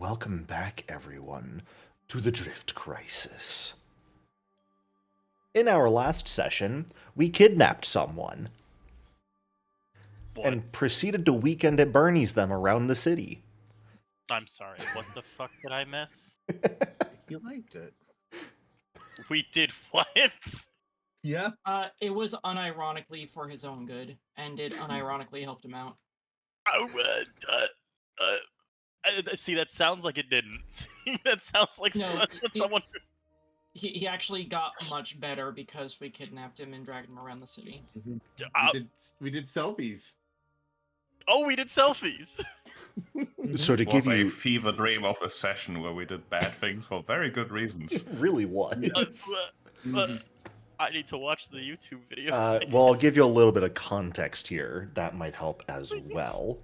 welcome back, everyone, to the Drift Crisis. In our last session, we kidnapped someone and proceeded to weekend at Bernie's them around the city. I'm sorry, what the fuck did I miss? You liked it. We did what? Yeah. It was unironically for his own good, and it unironically helped him out. See, that sounds like it didn't. That sounds like No, someone... He actually got much better because we kidnapped him and dragged him around the city. We did selfies. Oh, we did selfies! So to It give was you... a fever dream of a session where we did bad things for very good reasons. It really was. I need to watch the YouTube videos. Well, I'll give you a little bit of context here. That might help as well.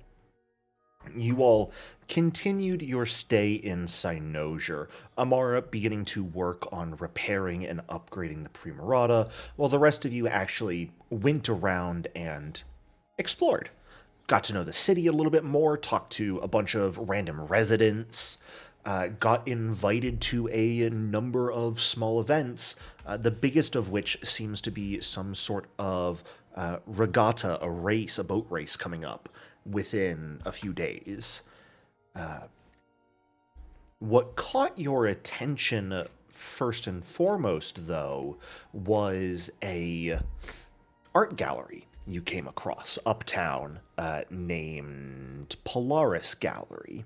You all continued your stay in Cynosure, Amara beginning to work on repairing and upgrading the Primarata, while the rest of you actually went around and explored. Got to know the city a little bit more, talked to a bunch of random residents, got invited to a number of small events, the biggest of which seems to be some sort of regatta, a boat race coming up within a few days. What caught your attention first and foremost, though, was a art gallery you came across uptown named Polaris Gallery.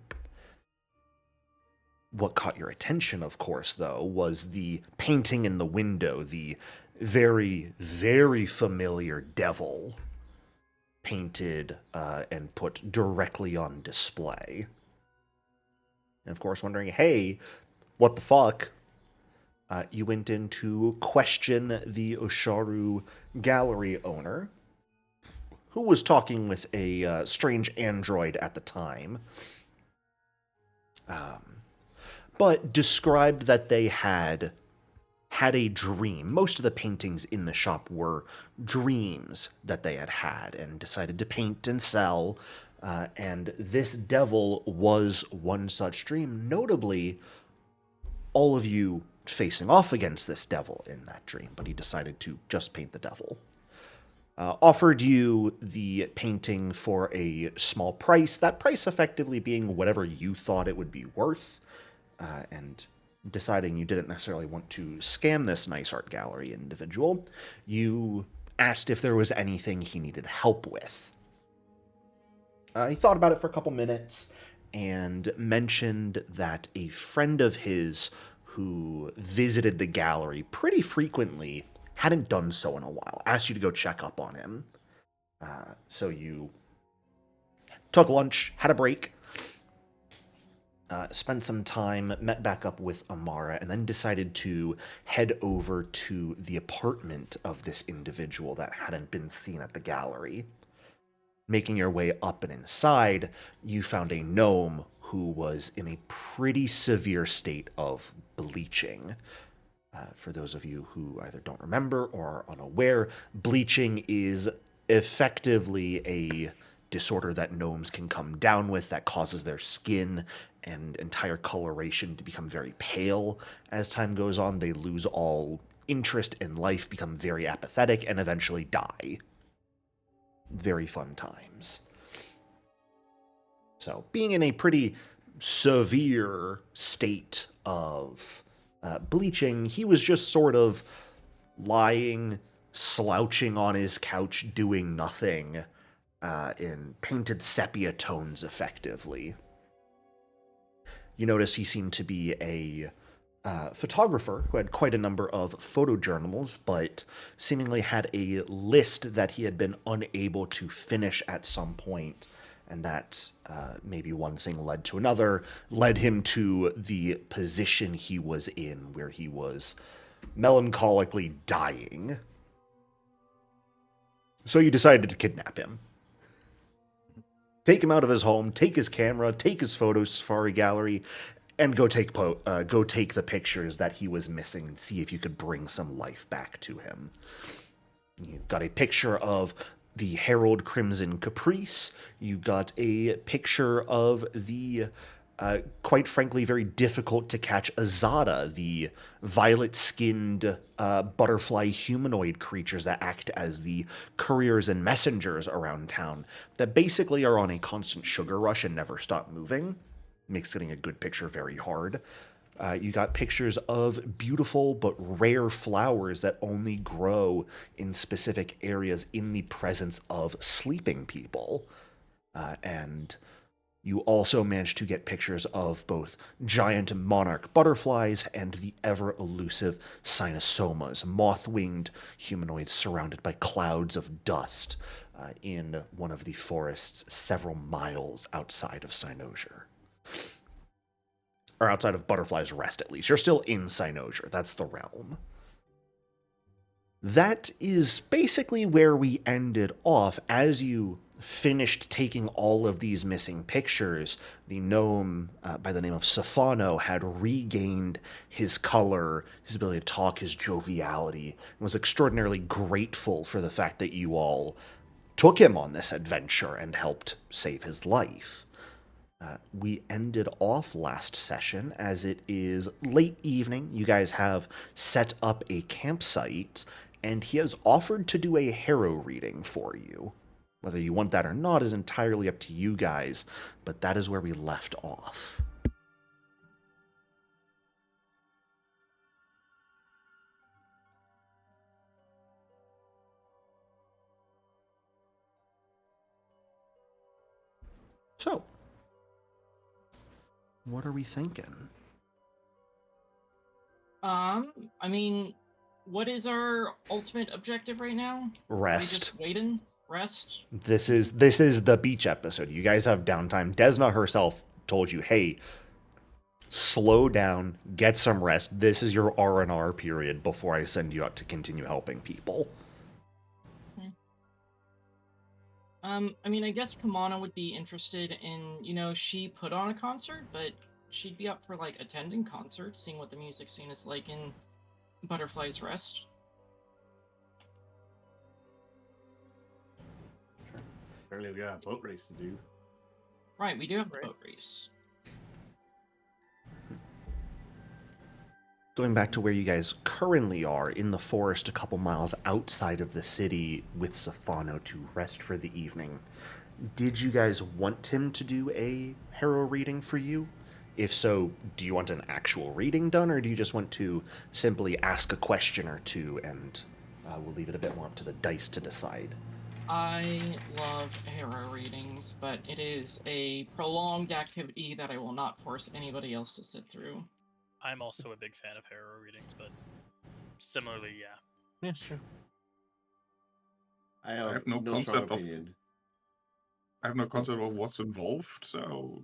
What caught your attention, of course, though, was the painting in the window, the very, very familiar devil painted and put directly on display. And of course, wondering, hey, what the fuck? You went in to question the Osharu gallery owner, who was talking with a strange android at the time, but described that they had a dream. Most of the paintings in the shop were dreams that they had and decided to paint and sell. And this devil was one such dream. Notably, all of you facing off against this devil in that dream, but he decided to just paint the devil. Offered you the painting for a small price, that price effectively being whatever you thought it would be worth, and deciding you didn't necessarily want to scam this nice art gallery individual, you asked if there was anything he needed help with. He thought about it for a couple minutes and mentioned that a friend of his who visited the gallery pretty frequently hadn't done so in a while, asked you to go check up on him. So you took lunch, had a break, spent some time, met back up with Amara, and then decided to head over to the apartment of this individual that hadn't been seen at the gallery. Making your way up and inside, you found a gnome who was in a pretty severe state of bleaching. For those of you who either don't remember or are unaware, bleaching is effectively a disorder that gnomes can come down with that causes their skin and entire coloration to become very pale. As time goes on, they lose all interest in life, become very apathetic, and eventually die. Very fun times. So, being in a pretty severe state of bleaching, he was just sort of lying, slouching on his couch, doing nothing, in painted sepia tones, effectively. You notice he seemed to be a photographer who had quite a number of photojournals, but seemingly had a list that he had been unable to finish at some point, and that maybe one thing led to another, led him to the position he was in, where he was melancholically dying. So you decided to kidnap him. Take him out of his home, take his camera, take his photo safari gallery, and go take the pictures that he was missing and see if you could bring some life back to him. You got a picture of the Herald Crimson Caprice. You got a picture of the quite frankly, very difficult to catch Azada, the violet-skinned butterfly humanoid creatures that act as the couriers and messengers around town, that basically are on a constant sugar rush and never stop moving. Makes getting a good picture very hard. You got pictures of beautiful but rare flowers that only grow in specific areas in the presence of sleeping people. And you also managed to get pictures of both giant monarch butterflies and the ever-elusive cynosomas, moth-winged humanoids surrounded by clouds of dust in one of the forests several miles outside of Cynosure. Or outside of Butterfly's Rest, at least. You're still in Cynosure. That's the realm. That is basically where we ended off. As you finished taking all of these missing pictures, the gnome by the name of Safano had regained his color, his ability to talk, his joviality, and was extraordinarily grateful for the fact that you all took him on this adventure and helped save his life. We ended off last session as it is late evening. You guys have set up a campsite, and he has offered to do a hero reading for you. Whether you want that or not is entirely up to you guys, but that is where we left off. So, what are we thinking? I mean, what is our ultimate objective right now? Rest. We just waiting? Rest? This is the beach episode. You guys have downtime. Desna herself told you, hey, slow down, get some rest. This is your R&R period before I send you out to continue helping people. I mean, I guess Kamana would be interested in, she put on a concert, but she'd be up for, attending concerts, seeing what the music scene is like in Butterfly's Rest. Apparently we got a boat race to do. Right, we do have a boat race. Going back to where you guys currently are, in the forest a couple miles outside of the city with Safano to rest for the evening, did you guys want him to do a hero reading for you? If so, do you want an actual reading done, or do you just want to simply ask a question or two, and we'll leave it a bit more up to the dice to decide? I love hero readings, but it is a prolonged activity that I will not force anybody else to sit through. I'm also a big fan of hero readings, but similarly, yeah. Yeah, sure. I have no strong concept of- opinion. I have no concept of what's involved, so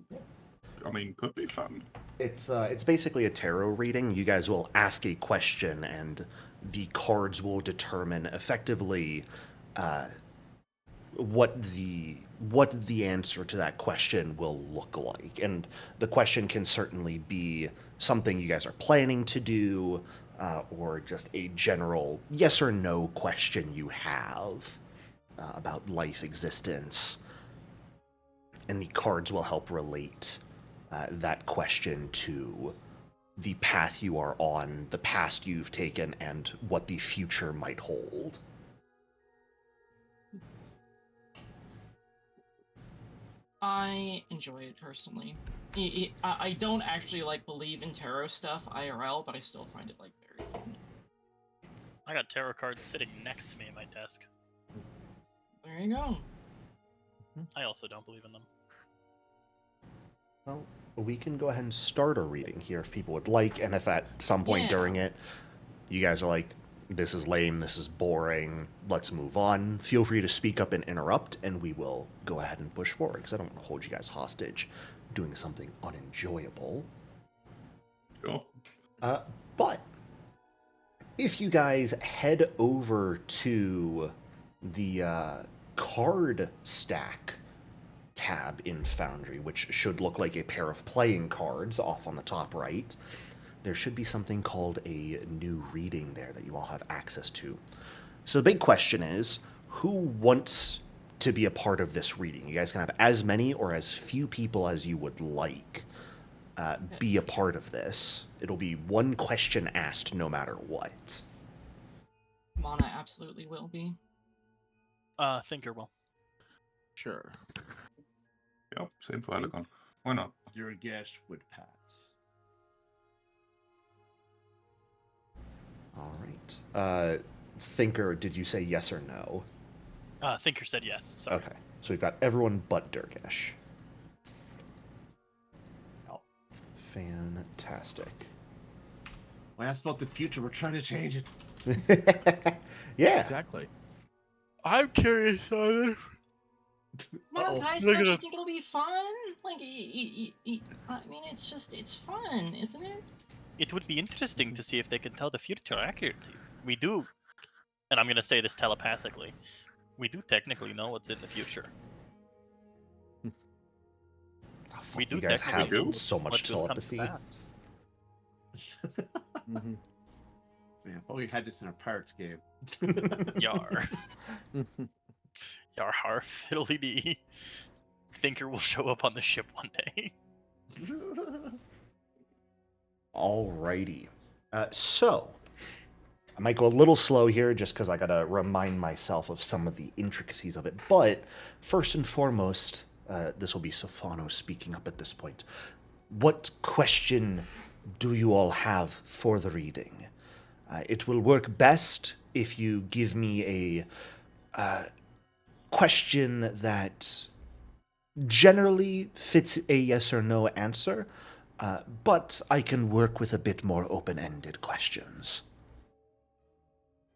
I mean, could be fun. It's basically a tarot reading. You guys will ask a question, and the cards will determine effectively what the answer to that question will look like. And the question can certainly be something you guys are planning to do, or just a general yes or no question you have about life existence. And the cards will help relate that question to the path you are on, the past you've taken, and what the future might hold. I enjoy it personally. I don't actually believe in tarot stuff IRL, but I still find it very fun. I got tarot cards sitting next to me at my desk. There you go. I also don't believe in them. Well, we can go ahead and start a reading here if people would like, and if at some point during it you guys are like, this is lame, this is boring, let's move on, feel free to speak up and interrupt, and we will go ahead and push forward, because I don't want to hold you guys hostage doing something unenjoyable. Sure. But if you guys head over to the card stack tab in Foundry, which should look like a pair of playing cards off on the top right, there should be something called a new reading there that you all have access to. So the big question is, who wants to be a part of this reading? You guys can have as many or as few people as you would like. be a part of this. It'll be one question asked no matter what. Mana absolutely will be. Thinker will. Sure. Yep, same for Elegant. Why not? Your guess would pass. All right. Thinker, did you say yes or no? Thinker said yes. Sorry. Okay. So we've got everyone but Durgesh. Oh, fantastic. When I asked about the future, we're trying to change it. Yeah. Exactly. I'm curious on it. Come on, Uh-oh. guys, Look don't at you him. think it'll be fun? Like, I mean, it's fun, isn't it? It would be interesting to see if they can tell the future accurately. We do, and I'm going to say this telepathically, we do technically know what's in the future. Oh, fuck, We do you guys technically have know so much what will come to telepathy. pass. Mm-hmm. Man, if only we had this in a Pirates game. Yar. Yar har fiddly dee. Thinker will show up on the ship one day. Alrighty. So, I might go a little slow here just because I gotta remind myself of some of the intricacies of it. But first and foremost, this will be Safano speaking up at this point. What question do you all have for the reading? It will work best if you give me a question that generally fits a yes or no answer, but I can work with a bit more open-ended questions.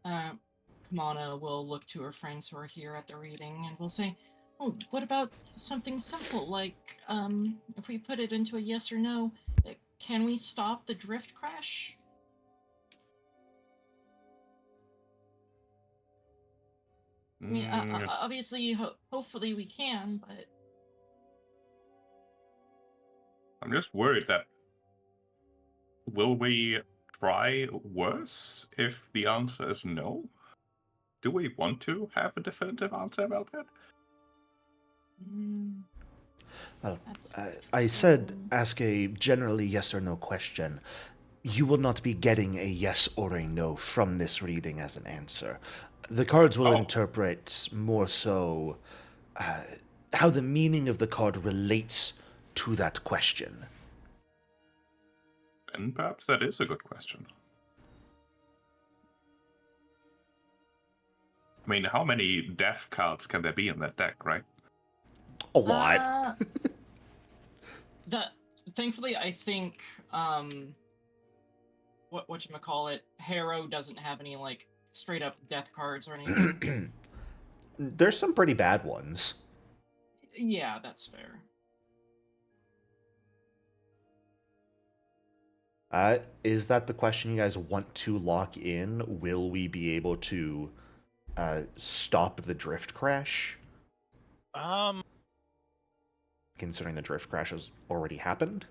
Kamana will look to her friends who are here at the reading and will say, "Oh, what about something simple like, if we put it into a yes or no, can we stop the drift crash?" I mean, obviously, hopefully we can, but I'm just worried that will we try worse if the answer is no? Do we want to have a definitive answer about that? Well, that's I said ask a generally yes or no question. You will not be getting a yes or a no from this reading as an answer. The cards will Oh. interpret more so how the meaning of the card relates to that question. And perhaps that is a good question. I mean, how many death cards can there be in that deck, right? A lot. Thankfully, I think whatchamacallit, Harrow doesn't have any like straight up death cards or anything. There's some pretty bad ones. Yeah, that's fair. Is that the question you guys want to lock in? Will we be able to stop the drift crash? Considering the drift crash has already happened?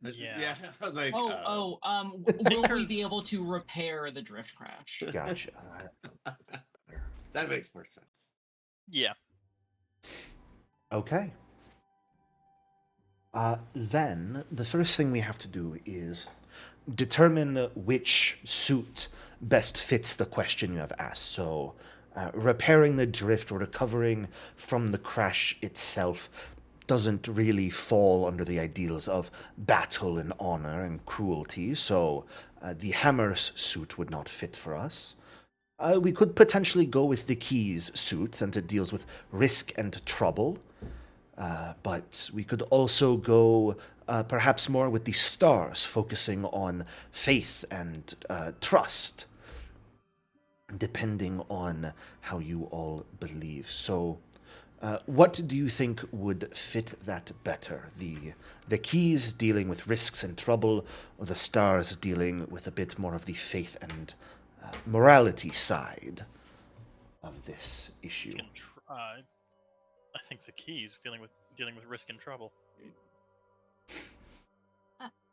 Yeah. I was like, Will we be able to repair the drift crash? Gotcha. that makes more sense. Yeah. Okay. Then, the first thing we have to do is determine which suit best fits the question you have asked. So, repairing the drift or recovering from the crash itself doesn't really fall under the ideals of battle and honor and cruelty, so the hammer's suit would not fit for us. We could potentially go with the keys suit, since it deals with risk and trouble. But we could also go perhaps more with the stars, focusing on faith and trust, depending on how you all believe. So, what do you think would fit that better? The keys dealing with risks and trouble, or the stars dealing with a bit more of the faith and morality side of this issue? Can try. I think the keys dealing with risk and trouble.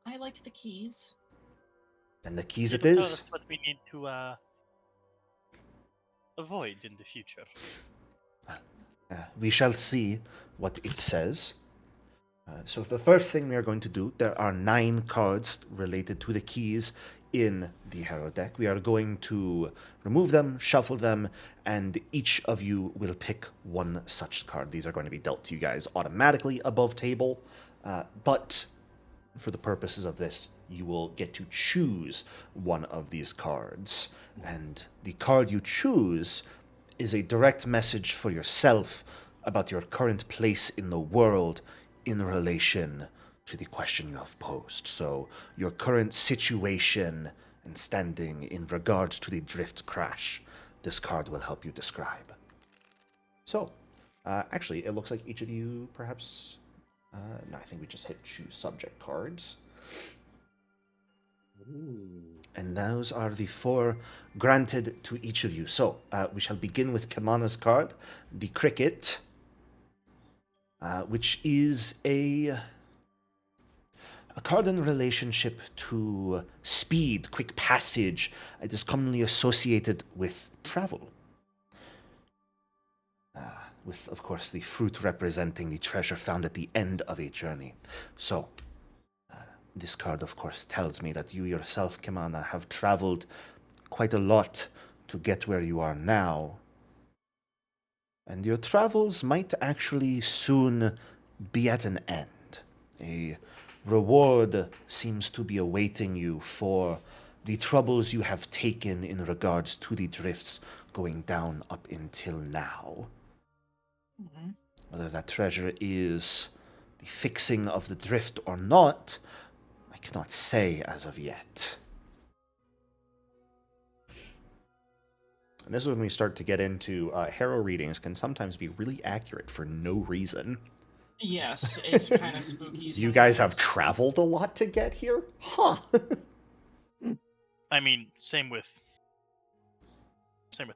I liked the keys. And the keys it It'll tell is. us what we need to avoid in the future. We shall see what it says. So the first thing we are going to do, there are 9 cards related to the keys in the hero deck. We are going to remove them, shuffle them, and each of you will pick one such card. These are going to be dealt to you guys automatically above table, but for the purposes of this, you will get to choose one of these cards. And the card you choose is a direct message for yourself about your current place in the world in relation to the question you have posed. So, your current situation and standing in regards to the drift crash, this card will help you describe. So, actually, it looks like each of you perhaps. No, I think we just hit choose subject cards. And those are the 4 granted to each of you. So, we shall begin with Kamana's card, the Cricket, which is a card in relationship to speed, quick passage. It is commonly associated with travel. With, of course, the fruit representing the treasure found at the end of a journey. So, this card, of course, tells me that you yourself, Kamana, have traveled quite a lot to get where you are now. And your travels might actually soon be at an end. A reward seems to be awaiting you for the troubles you have taken in regards to the drifts going down up until now. Mm-hmm. Whether that treasure is the fixing of the drift or not, I cannot say as of yet. And this is when we start to get into hero readings can sometimes be really accurate for no reason. Yes, it's kind of spooky. You guys have sometimes. traveled a lot to get here? Huh. I mean, same with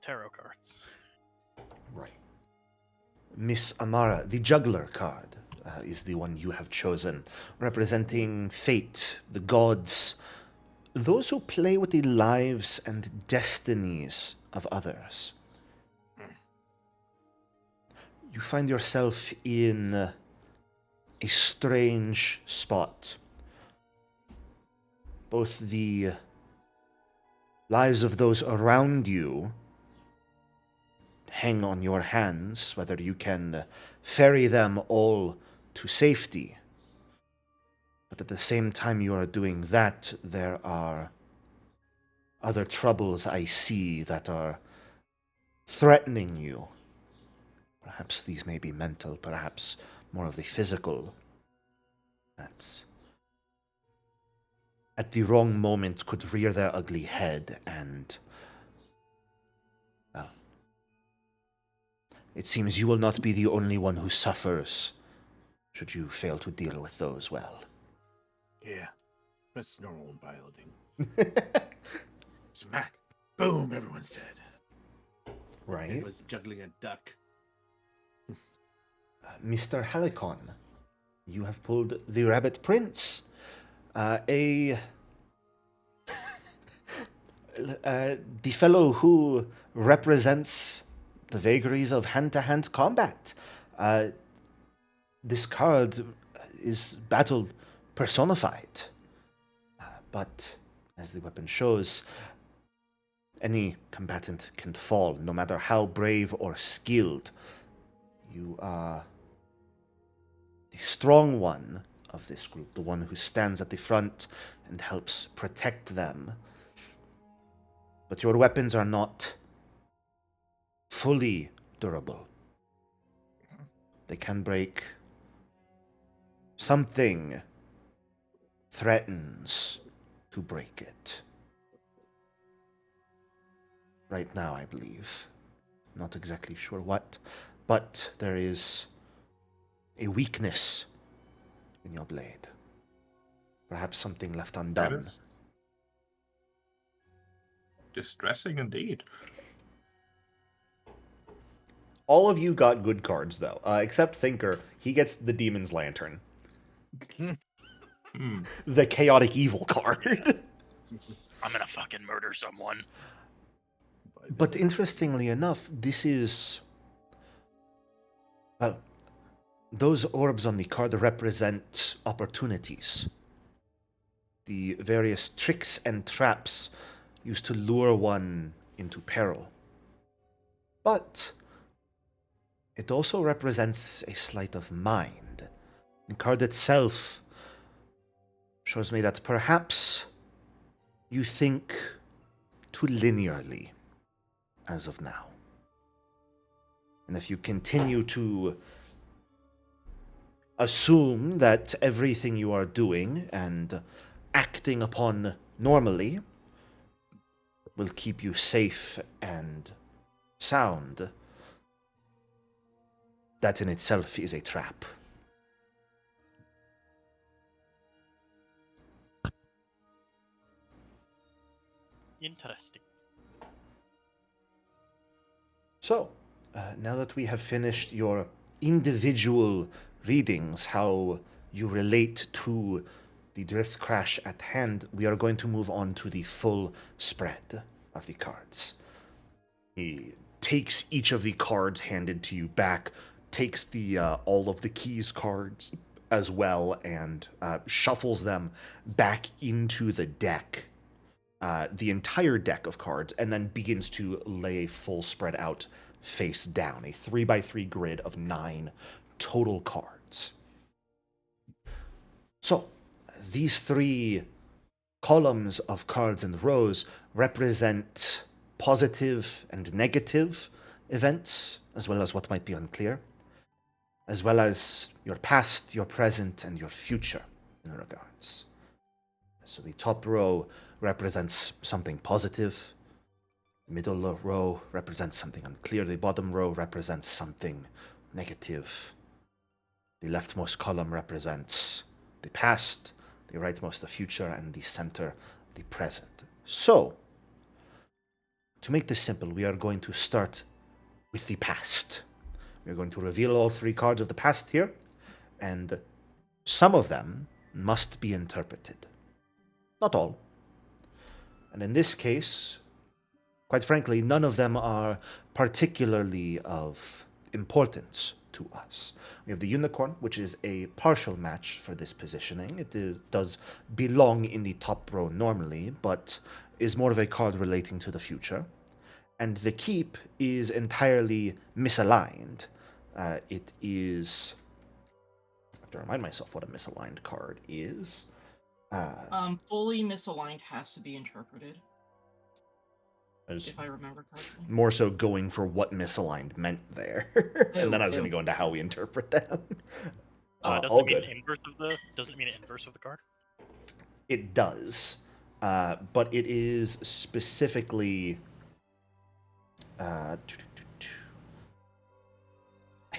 tarot cards. Right. Miss Amara, the juggler card, is the one you have chosen, representing fate, the gods, those who play with the lives and destinies of others. You find yourself in a strange spot. Both the lives of those around you hang on your hands, whether you can ferry them all to safety. But at the same time you are doing that, there are other troubles I see that are threatening you. Perhaps these may be mental, perhaps more of the physical. That at the wrong moment could rear their ugly head and, well, it seems you will not be the only one who suffers should you fail to deal with those well. Yeah, that's normal in piloting. Smack. Boom, everyone's dead. Right? It was juggling a duck. Mr. Helicon, you have pulled the Rabbit Prince. The fellow who represents the vagaries of hand-to-hand combat. This card is battle personified. But, as the weapon shows, any combatant can fall, no matter how brave or skilled. You are the strong one of this group, the one who stands at the front and helps protect them. But your weapons are not fully durable. They can break. Something threatens to break it. Right now, I believe. Not exactly sure what, but there is a weakness in your blade. Perhaps something left That undone. is distressing indeed. All of you got good cards, though, except Thinker. He gets the Demon's Lantern. The Chaotic Evil card. I'm gonna fucking murder someone. But interestingly enough, this is... Well, Those orbs on the card represent opportunities. The various tricks and traps used to lure one into peril. But it also represents a sleight of mind. The card itself shows me that perhaps you think too linearly as of now. And if you continue to assume that everything you are doing and acting upon normally will keep you safe and sound, that in itself is a trap. Interesting. So, now that we have finished your individual readings, how you relate to the drift crash at hand, we are going to move on to the full spread of the cards. He takes each of the cards handed to you back, takes the all of the keys cards as well, and shuffles them back into the deck, the entire deck of cards, and then begins to lay a full spread out face down, a 3x3 grid of 9 total cards. So, these 3 columns of cards and rows represent positive and negative events, as well as what might be unclear, as well as your past, your present, and your future in regards. So the top row represents something positive, the middle row represents something unclear, the bottom row represents something negative, the leftmost column represents the past, the rightmost the future, and the center the present. So, to make this simple, we are going to start with the past. We are going to reveal all 3 cards of the past here, and some of them must be interpreted. Not all. And in this case, quite frankly, none of them are particularly of importance to us. We have the Unicorn, which is a partial match for this positioning. It does belong in the top row normally, but is more of a card relating to the future. And the Keep is entirely misaligned. It is... I have to remind myself what a misaligned card is. Fully misaligned has to be interpreted, As if I remember correctly. more so going for what misaligned meant there. And then I was going to go into how we interpret them. Doesn't all it mean good. inverse of the card? It does. But it is specifically... I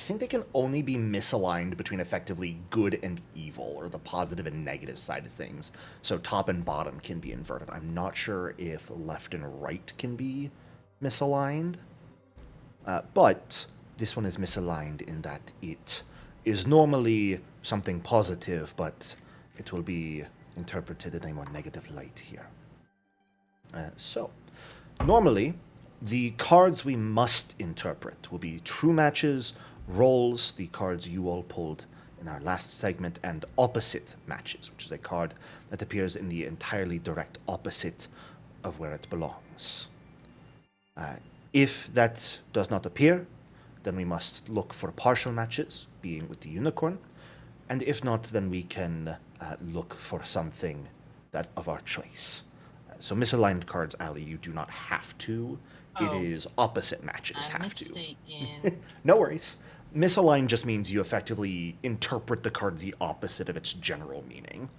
think they can only be misaligned between effectively good and evil, or the positive and negative side of things. So top and bottom can be inverted. I'm not sure if left and right can be misaligned. But this one is misaligned in that it is normally something positive, but it will be interpreted in a more negative light here. So, normally, the cards we must interpret will be true matches, rolls, the cards you all pulled in our last segment, and opposite matches, which is a card that appears in the entirely direct opposite of where it belongs. If that does not appear, then we must look for partial matches, being with the Unicorn, and if not, then we can look for something that of our choice. So misaligned cards, Ali, you do not have to. It is opposite matches I'm have mistaken. to. No worries. Misaligned just means you effectively interpret the card the opposite of its general meaning.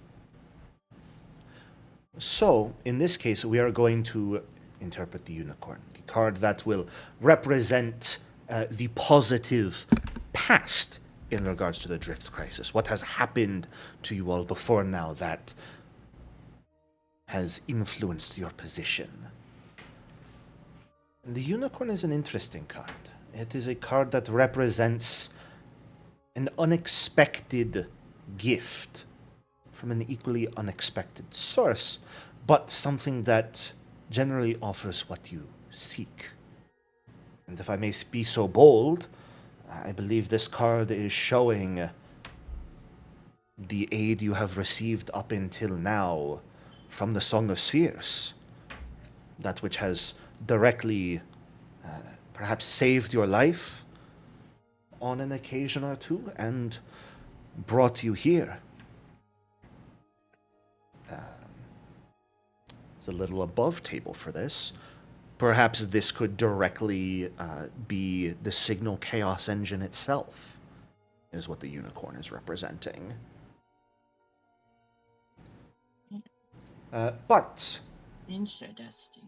So, in this case, we are going to interpret the Unicorn, the card that will represent the positive past in regards to the Drift Crisis. What has happened to you all before now that has influenced your position. And the Unicorn is an interesting card. It is a card that represents an unexpected gift from an equally unexpected source, but something that generally offers what you seek. And if I may be so bold, I believe this card is showing the aid you have received up until now from the Song of Spheres. That which has directly perhaps saved your life on an occasion or two and brought you here. It's a little above table for this. Perhaps this could directly be the Signal Chaos Engine itself, is what the unicorn is representing. But Interesting.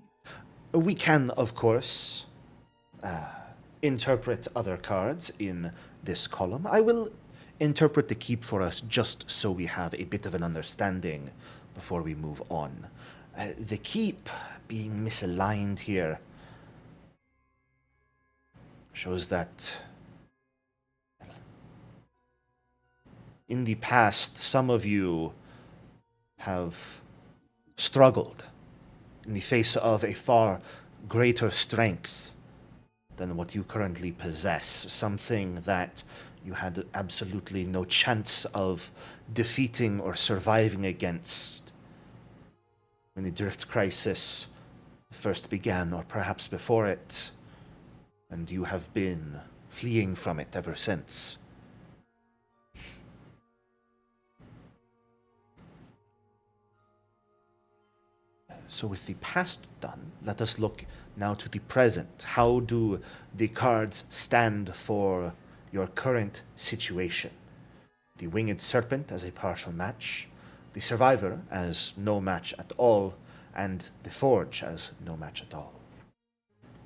we can, of course, interpret other cards in this column. I will interpret the keep for us just so we have a bit of an understanding before we move on. The keep being misaligned here shows that in the past, some of you have struggled in the face of a far greater strength than what you currently possess, something that you had absolutely no chance of defeating or surviving against when the Drift Crisis first began, or perhaps before it, and you have been fleeing from it ever since. So with the past done, let us look now to the present. How do the cards stand for your current situation? The Winged Serpent as a partial match, the Survivor as no match at all, and the Forge as no match at all.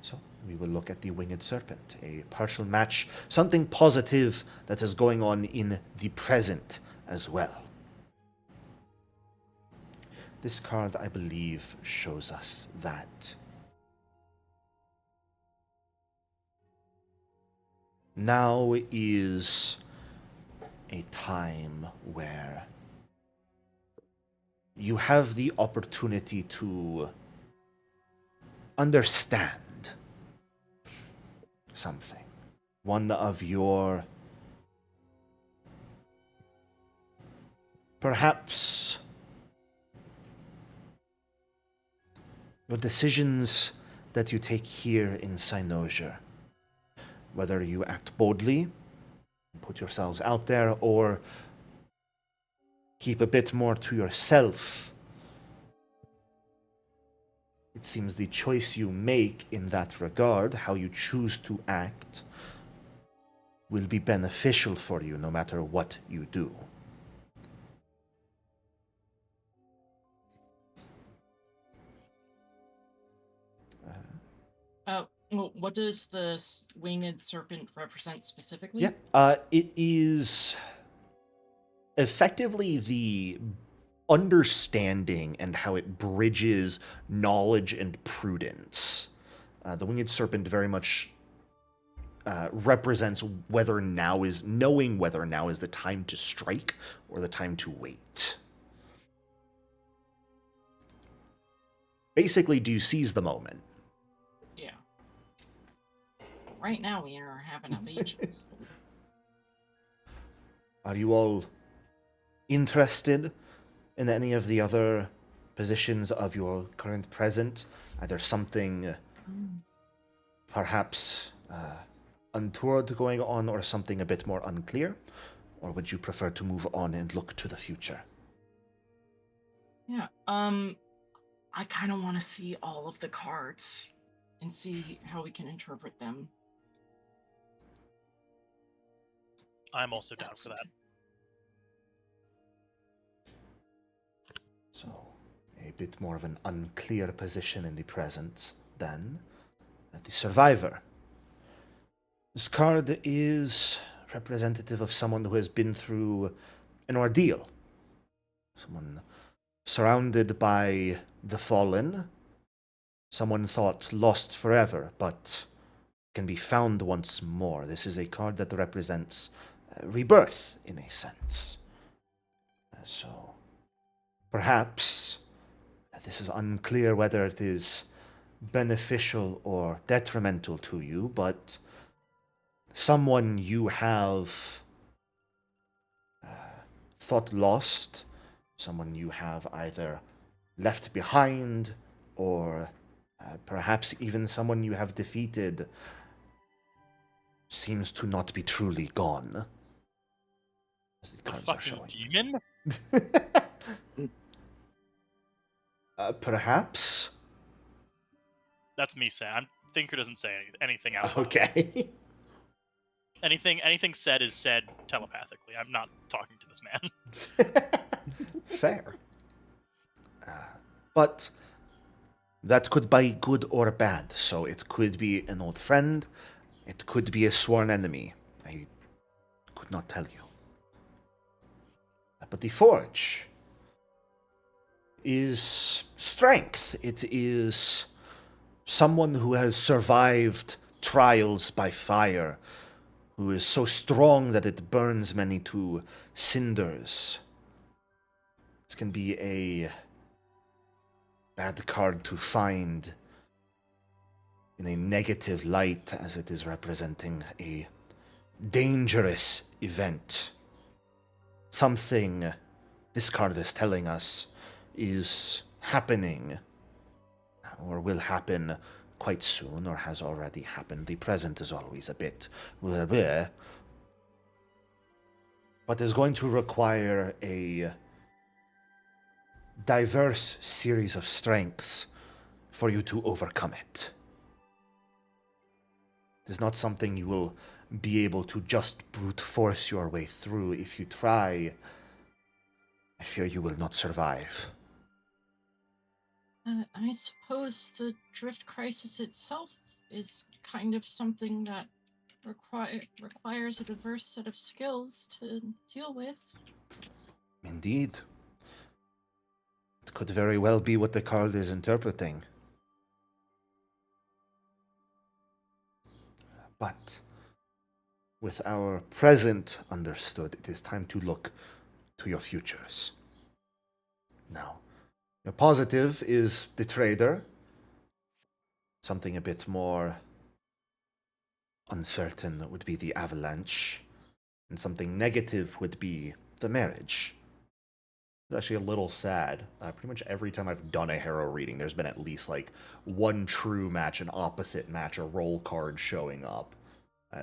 So we will look at the Winged Serpent, a partial match, something positive that is going on in the present as well. This card, I believe, shows us that now is a time where you have the opportunity to understand something. One of your perhaps your decisions that you take here in Cynosure, whether you act boldly, put yourselves out there, or keep a bit more to yourself. It seems the choice you make in that regard, how you choose to act, will be beneficial for you no matter what you do. Well, what does the winged serpent represent specifically? Yeah, it is effectively the understanding and how it bridges knowledge and prudence. The Winged Serpent very much represents whether now is knowing whether now is the time to strike or the time to wait. Basically, do you seize the moment? Yeah. Right now we are having a legions. Are you all interested in any of the other positions of your current present? Either something perhaps untoward going on or something a bit more unclear? Or would you prefer to move on and look to the future? Yeah, I kind of want to see all of the cards and see how we can interpret them. I'm also down That's for that. okay. So, a bit more of an unclear position in the present, then. The Survivor. This card is representative of someone who has been through an ordeal. Someone surrounded by the fallen. Someone thought lost forever, but can be found once more. This is a card that represents rebirth, in a sense. So, perhaps, this is unclear whether it is beneficial or detrimental to you, but someone you have thought lost, someone you have either left behind, or perhaps even someone you have defeated, seems to not be truly gone. As the The cards are fucking showing. demon? Perhaps? That's me saying. Thinker doesn't say anything out loud. Okay. Anything said is said telepathically. I'm not talking to this man. Fair. But that could be good or bad. So it could be an old friend. It could be a sworn enemy. I could not tell you. But the Forge is strength. It is someone who has survived trials by fire, who is so strong that it burns many to cinders. This can be a bad card to find in a negative light, as it is representing a dangerous event. Something this card is telling us is happening, or will happen quite soon, or has already happened. The present is always a bit bleh, but is going to require a diverse series of strengths for you to overcome it. It is not something you will be able to just brute force your way through. If you try, I fear you will not survive. I suppose the drift crisis itself is kind of something that requires a diverse set of skills to deal with. Indeed. It could very well be what the card is interpreting. But with our present understood, it is time to look to your futures. Now, your positive is the trader. Something a bit more uncertain would be the avalanche. And something negative would be the marriage. It's actually a little sad. Pretty much every time I've done a hero reading, there's been at least like one true match, an opposite match, a roll card showing up.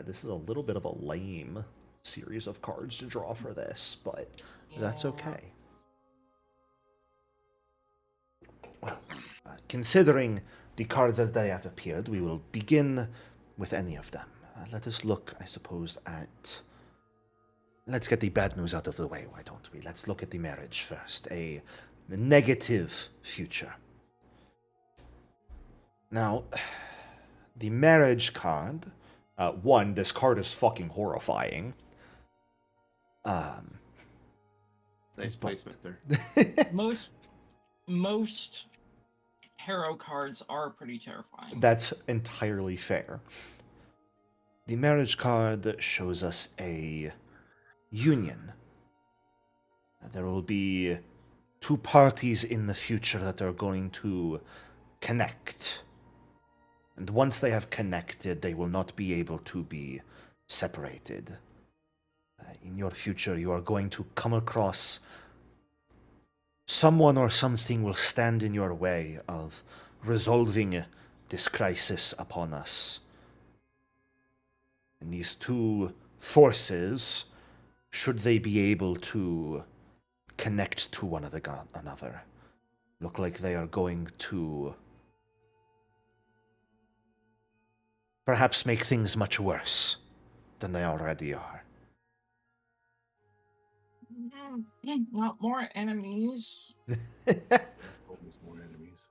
This is a little bit of a lame series of cards to draw for this, but that's okay. Well, considering the cards as they have appeared, we will begin with any of them. Let us look, I suppose, at... Let's get the bad news out of the way, why don't we? Let's look at the marriage first. A negative future. Now, the marriage card... one, this card is fucking horrifying. Nice placement there. Most hero cards are pretty terrifying. That's entirely fair. The marriage card shows us a union. There will be two parties in the future that are going to connect. And once they have connected, they will not be able to be separated. In your future, you are going to come across someone or something will stand in your way of resolving this crisis upon us. And these two forces, should they be able to connect to one another, look like they are going to perhaps make things much worse than they already are. Not more enemies. Always more enemies.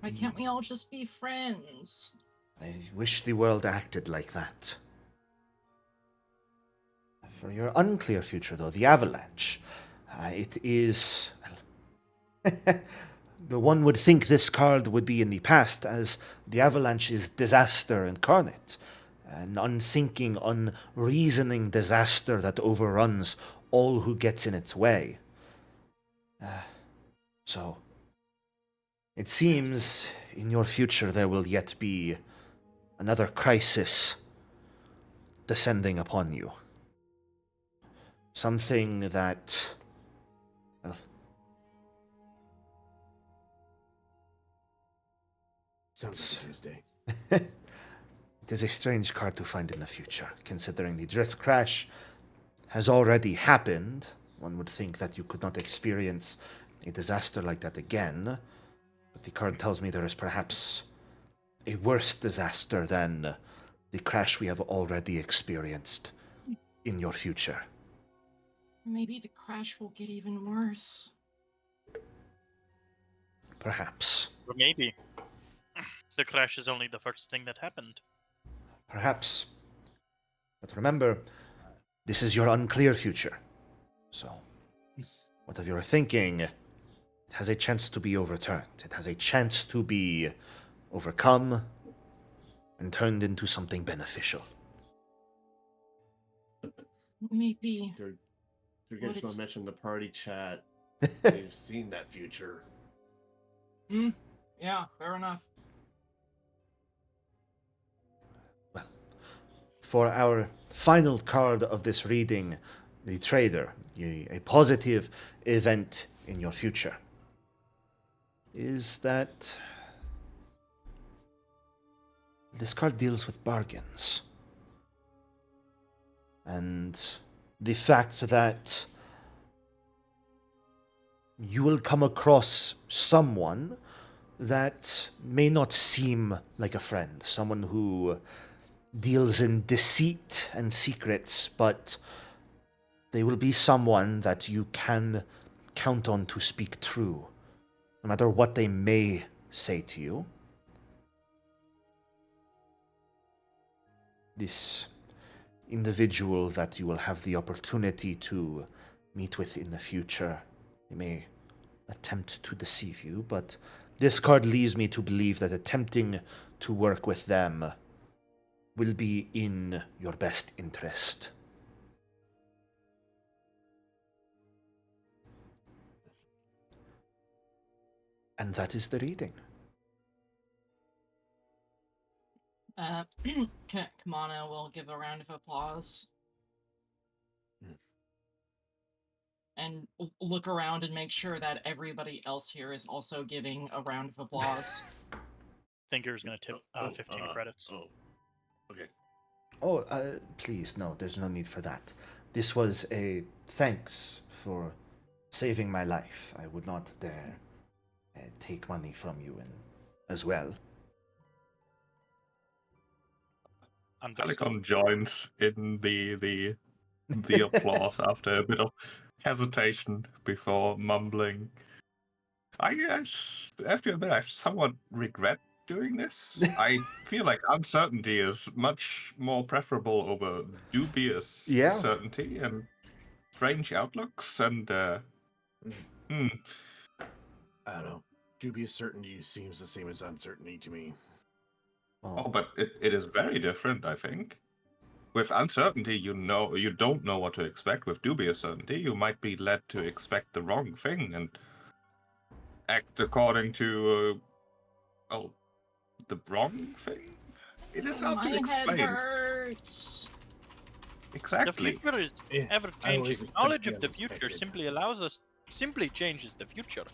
Why can't we all just be friends? I wish the world acted like that. For your unclear future, though, the avalanche, it is... The one would think this card would be in the past, as the avalanche is disaster incarnate. An unthinking, unreasoning disaster that overruns all who gets in its way. So, it seems in your future there will yet be another crisis descending upon you. Something that, well, Sounds like a Tuesday. it is a strange card to find in the future, considering the drift crash has already happened. One would think that you could not experience a disaster like that again, but the card tells me there is perhaps a worse disaster than the crash we have already experienced in your future. Maybe the crash will get even worse. Perhaps. Or maybe the crash is only the first thing that happened. Perhaps. But remember, this is your unclear future. So, whatever you're thinking, it has a chance to be overturned. It has a chance to be overcome and turned into something beneficial. Maybe. You're What going to it's- mention the party chat. We've seen that future. Yeah, fair enough. For our final card of this reading, the Trader, a positive event in your future, is that this card deals with bargains. And the fact that you will come across someone that may not seem like a friend, someone who deals in deceit and secrets, but they will be someone that you can count on to speak true, no matter what they may say to you. This individual that you will have the opportunity to meet with in the future, they may attempt to deceive you, but this card leads me to believe that attempting to work with them will be in your best interest. And that is the reading. Kamana will give a round of applause. And look around and make sure that everybody else here is also giving a round of applause. Thinker's gonna tip 15 credits. Okay. Oh, please, no, there's no need for that. This was a thanks for saving my life. I would not dare take money from you as well. Understood. Alicon joins in the applause after a bit of hesitation before mumbling. I have to admit, I somewhat regret doing this. I feel like uncertainty is much more preferable over dubious Yeah. certainty and strange outlooks. And I don't know. Dubious certainty seems the same as uncertainty to me. oh, but it is very different, I think. With uncertainty, you don't know what to expect. With dubious certainty, you might be led to expect the wrong thing and act according to the wrong thing. It is hard to My head explain. hurts. Exactly. The future is Yeah, ever I always changing. expect Knowledge the of the future unexpected. simply changes the future.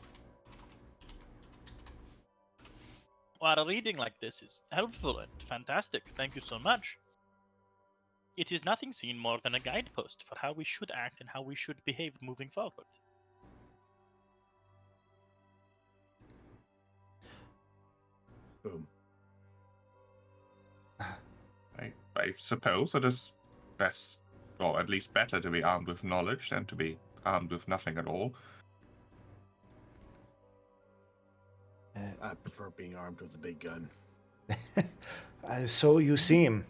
While a reading like this is helpful and fantastic, thank you so much. It is nothing seen more than a guidepost for how we should act and how we should behave moving forward. Boom. I suppose it is best, or at least better, to be armed with knowledge than to be armed with nothing at all. I prefer being armed with a big gun. So you seem.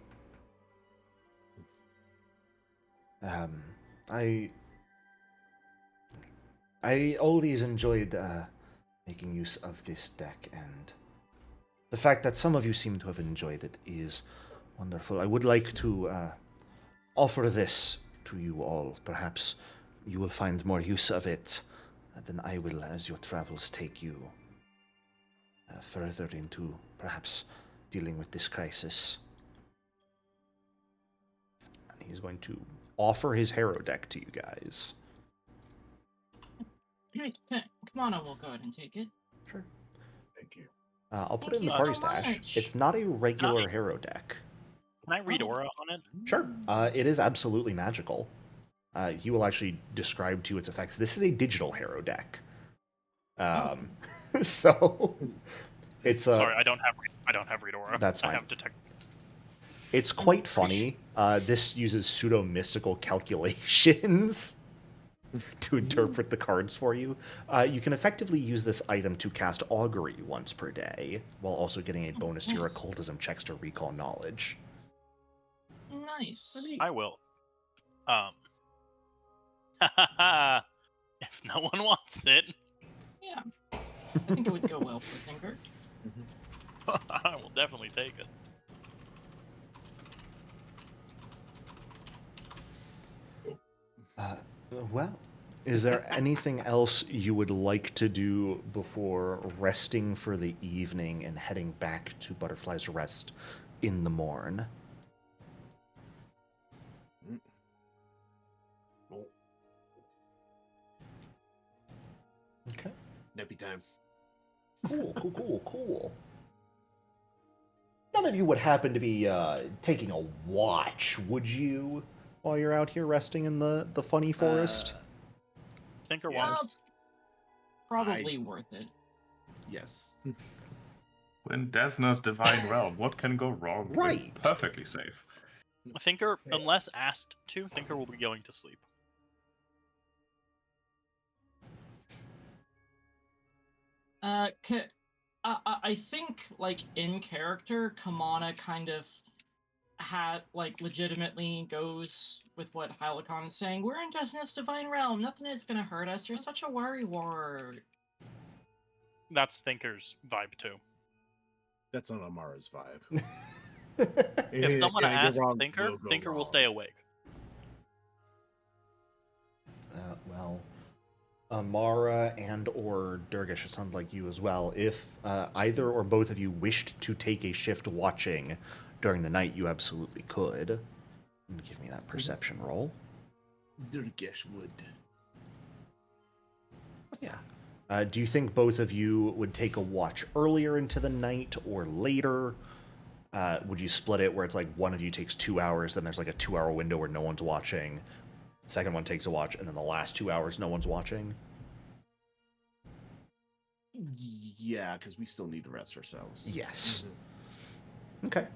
I always enjoyed making use of this deck, and the fact that some of you seem to have enjoyed it is wonderful. I would like to offer this to you all. Perhaps you will find more use of it than I will as your travels take you further into perhaps dealing with this crisis. He's going to offer his hero deck to you guys. Kamana will go ahead and take it. Sure. Thank you. I'll put Thank it in the you party so stash. much. It's not a regular Nice. hero deck. Can I read aura on it? Sure. It is absolutely magical. He will actually describe to you its effects. This is a digital hero deck. So it's Sorry, I don't have read aura. That's fine. I have detect. It's quite funny. This uses pseudo mystical calculations to interpret the cards for you. You can effectively use this item to cast augury once per day, while also getting a bonus to your nice. occultism checks to recall knowledge. Nice. I will. If no one wants it, Yeah. I think it would go well for Tinker. I will definitely take it. Well, is there anything else you would like to do before resting for the evening and heading back to Butterfly's Rest in the morn? Oh, Okay. nappy time. Cool. None of you would happen to be taking a watch, would you, while you're out here resting in the funny forest? Thinker Yeah. wants. Probably worth it. Yes. When Desna's divine realm, what can go wrong? We're Right. perfectly safe. Thinker, unless asked to, Thinker will be going to sleep. I think, like, in character, Kamana kind of legitimately goes with what Hylicon is saying. We're in Desna's divine realm. Nothing is gonna hurt us. You're such a worrywart. That's Thinker's vibe too. That's not Amara's vibe. If someone Yeah, you're asks wrong, Thinker, we'll go Thinker will wrong. stay awake. Well, Amara and or Durgish, it sounds like you as well. If either or both of you wished to take a shift watching during the night, you absolutely could. Give me that perception roll. Durgesh would. Yeah. Do you think both of you would take a watch earlier into the night or later? Would you split it where it's like one of you takes 2 hours, then there's like a 2-hour window where no one's watching, second one takes a watch, and then the last 2 hours no one's watching? Yeah, because we still need to rest ourselves. Yes. Okay.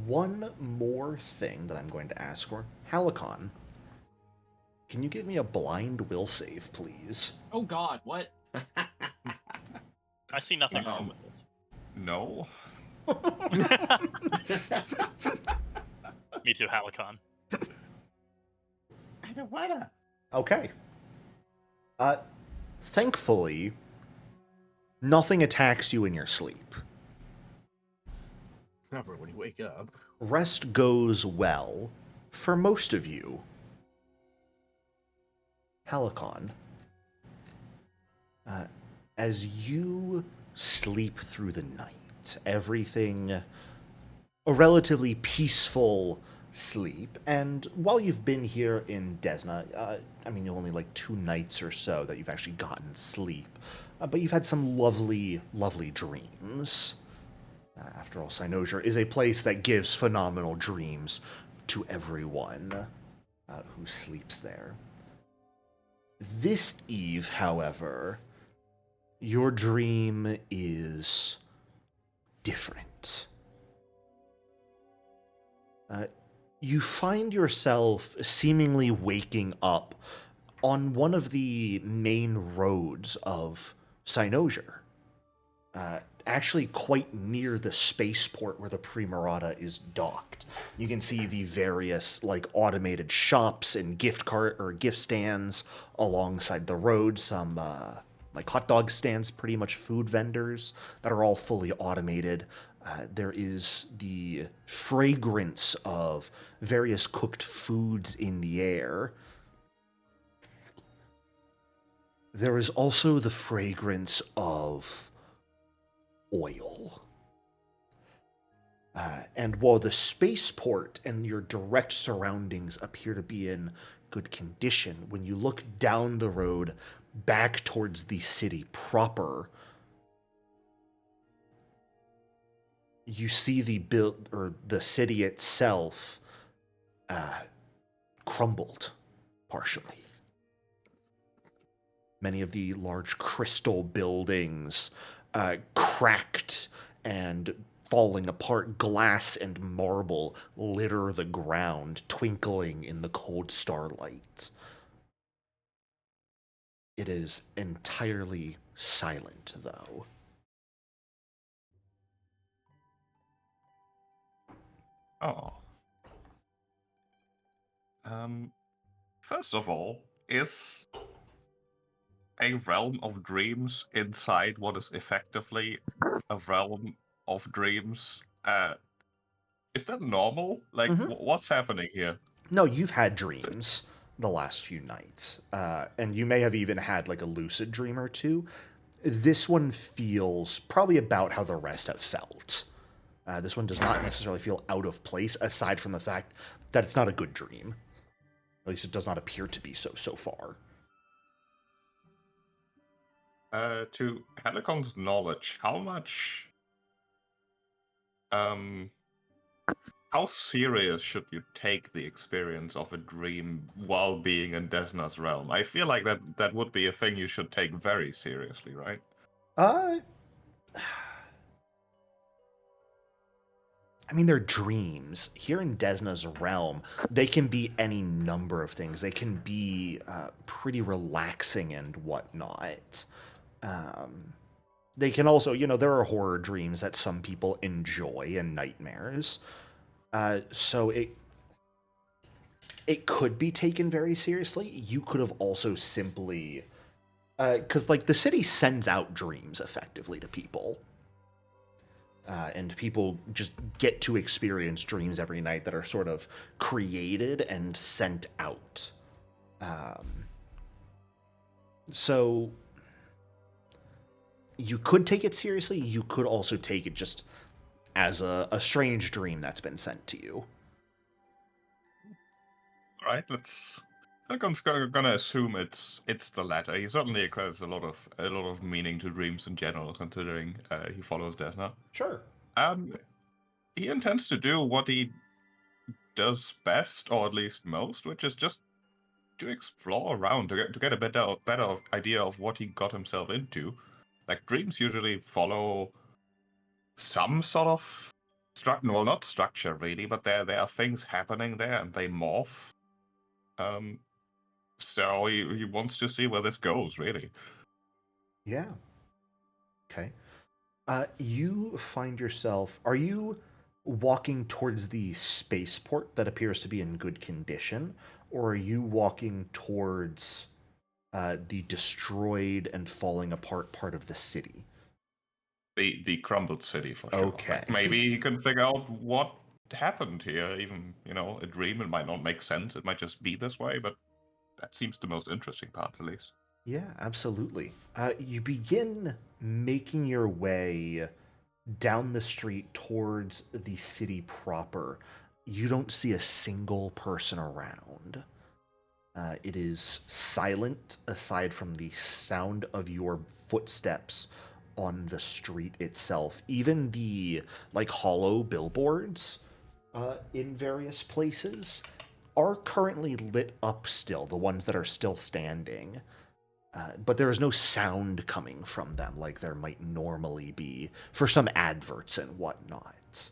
One more thing that I'm going to ask for. Halicon, can you give me a blind will save, please? Oh god, what? I see nothing wrong with No. this. Me too, Halicon. I don't wanna. Okay. Thankfully, nothing attacks you in your sleep. Never when you wake up. Rest goes well for most of you. Halicon, as you sleep through the night, everything a relatively peaceful sleep, and while you've been here in Desna, only like 2 nights or so that you've actually gotten sleep, but you've had some lovely, lovely dreams. After all, Cynosure is a place that gives phenomenal dreams to everyone who sleeps there. This eve, however, your dream is different. You find yourself seemingly waking up on one of the main roads of Cynosure. Actually quite near the spaceport where the Primarata is docked. You can see the various automated shops and gift stands alongside the road, some hot dog stands, pretty much food vendors that are all fully automated. There is the fragrance of various cooked foods in the air. There is also the fragrance of oil. And while the spaceport and your direct surroundings appear to be in good condition, when you look down the road back towards the city proper, you see the city itself crumbled partially. Many of the large crystal buildings cracked and falling apart. Glass and marble litter the ground, twinkling in the cold starlight. It is entirely silent, though. Oh. First of all, is a realm of dreams inside what is effectively a realm of dreams? Is that normal? Like, what's happening here? No, you've had dreams the last few nights, and you may have even had like a lucid dream or two. This one feels probably about how the rest have felt. This one does not necessarily feel out of place, aside from the fact that it's not a good dream. At least it does not appear to be so far. To Helicon's knowledge, how much, how serious should you take the experience of a dream while being in Desna's realm? I feel like that would be a thing you should take very seriously, right? I mean, they're dreams. Here in Desna's realm, they can be any number of things. They can be pretty relaxing and whatnot. They can also, there are horror dreams that some people enjoy and nightmares. So it could be taken very seriously. You could have also simply... Because, the city sends out dreams, effectively, to people. And people just get to experience dreams every night that are sort of created and sent out. So you could take it seriously. You could also take it just as a strange dream that's been sent to you. All right, I'm gonna assume it's the latter. He certainly accredits a lot of meaning to dreams in general, considering he follows Desna. Sure. He intends to do what he does best, or at least most, which is just to explore around to get a better idea of what he got himself into. Like, dreams usually follow some sort of structure. Well, not structure really, but there are things happening there, and they morph. So he wants to see where this goes, really. Yeah. Okay. You find yourself... Are you walking towards the spaceport that appears to be in good condition, or are you walking towards the destroyed and falling apart part of the city? The crumbled city, for sure. Okay. Like, maybe he can figure out what happened here. Even, a dream, it might not make sense. It might just be this way, but that seems the most interesting part, at least. Yeah, absolutely. You begin making your way down the street towards the city proper. You don't see a single person around. It is silent aside from the sound of your footsteps on the street itself. Even the hollow billboards in various places are currently lit up still, the ones that are still standing. But there is no sound coming from them like there might normally be for some adverts and whatnot.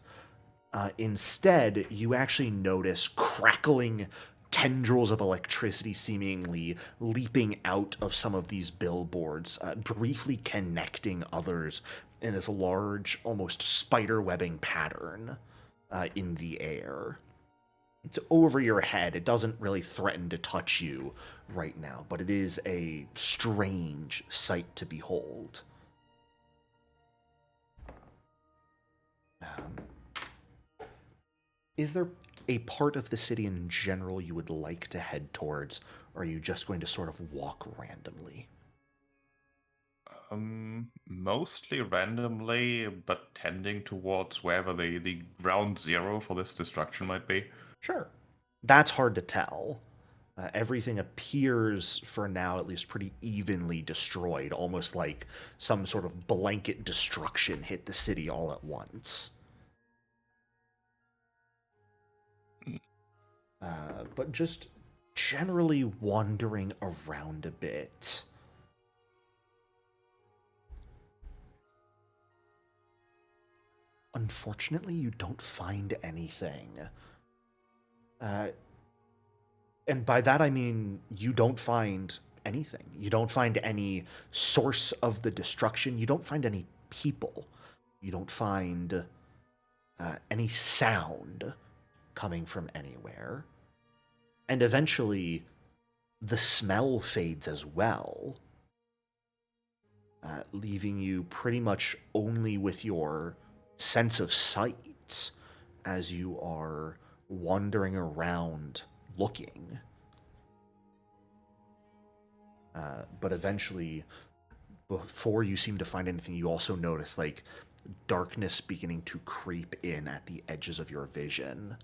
Instead, you actually notice crackling tendrils of electricity seemingly leaping out of some of these billboards, briefly connecting others in this large, almost spider-webbing pattern in the air. It's over your head. It doesn't really threaten to touch you right now, but it is a strange sight to behold. Is there a part of the city in general you would like to head towards, or are you just going to sort of walk randomly? Mostly randomly, but tending towards wherever the ground zero for this destruction might be. Sure. That's hard to tell. Everything appears, for now at least, pretty evenly destroyed, almost like some sort of blanket destruction hit the city all at once. But just generally wandering around a bit. Unfortunately, you don't find anything. And by that I mean you don't find anything. You don't find any source of the destruction. You don't find any people. You don't find any sound coming from anywhere. And eventually, the smell fades as well, leaving you pretty much only with your sense of sight as you are wandering around looking. But eventually, before you seem to find anything, you also notice like darkness beginning to creep in at the edges of your vision.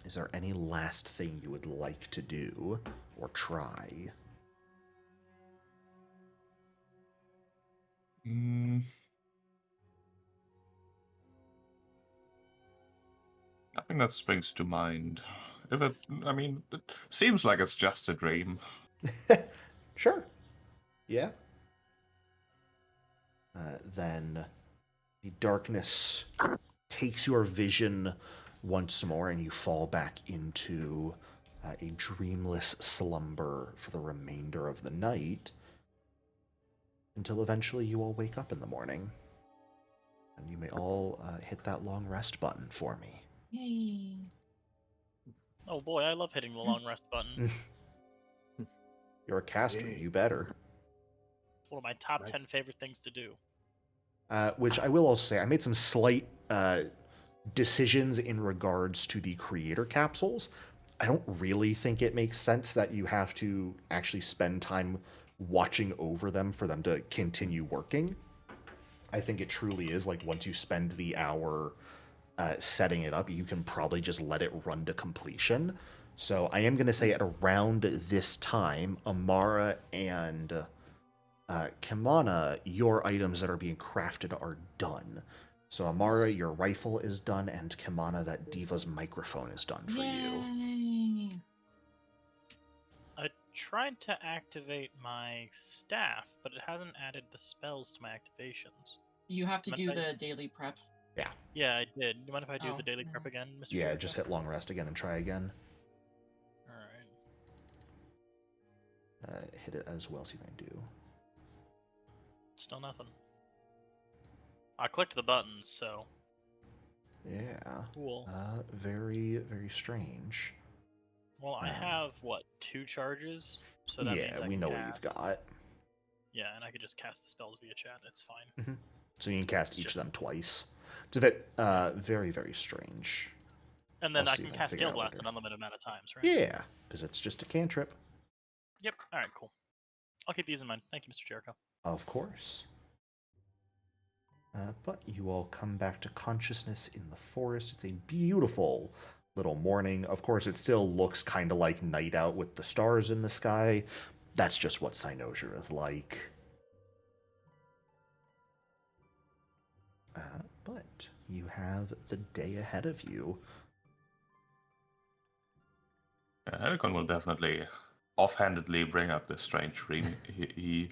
Is there any last thing you would like to do or try? Nothing that springs to mind. It seems like it's just a dream. Sure. Yeah. Then the darkness takes your vision once more, and you fall back into a dreamless slumber for the remainder of the night, until eventually you all wake up in the morning. And you may all hit that long rest button for me. Yay. Oh boy, I love hitting the long rest button. You're a caster, Yay. you better. One of my top Right. 10 favorite things to do. Which I will also say, I made some slight decisions in regards to the creator capsules. I don't really think it makes sense that you have to actually spend time watching over them for them to continue working. I think it truly is like once you spend the hour setting it up, you can probably just let it run to completion. So I am going to say at around this time, Amara and Kimana, your items that are being crafted are done. So Amara, your rifle is done, and Kimana, that Diva's microphone is done for you. Yay. I tried to activate my staff, but it hasn't added the spells to my activations. You have to But do I- the daily prep. Yeah, I did. You mind if I do Oh, the daily prep no. again, Mr. Yeah, Jericho? just hit long rest again and try again. Alright. Hit it as well, see if I can do. Still nothing. I clicked the buttons, so Yeah. cool. Very, very strange. Well, I have, what, 2 charges? So that means Yeah, I we can know cast. what you've got. Yeah, and I could just cast the spells via chat. It's fine. So you can cast It's each just- of them twice. It's a bit very, very strange. And then I'll I see can if I can cast figure it Guild out Blast later. an unlimited amount of times, right? Yeah, because it's just a cantrip. Yep. Alright, cool. I'll keep these in mind. Thank you, Mr. Jericho. Of course. But you all come back to consciousness in the forest. It's a beautiful little morning. Of course, it still looks kind of like night out with the stars in the sky. That's just what Cynosure is like. But you have the day ahead of you. Helicon will definitely offhandedly bring up this strange dream. He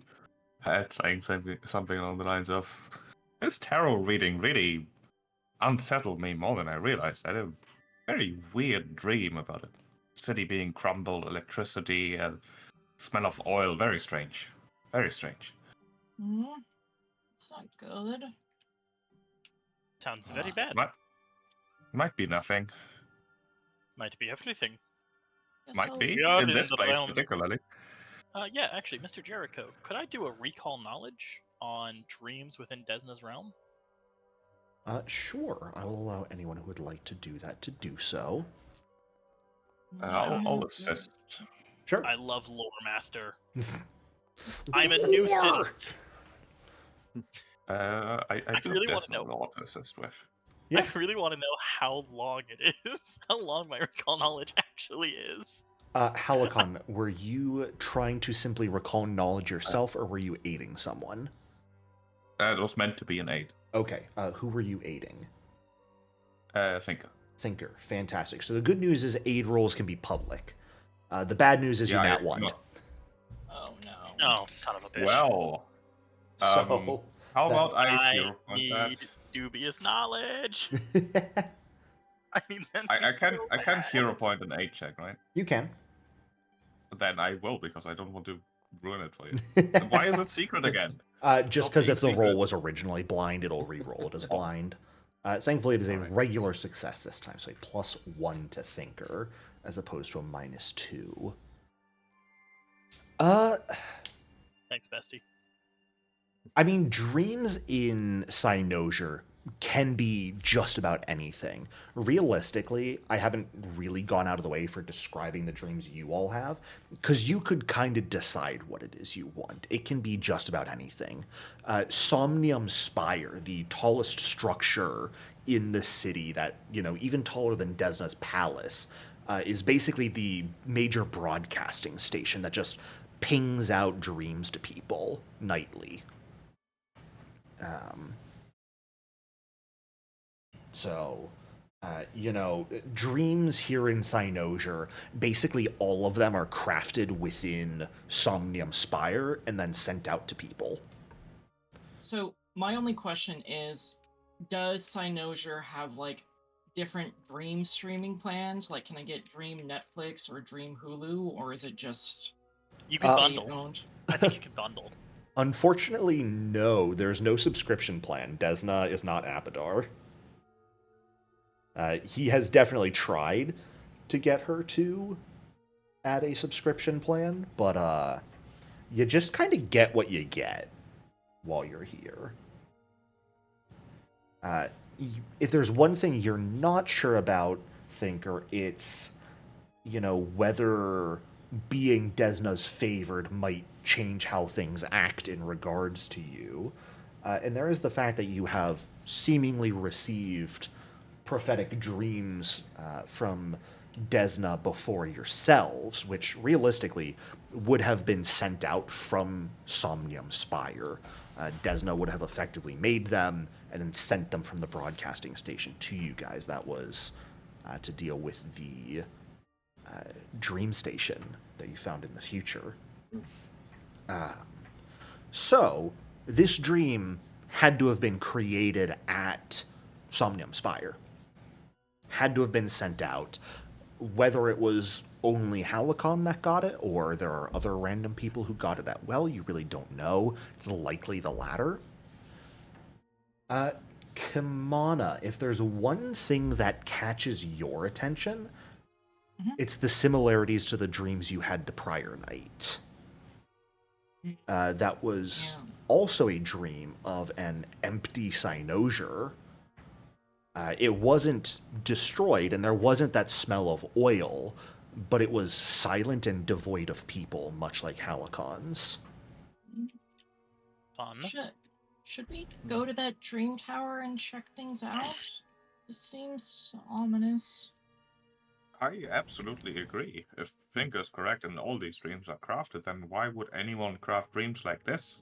had saying something along the lines of, "This tarot reading really unsettled me more than I realized. I had a very weird dream about a city being crumbled, electricity, smell of oil. Very strange. Very strange." It's not good. Sounds very bad. Might be nothing. Might be everything. Guess Might I'll- be. We are In in this the place realm. particularly. Yeah, actually, Mr. Jericho, could I do a recall knowledge on dreams within Desna's realm? Sure, I will allow anyone who would like to do that to do so. I'll assist. Sure. I love Lore Master. I'm a War! nuisance. I do really have wanna Desna know. law to assist with. Yeah. I really want to know how long it is. How long my recall knowledge actually is. Halicon, were you trying to simply recall knowledge yourself, or were you aiding someone? It was meant to be an 8. Okay, who were you aiding? Thinker. Thinker. Fantastic. So the good news is aid rolls can be public. The bad news is you nat one. Oh no. Oh, son of a bitch. Well, So how that- about I I hero point that? need dubious knowledge. I need that. I thing can so I can bad. hero point an 8 check, right? you can. Then I will, because I don't want to ruin it for you. Why is it secret again? Just Stop because being if the secret. roll was originally blind, it'll re-roll it as blind. Thankfully, it is a Alright. regular success this time, so a +1 to Thinker, as opposed to a -2. Thanks, bestie. I mean, dreams in Cynosure can be just about anything. Realistically, I haven't really gone out of the way for describing the dreams you all have, because you could kind of decide what it is you want. It can be just about anything. Somnium Spire, the tallest structure in the city that, even taller than Desna's palace, is basically the major broadcasting station that just pings out dreams to people nightly. Dreams here in Cynosure, basically all of them are crafted within Somnium Spire and then sent out to people. So my only question is, does Cynosure have like different Dream streaming plans? Like, can I get Dream Netflix or Dream Hulu, or is it just You can bundle. state-owned? I think you can bundle. Unfortunately, no, there's no subscription plan. Desna is not Abadar. He has definitely tried to get her to add a subscription plan, but you just kind of get what you get while you're here. If there's one thing you're not sure about, Thinker, it's, whether being Desna's favored might change how things act in regards to you. And there is the fact that you have seemingly received prophetic dreams from Desna before yourselves, which realistically would have been sent out from Somnium Spire. Desna would have effectively made them and then sent them from the broadcasting station to you guys. That was to deal with the dream station that you found in the future. So, this dream had to have been created at Somnium Spire. Had to have been sent out. Whether it was only Halicon that got it, or there are other random people who got it at well, you really don't know. It's likely the latter. Kimana, if there's one thing that catches your attention, it's the similarities to the dreams you had the prior night. That was also a dream of an empty Cynosure. It wasn't destroyed, and there wasn't that smell of oil, but it was silent and devoid of people, much like Halicon's. Fun. Should we go to that dream tower and check things out? This seems ominous. I absolutely agree. If Thinker's correct and all these dreams are crafted, then why would anyone craft dreams like this?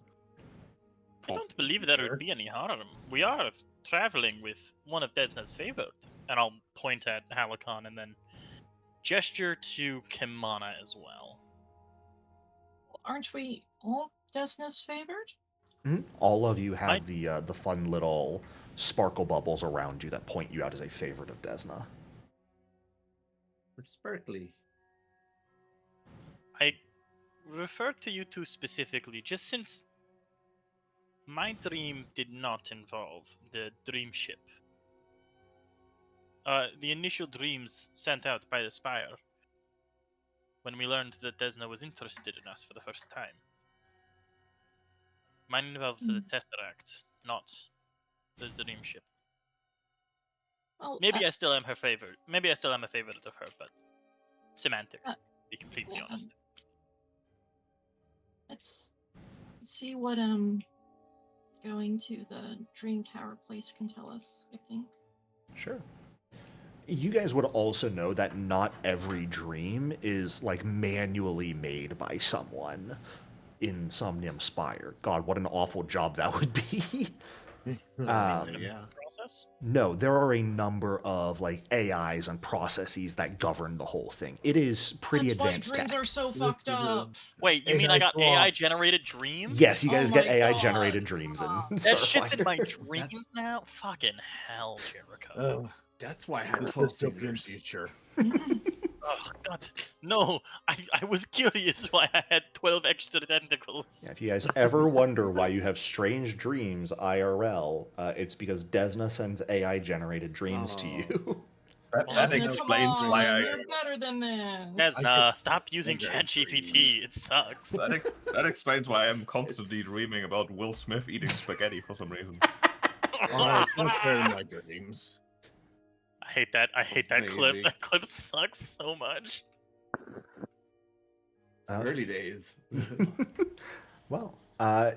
I don't believe there would be any harm. We are traveling with one of Desna's favorite. And I'll point at Halicon and then gesture to Kimana as well. Aren't we all Desna's favored? All of you have the fun little sparkle bubbles around you that point you out as a favorite of Desna. Sparkly. I refer to you two specifically just since my dream did not involve the dream ship. The initial dreams sent out by the Spire when we learned that Desna was interested in us for the first time. Mine involved the Tesseract, not the dream ship. Well, Maybe I still am her favorite. Maybe I still am a favorite of her, but semantics, to be completely honest. see what going to the Dream Tower place can tell us, I think. Sure. You guys would also know that not every dream is like manually made by someone in Somnium Spire. God, what an awful job that would be. Yeah. Process? No, there are a number of like AIs and processes that govern the whole thing. It is pretty That's why advanced dreams tech. are so fucked up. Wait, you mean I AI got sloth. AI generated dreams? Yes, you Oh guys get my AI God. generated dreams in Ah. That shit's in Starfinder. my dreams now? Fucking hell, Jericho. That's why I had This 12 dystopian fingers. future. Oh, God. No, I was curious why I had 12 extra tentacles. Yeah, if you guys ever wonder why you have strange dreams IRL, it's because Desna sends AI generated dreams to you. That Desna, explains come why on, I. you're better than this. Desna, stop using Wonder ChatGPT. It sucks. That explains why I'm constantly dreaming about Will Smith eating spaghetti for some reason. I prefer my dreams. I hate that. I hate that clip. Amazing. That clip sucks so much. Early days. Well,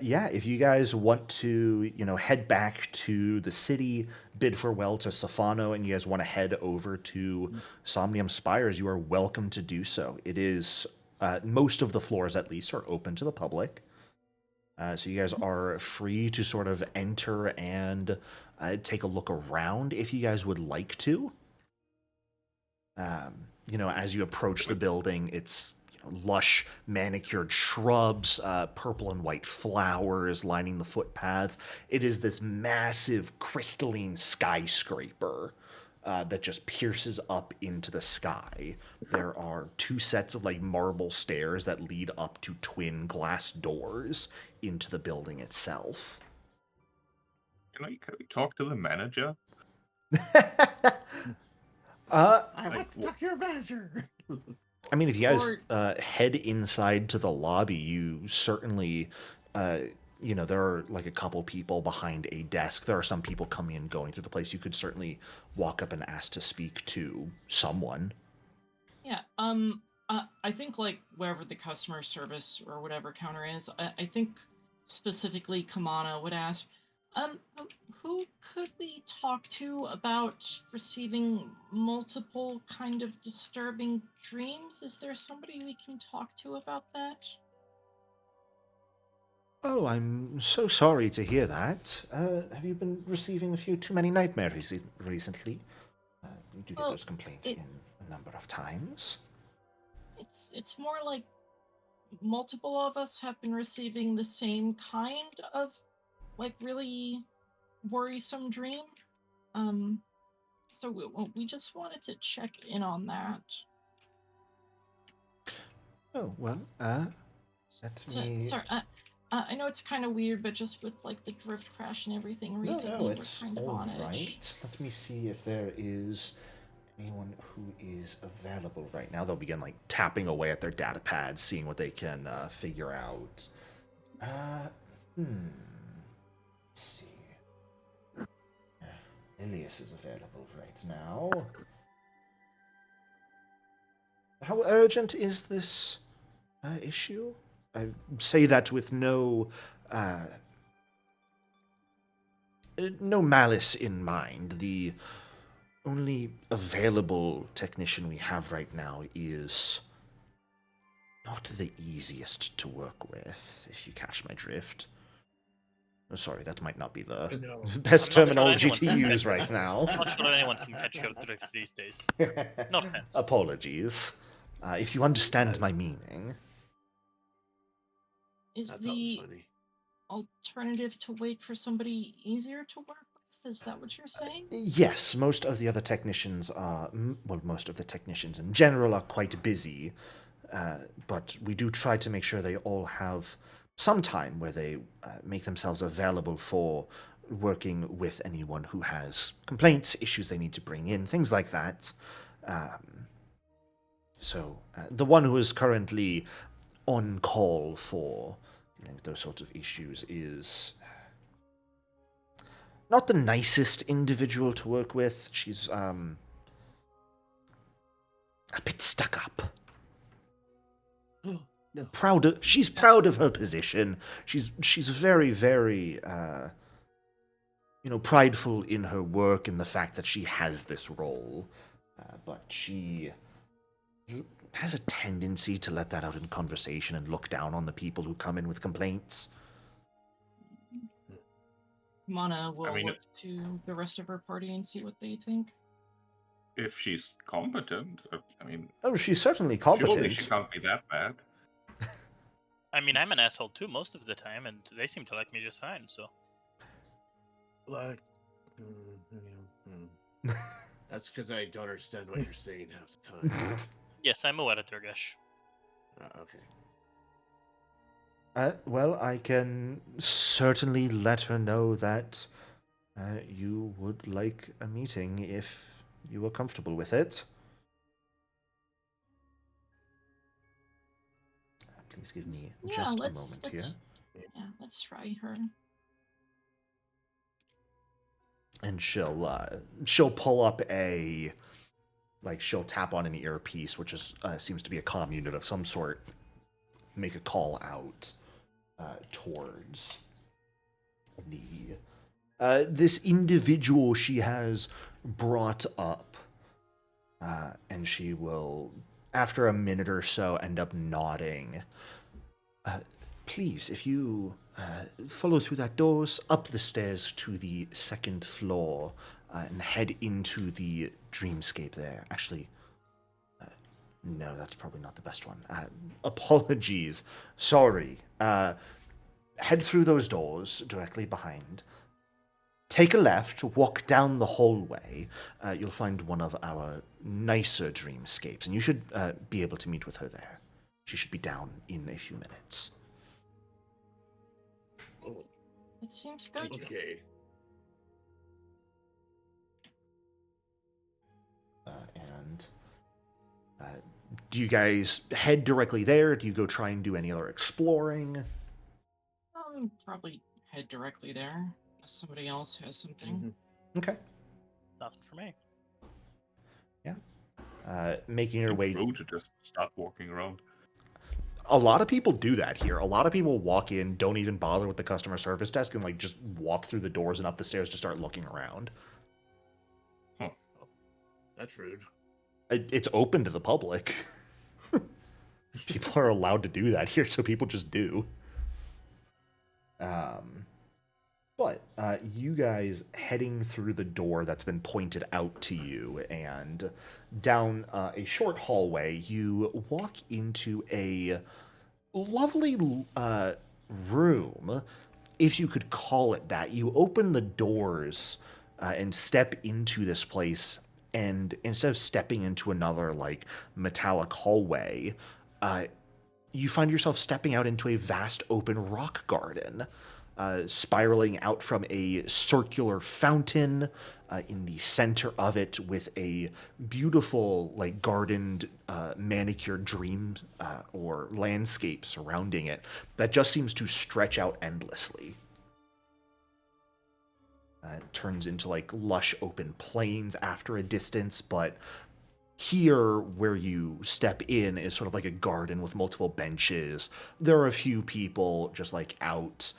yeah, if you guys want to, head back to the city, bid farewell to Safano, and you guys want to head over to Somnium Spires, you are welcome to do so. It is, most of the floors at least are open to the public. So you guys are free to sort of enter and take a look around if you guys would like to. As you approach the building, it's lush manicured shrubs, purple and white flowers lining the footpaths. It is this massive crystalline skyscraper that just pierces up into the sky. There are 2 sets of like marble stairs that lead up to twin glass doors into the building itself. Can we talk to the manager? I want to talk your manager. I mean, if you guys Or- head inside to the lobby, you certainly, there are like a couple people behind a desk. There are some people coming and going through the place. You could certainly walk up and ask to speak to someone. Yeah, I think like wherever the customer service or whatever counter is, I think specifically Kamana would ask, who could we talk to about receiving multiple kind of disturbing dreams? Is there somebody we can talk to about that? Oh, I'm so sorry to hear that. Have you been receiving a few too many nightmares recently? You do get Well, those complaints in a number of times. It's more like multiple of us have been receiving the same kind of like really worrisome dream. So we just wanted to check in on that. Oh, well, let me... Sorry, I know it's kind of weird, but just with like the drift crash and everything recently, No, we're it's kind of all on edge. right. Let me see if there is anyone who is available right now. They'll begin like tapping away at their data pads, seeing what they can figure out. Let's see. Ilias is available right now. How urgent is this issue? I say that with no malice in mind. The only available technician we have right now is not the easiest to work with, if you catch my drift. Oh, sorry, that might not be the No. best I'm not sure terminology anyone to can use catch- right now. I'm not sure anyone can catch your drift these days. No offense. Apologies. If you understand my meaning. Is That sounds the funny. alternative to wait for somebody easier to work with? Is that what you're saying? Yes, most of the other technicians are, most of the technicians in general are quite busy, but we do try to make sure they all have some time where they make themselves available for working with anyone who has complaints, issues they need to bring in, things like that. So the one who is currently on call for those sorts of issues is not the nicest individual to work with. She's a bit stuck up. No. She's proud of her position. She's very, very, prideful in her work and the fact that she has this role. But she has a tendency to let that out in conversation and look down on the people who come in with complaints. Mana will mean, look to the rest of her party and see what they think. If she's competent, I mean, Oh, she's certainly surely competent. she can't be that bad. I mean, I'm an asshole too most of the time, and they seem to like me just fine. So Like, that's because I don't understand what you're saying half the time. yes, I'm aware, Durgash. Okay. Well, I can certainly let her know that you would like a meeting if you are comfortable with it. Please give me just a moment here. Yeah, let's try her. And she'll pull up she'll tap on an earpiece, which seems to be a comm unit of some sort. Make a call out towards this individual she has brought up, and she will, after a minute or so, end up nodding. Please, if you follow through that doors, up the stairs to the second floor, and head into the dreamscape there. Actually, no, that's probably not the best one. Apologies. Sorry. Head through those doors directly behind. Take a left, walk down the hallway. You'll find one of our nicer dreamscapes, and you should be able to meet with her there. She should be down in a few minutes. It seems good. Okay. Do you guys head directly there? Do you go try and do any other exploring? Probably head directly there. Unless somebody else has something. Okay. Nothing for me. Making your way. Rude to just start walking around. A lot of people do that here. A lot of people walk in, don't even bother with the customer service desk, and just walk through the doors and up the stairs to start looking around. Huh. That's rude. It's open to the public. People are allowed to do that here, so people just do. But you guys heading through the door that's been pointed out to you and down a short hallway, you walk into a lovely room, if you could call it that. You open the doors and step into this place, and instead of stepping into another metallic hallway, you find yourself stepping out into a vast open rock garden, spiraling out from a circular fountain in the center of it, with a beautiful, gardened, manicured dream or landscape surrounding it that just seems to stretch out endlessly. It turns into lush open plains after a distance, but here, where you step in, is sort of like a garden with multiple benches. There are a few people just out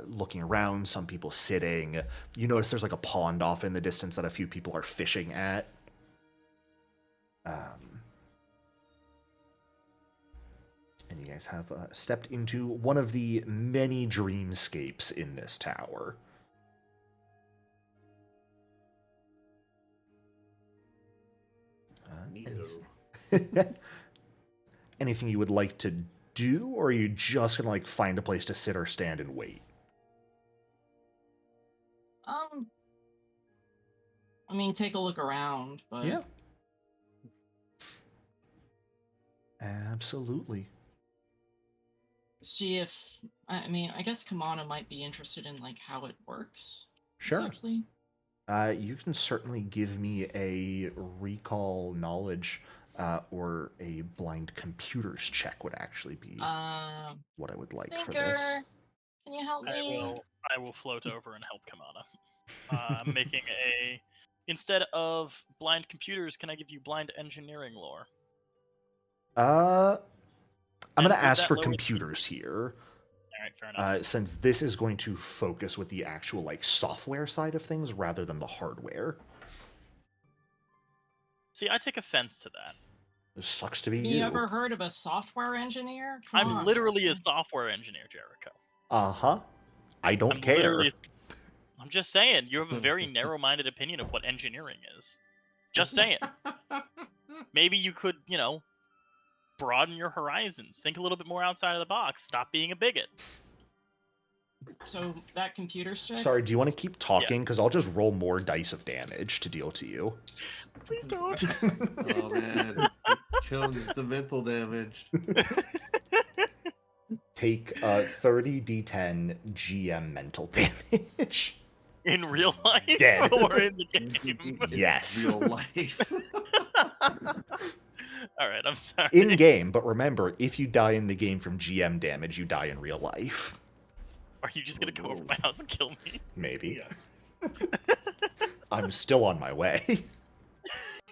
looking around, some people sitting. You notice there's a pond off in the distance that a few people are fishing at. And you guys have stepped into one of the many dreamscapes in this tower. Anything you would like to do, or are you just gonna find a place to sit or stand and wait? I mean, take a look around, but Yeah. Absolutely. see if I guess Kamana might be interested in how it works. Sure. Exactly. You can certainly give me a recall knowledge or a blind computers check would actually be what I would like for this. Thinker, can you help me? I will float over and help Kamana. I'm making instead of blind computers, can I give you blind engineering lore? I'm And going to with ask that for low computers here, All right, fair enough. since this is going to focus with the actual like software side of things rather than the hardware. See, I take offense to that. It sucks to be You ever heard of a software engineer? Come I'm on, literally a Justin. software engineer, Jericho. Uh-huh. I don't I'm care. literally. I'm just saying, you have a very narrow-minded opinion of what engineering is. Just saying. Maybe you could, broaden your horizons. Think a little bit more outside of the box. Stop being a bigot. So that computer's check. Sorry, do you want to keep talking? Because I'll just roll more dice of damage to deal to you. Please don't. Oh man, it comes the mental damage. Take 30 d10 GM mental damage. In real life Dead. or in the game? Yes. Real life. All right, I'm sorry. In game, but remember, if you die in the game from GM damage, you die in real life. Are you just gonna come over to my house and kill me? Maybe. Yes. I'm still on my way.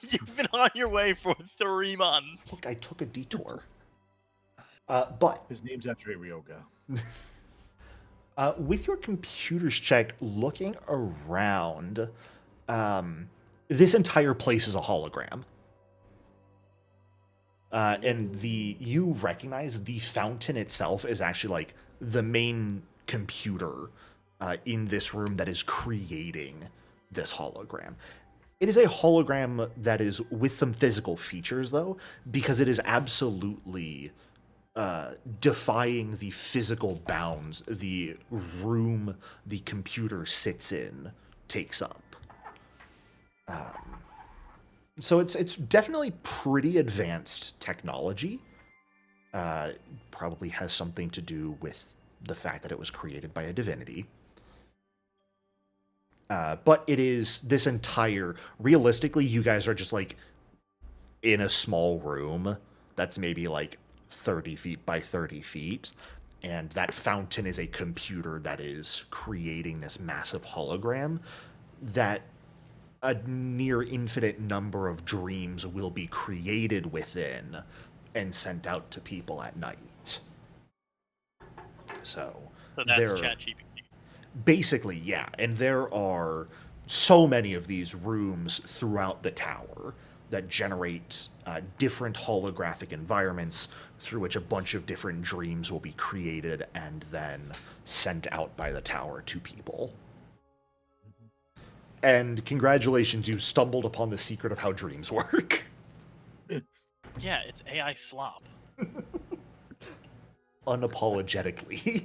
You've been on your way for 3 months. Look, I took a detour. But His name's after Ryoga. with your computers check, looking around, this entire place is a hologram. And you recognize the fountain itself is actually like the main computer in this room that is creating this hologram. It is a hologram that is with some physical features, though, because it is absolutely defying the physical bounds the room the computer sits in takes up. So it's definitely pretty advanced technology. Probably has something to do with the fact that it was created by a divinity. But it is this entire... Realistically, you guys are just like in a small room that's maybe like 30 feet by 30 feet. And that fountain is a computer that is creating this massive hologram that a near infinite number of dreams will be created within and sent out to people at night. So that's ChatGPT. Basically, yeah. And there are so many of these rooms throughout the tower that generate different holographic environments through which a bunch of different dreams will be created and then sent out by the tower to people. And congratulations, you stumbled upon the secret of how dreams work. Yeah, it's AI slop. Unapologetically.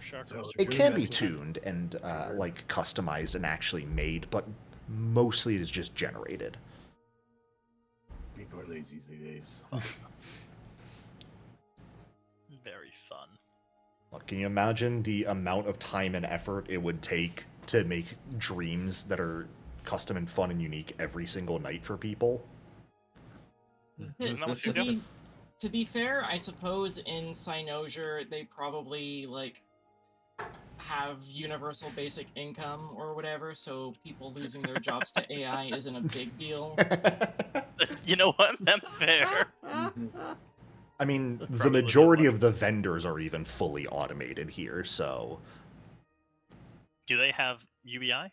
Sharker. It can be tuned and like customized and actually made, but mostly it is just generated. People are lazy these days. Very fun. Look, can you imagine the amount of time and effort it would take to make dreams that are custom and fun and unique every single night for people? Isn't that what you do? To be fair, I suppose in Cynosure they probably like have universal basic income or whatever, so people losing their jobs to AI isn't a big deal. You know what? That's fair. I mean, That's the probably majority legit of the vendors are even fully automated here, so... Do they have UBI?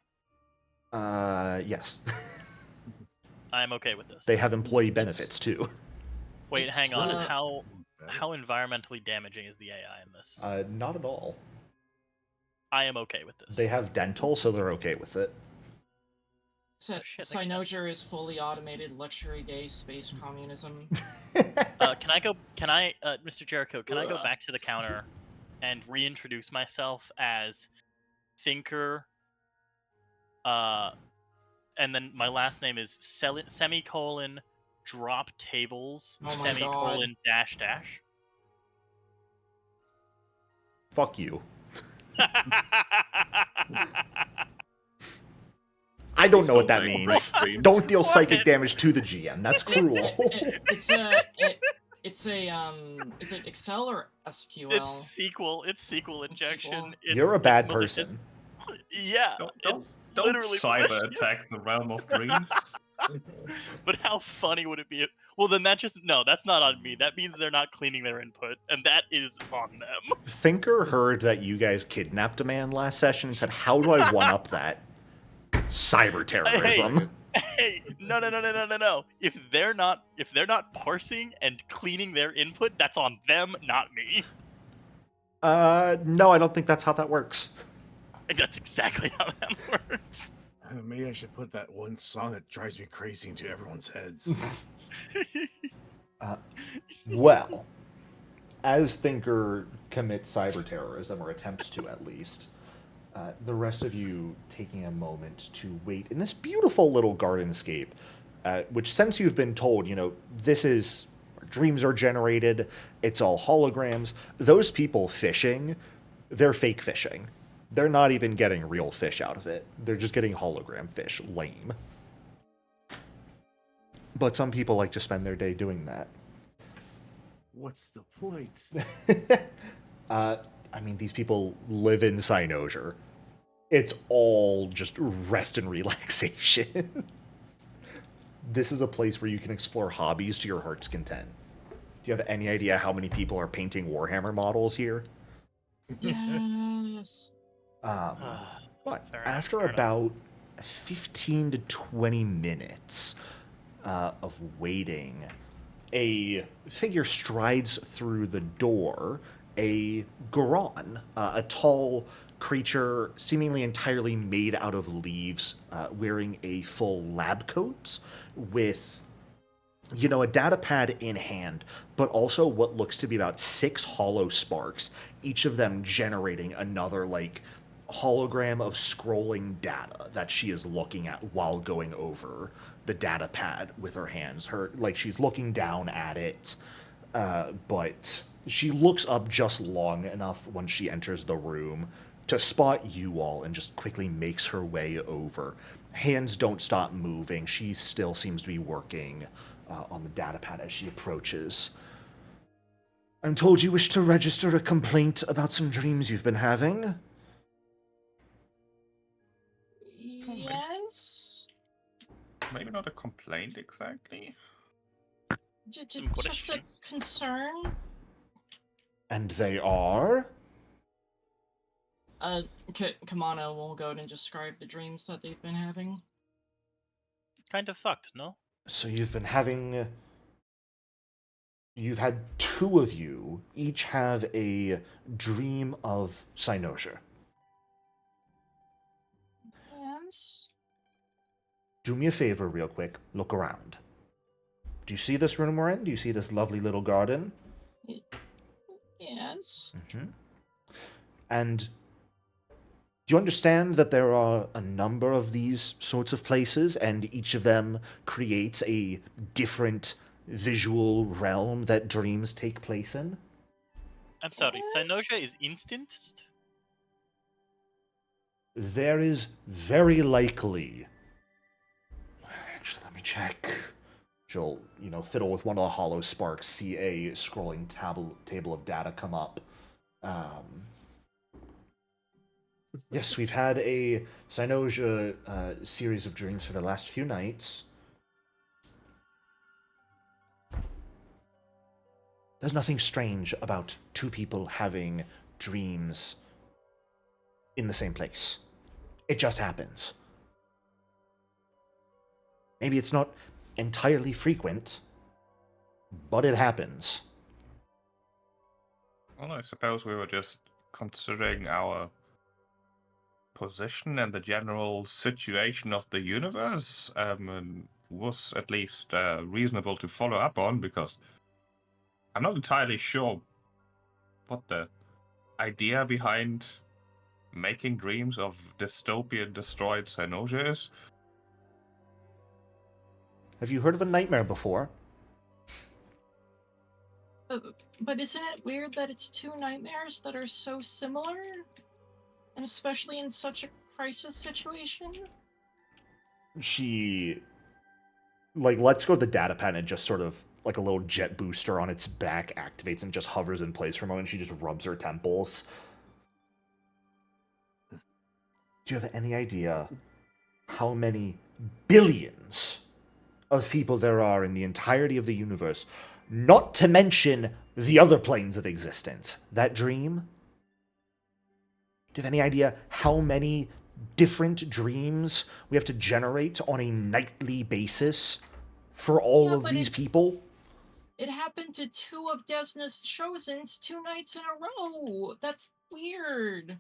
Yes. I'm okay with this. They have employee benefits, too. Wait, It's, hang on. uh, How environmentally damaging is the AI in this? Not at all. I am okay with this. They have dental, so they're okay with it. shit, Cynosure is fully automated luxury gay space communism. Can I, Mr. Jericho, can I go back to the counter and reintroduce myself as Thinker, and then my last name is semicolon drop tables Oh my semicolon dash dash. Fuck you. I don't know what that means. Don't deal psychic damage to the GM. That's cruel. Is it Excel or SQL? It's SQL injection. You're a bad person. Yeah, Don't it's don't literally cyber malicious. attack the realm of dreams. But how funny would it be? Well, then that's not on me. That means they're not cleaning their input, and that is on them. Thinker heard that you guys kidnapped a man last session and said, "How do I one up that?" Cyber terrorism. Hey, no. If they're not parsing and cleaning their input, that's on them, not me. No, I don't think that's how that works. And that's exactly how that works. Maybe I should put that one song that drives me crazy into everyone's heads. Well, as Thinker commits cyber terrorism, or attempts to at least, the rest of you taking a moment to wait in this beautiful little gardenscape, which since you've been told, this is where dreams are generated, it's all holograms, those people fishing, they're fake fishing. They're not even getting real fish out of it. They're just getting hologram fish. Lame. But some people like to spend their day doing that. What's the point? I mean, these people live in Cynosure. It's all just rest and relaxation. This is a place where you can explore hobbies to your heart's content. Do you have any idea how many people are painting Warhammer models here? Yes. But Fair after enough. about 15 to 20 minutes of waiting, a figure strides through the door, a Goron, a tall creature seemingly entirely made out of leaves, wearing a full lab coat with, a data pad in hand, but also what looks to be about 6 hollow sparks, each of them generating another, hologram of scrolling data that she is looking at while going over the data pad with her hands. She's looking down at it, but she looks up just long enough when she enters the room to spot you all and just quickly makes her way over. Hands don't stop moving. She still seems to be working on the data pad as she approaches. I'm told you wish to register a complaint about some dreams you've been having. Yes. Maybe not a complaint exactly. Some Just a questions. concern. And they are? Kamano will go and describe the dreams that they've been having. Kind of fucked, no? So you've been having... You've had 2 of you each have a dream of Cynosure. Yes. Do me a favor real quick. Look around. Do you see this room we're in? Do you see this lovely little garden? Yes. Mm-hmm. And do you understand that there are a number of these sorts of places, and each of them creates a different visual realm that dreams take place in? I'm sorry, Yes. Cynosure is instanced? There is very likely... Actually, let me check. She'll, fiddle with one of the hollow sparks, see a scrolling table of data come up. Yes, we've had a Cynosure series of dreams for the last few nights. There's nothing strange about 2 people having dreams in the same place. It just happens. Maybe it's not entirely frequent, but it happens. Well, I suppose we were just considering our position and the general situation of the universe, and was at least reasonable to follow up on, because I'm not entirely sure what the idea behind making dreams of dystopian destroyed Cynosure is. Have you heard of a nightmare before? But isn't it weird that it's 2 nightmares that are so similar? And especially in such a crisis situation? She, lets go of the data pad and just sort of, like a little jet booster on its back activates and just hovers in place for a moment. She just rubs her temples. Do you have any idea how many billions of people there are in the entirety of the universe, not to mention the other planes of existence. That dream? Do you have any idea how many different dreams we have to generate on a nightly basis for all Yeah, of but these people? It happened to 2 of Desna's Chosens 2 nights in a row. That's weird.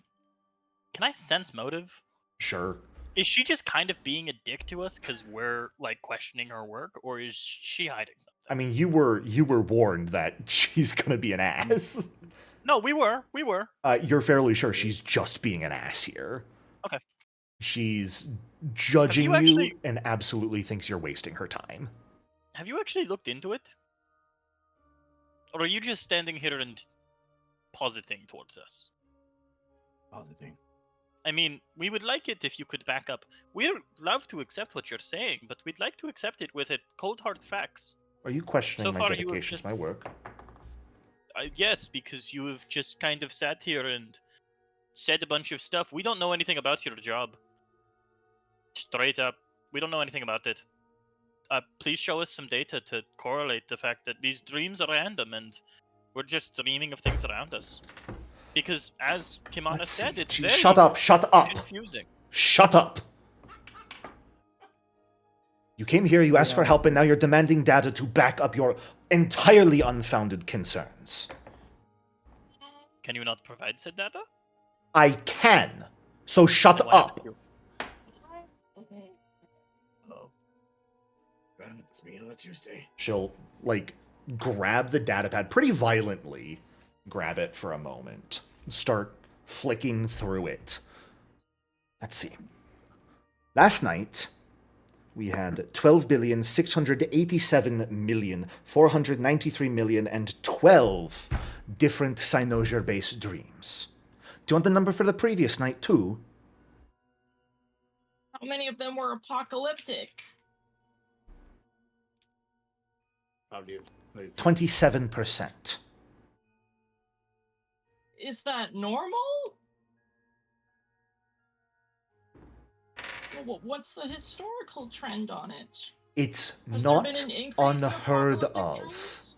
Can I sense motive? Sure. Is she just kind of being a dick to us because we're like questioning her work, or is she hiding something? I mean, you were warned that she's gonna be an ass. No, we were. You're fairly sure she's just being an ass here. Okay. She's judging you actually- and absolutely thinks you're wasting her time. Have you actually looked into it? Or are you just standing here and positing towards us? Positing. I mean, we would like it if you could back up. We'd love to accept what you're saying, but we'd like to accept it with it cold hard facts. Are you questioning So my far, you have dedication just- to my work? Yes, because you have just kind of sat here and said a bunch of stuff. We don't know anything about your job. Straight up, we don't know anything about it. Please show us some data to correlate the fact that these dreams are random and we're just dreaming of things around us. Because, as Kimana Let's said, see. it's Jeez, very shut up! Shut up! confusing. Shut up! You came here, you asked for help, and now you're demanding data to back up your entirely unfounded concerns. Can you not provide said data? I can. So shut Then why up. haven't you? Oh. It's me on a Tuesday. She'll, like, grab the datapad pretty violently, grab it for a moment, start flicking through it. Let's see. Last night, we had 12,687,493,000,000 and 12 different Cynosure-based dreams. Do you want the number for the previous night, too? How many of them were apocalyptic? How do you? 27%. Is that normal? What's the historical trend on it? It's Has there not been an increase in unheard apocalyptic of. dreams?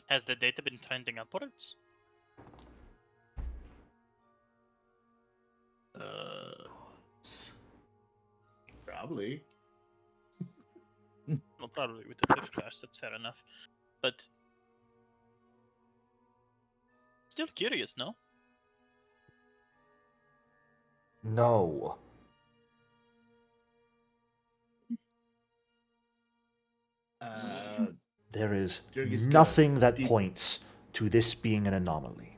Has the data been trending upwards? Probably. Well, probably with the diff class, that's fair enough. But still curious, no? No. There is Jurgis got nothing that deep- points to this being an anomaly,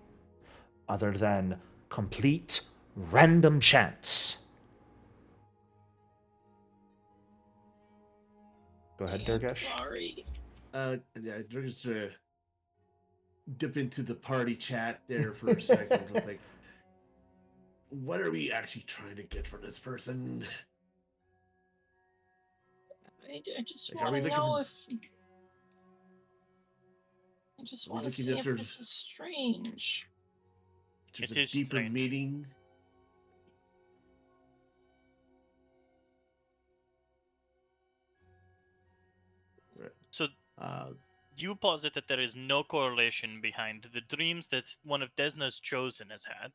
other than complete random chance. Go ahead, I'm Durgesh. sorry. Yeah, we're just gonna dip into the party chat there for a second. Just like, what are we actually trying to get from this person? I just Like, are want we to looking know for- if. I just Are we want to looking see if if there's- this is strange. There's It a is deeper strange. meaning. So Uh, you posit that there is no correlation behind the dreams that one of Desna's chosen has had.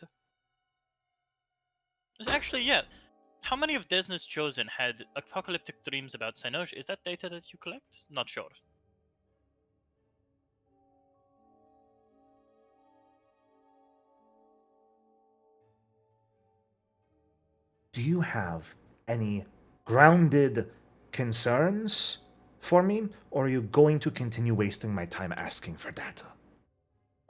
There's actually, yeah. How many of Desna's chosen had apocalyptic dreams about Cynosure? Is that data that you collect? Not sure. Do you have any grounded concerns for me, or are you going to continue wasting my time asking for data?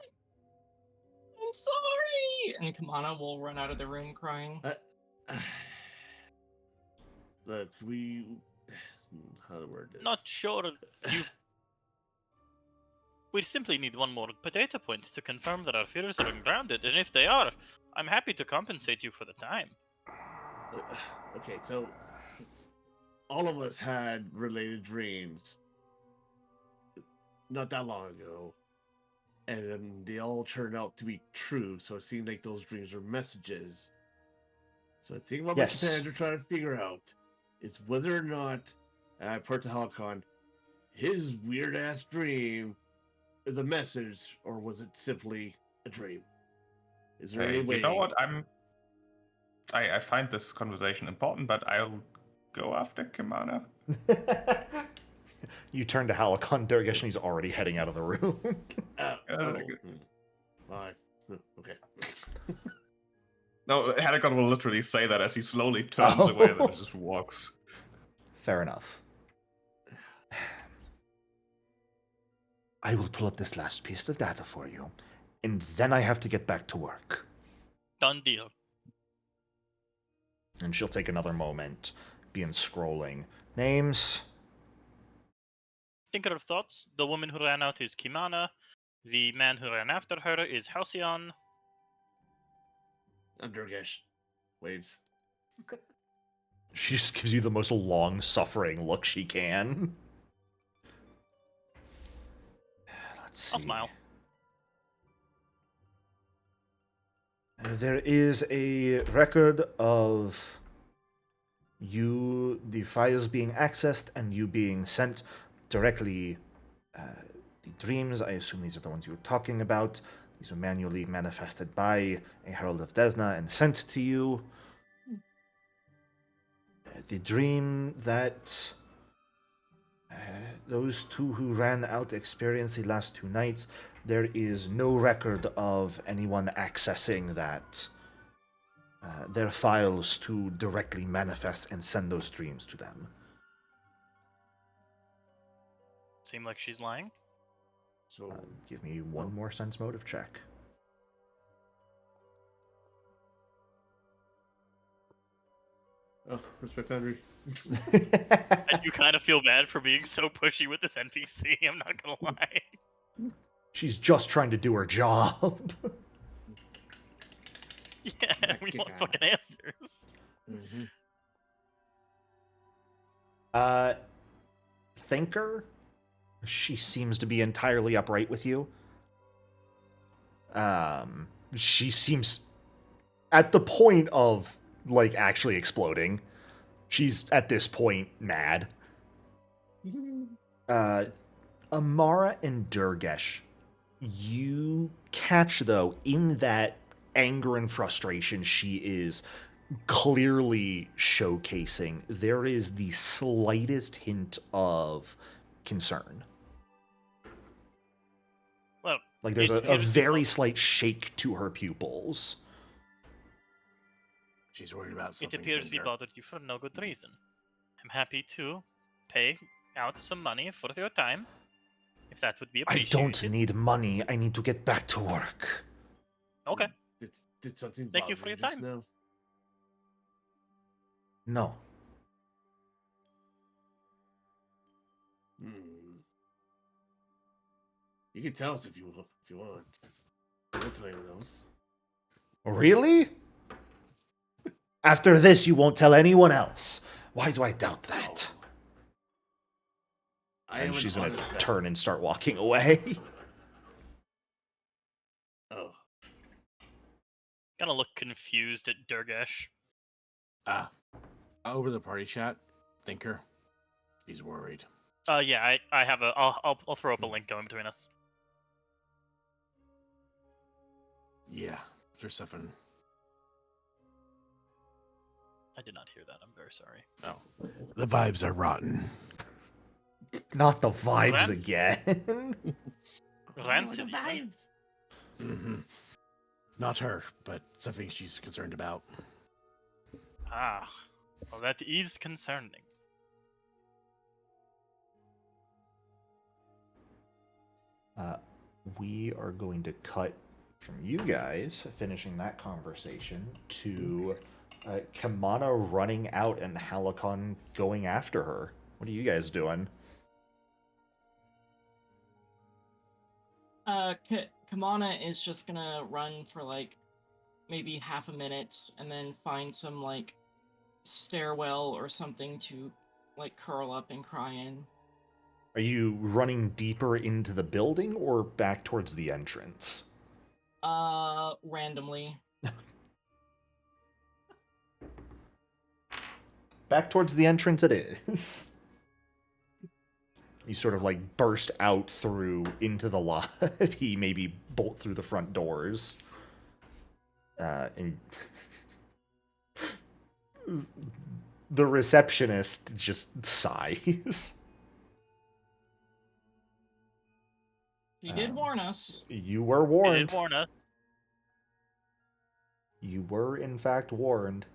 I'm sorry! And Kamana will run out of the room crying. look, we. How to word this? Not sure. You. We simply need one more data point to confirm that our fears are ungrounded, and if they are, I'm happy to compensate you for the time. Okay, so all of us had related dreams not that long ago, and they all turned out to be true. So it seemed like those dreams were messages. So I think what Yes. my companions are trying to figure out is whether or not, and I put to Halcon, his weird ass dream is a message, or was it simply a dream? Is there any way? You know what? I find this conversation important, but I'll go after Kimana. You turn to Halakon Durgesh, and he's already heading out of the room. Okay. No, Hanukkah will literally say that as he slowly turns away and then just walks. Fair enough. I will pull up this last piece of data for you, and then I have to get back to work. Done deal. And she'll take another moment, begin scrolling. Names? Thinker of thoughts. The woman who ran out is Kimana. The man who ran after her is Halcyon. Durgesh waves. She just gives you the most long-suffering look she can. Let's see. I'll smile. There is a record of the files being accessed and you being sent directly. The dreams, I assume these are the ones you were talking about. These were manually manifested by a Herald of Desna and sent to you. The dream that those two who ran out experienced the last 2 nights, there is no record of anyone accessing that. Their files to directly manifest and send those dreams to them. Seem like she's lying. So Give me one more sense motive check. respect Henry. And you kind of feel bad for being so pushy with this NPC, I'm not gonna lie. She's just trying to do her job. Yeah, we want fucking answers. Thinker? She seems to be entirely upright with you. She seems at the point of, like, actually exploding. She's, at this point, mad. Amara and Durgesh, you catch, though, in that anger and frustration she is clearly showcasing, there is the slightest hint of concern. Well, Like, there's it a appears very to- slight shake to her pupils. She's worried about It something. appears we bigger. bothered you for no good reason. I'm happy to pay out some money for your time, if that would be I appreciated. don't need money. I need to get back to work. Okay. Did something Thank you bother for your just time. now? No. You can tell us if you want. Don't tell anyone else. Really? After this, you won't tell anyone else. Why do I doubt that? And she's going to turn and start walking away. Oh. Gonna look confused at Durgesh. Over the party chat, Thinker, he's worried. Yeah, I have a. I'll throw up a link going between us. Yeah, there's something. I did not hear that. I'm very sorry. Oh, the vibes are rotten. Not the vibes Rams? again. Rancid. even. Mm-hmm. Not her, but something she's concerned about. Ah, well, that is concerning. We are going to cut from you guys finishing that conversation to Kamana running out and Halakon going after her. What are you guys doing? Kamana is just gonna run for like maybe half a minute and then find some like stairwell or something to like curl up and cry in. Are you running deeper into the building or back towards the entrance? Randomly. Back towards the entrance it is. You sort of like burst out through into the lobby, maybe bolt through the front doors. And the receptionist just sighs. She did warn us. You were He warned. did warn us. You were, in fact, warned.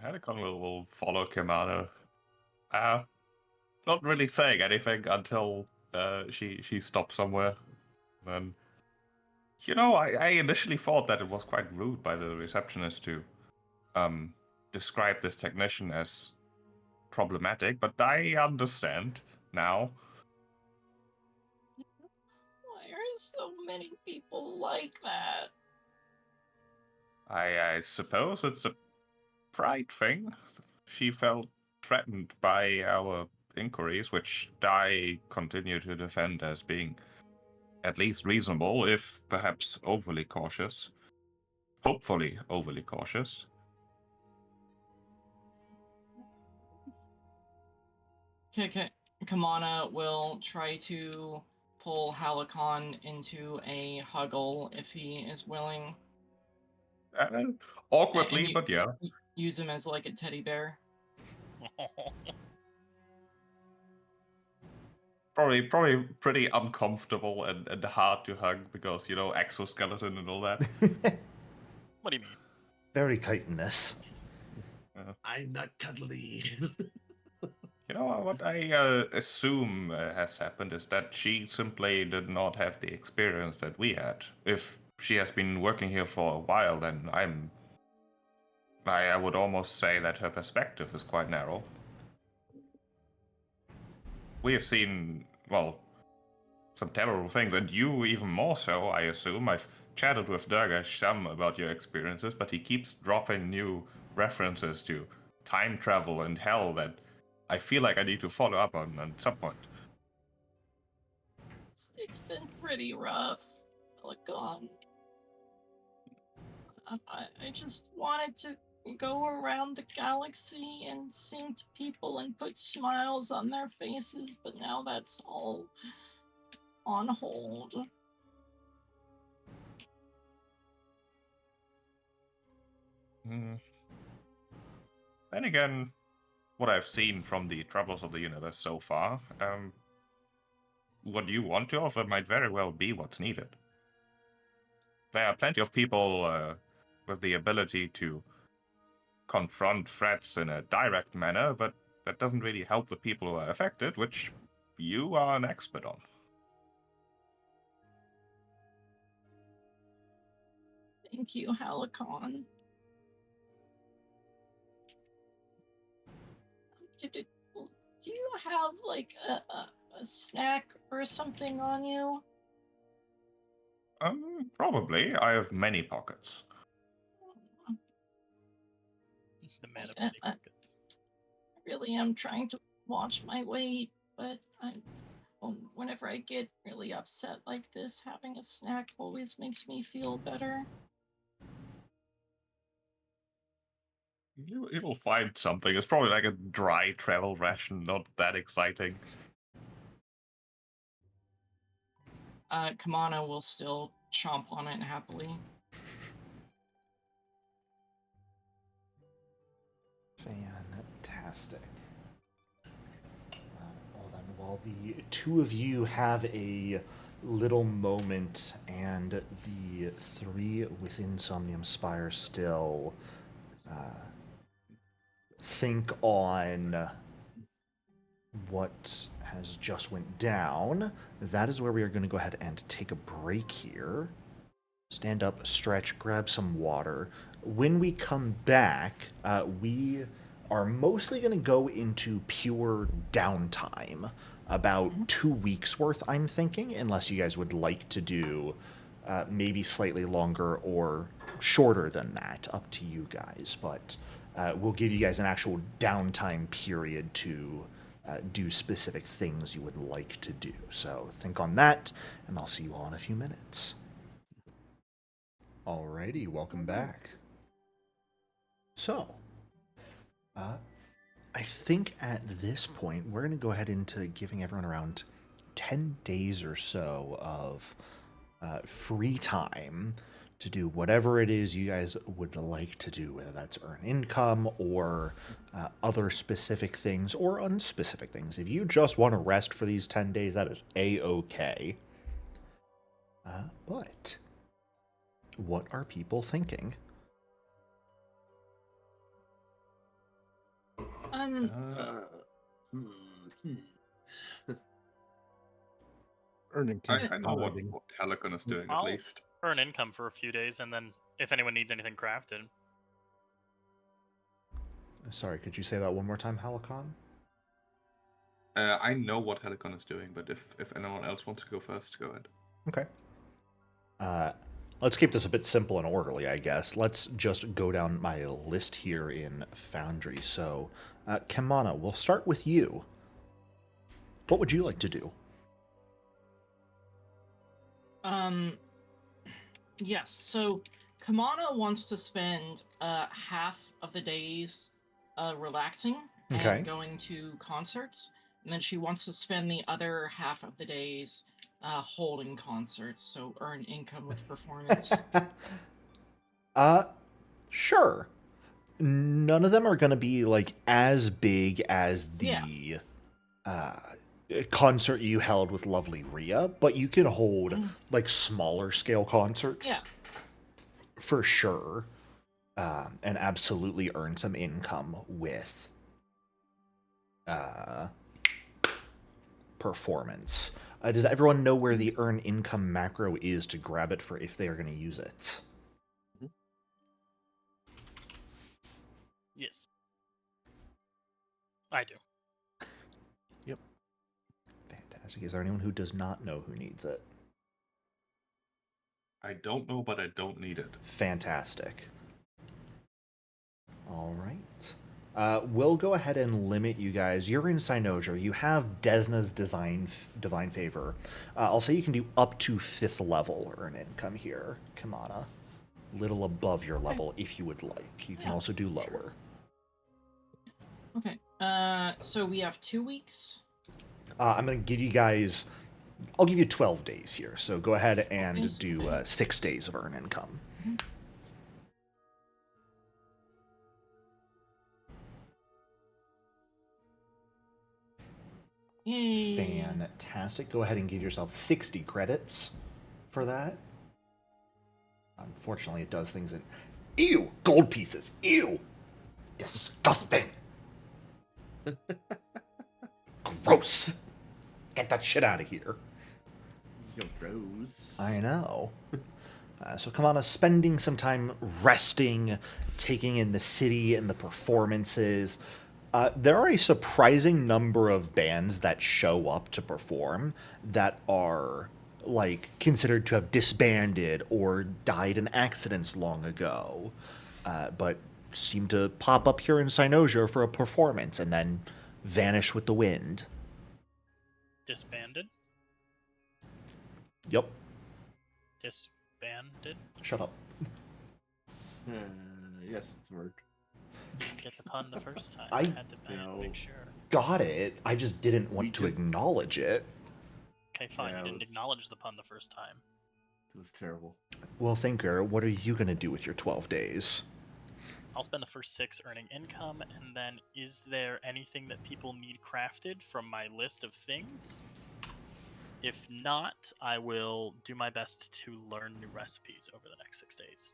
Helicon will follow Kimana. Not really saying anything until she stops somewhere. Then, I initially thought that it was quite rude by the receptionist to describe this technician as problematic, but I understand now. Why are so many people like that? I suppose it's a pride thing. She felt threatened by our inquiries, which I continue to defend as being at least reasonable, if perhaps overly cautious. Hopefully overly cautious. Kamana will try to pull Halicon into a huggle if he is willing. Awkwardly, And but yeah. Use him as like a teddy bear. Probably pretty uncomfortable and hard to hug because, exoskeleton and all that. What do you mean? Very chitinous. I'm not cuddly. What I assume has happened is that she simply did not have the experience that we had. If she has been working here for a while, then I would almost say that her perspective is quite narrow. We have seen, well, some terrible things, and you even more so, I assume. I've chatted with Durgash some about your experiences, but he keeps dropping new references to time travel and hell that I feel like I need to follow up on at some point. It's been pretty rough, Halicon. I just wanted to go around the galaxy and sing to people and put smiles on their faces, but now that's all on hold. Then again, what I've seen from the troubles of the universe so far, what you want to offer might very well be what's needed. There are plenty of people with the ability to confront threats in a direct manner, but that doesn't really help the people who are affected, which you are an expert on. Thank you, Halicon. Do you have like a snack or something on you? Probably. I have many pockets. The man of many pockets. I really am trying to watch my weight, but whenever I get really upset like this, having a snack always makes me feel better. You'll find something. It's probably like a dry travel ration, not that exciting. Kamana will still chomp on it happily. Fantastic. Well then, while the two of you have a little moment and the three within Somnium Spire still think on what has just went down, that is where we are going to go ahead and take a break here. Stand up, stretch, grab some water. When we come back, we are mostly going to go into pure downtime. About 2 weeks worth, I'm thinking, unless you guys would like to do maybe slightly longer or shorter than that. Up to you guys. But we'll give you guys an actual downtime period to do specific things you would like to do. So think on that, and I'll see you all in a few minutes. Alrighty, welcome back. So, I think at this point, we're going to go ahead into giving everyone around 10 days or so of free time to do whatever it is you guys would like to do, whether that's earn income or other specific things or unspecific things. If you just want to rest for these 10 days, that is A-okay. But what are people thinking? Um, Earning I know what reading. Helicon is doing, at I'll least. earn income for a few days, and then if anyone needs anything crafted, Sorry, could you say that one more time, Halicon? I know what Helicon is doing, but if anyone else wants to go first, go ahead. Okay. Let's keep this a bit simple and orderly, I guess. Let's just go down my list here in Foundry. So, Kamana, we'll start with you. What would you like to do? Yes, so Kamana wants to spend half of the days relaxing Okay. and going to concerts, and then she wants to spend the other half of the days holding concerts, so earn income with performance. Sure. None of them are going to be, like, as big as the concert you held with Lovely Rhea, but you can hold, like, smaller scale concerts. Yeah. For sure. And absolutely earn some income with performance. Does everyone know where the earn income macro is to grab it for if they are going to use it? yes, I do. Fantastic. Is there anyone who does not know who needs it? I don't know, but I don't need it. Fantastic. All right. We'll go ahead and limit you guys. You're in Cynosure. You have Desna's Divine Favor. I'll say you can do up to 5th level earn income here, Kamana. Little above your level if you would like. You can also do lower. Okay, so we have 2 weeks. I'm going to give you guys... I'll give you 12 days here. So go ahead and Days? do Okay. 6 days of earn income. Yay! Fantastic. Go ahead and give yourself 60 credits for that. Unfortunately, it does things in... Ew! Gold pieces! Ew! Disgusting! Gross! Get that shit out of here. Yo, bros. I know. So come on, spending some time resting, taking in the city and the performances. There are a surprising number of bands that show up to perform that are, like, considered to have disbanded or died in accidents long ago, but seem to pop up here in Cynosure for a performance and then vanish with the wind. Disbanded. Yep. Disbanded. Shut up. Yes, it's a word. Get the pun the first time. I had to know. make sure. Got it. I just didn't want We to just- acknowledge it. Okay, fine. Yeah, you it didn't was- acknowledge the pun the first time. It was terrible. Well, Thinker, what are you going to do with your 12 days? I'll spend the first 6 earning income, and then is there anything that people need crafted from my list of things? If not, I will do my best to learn new recipes over the next 6 days.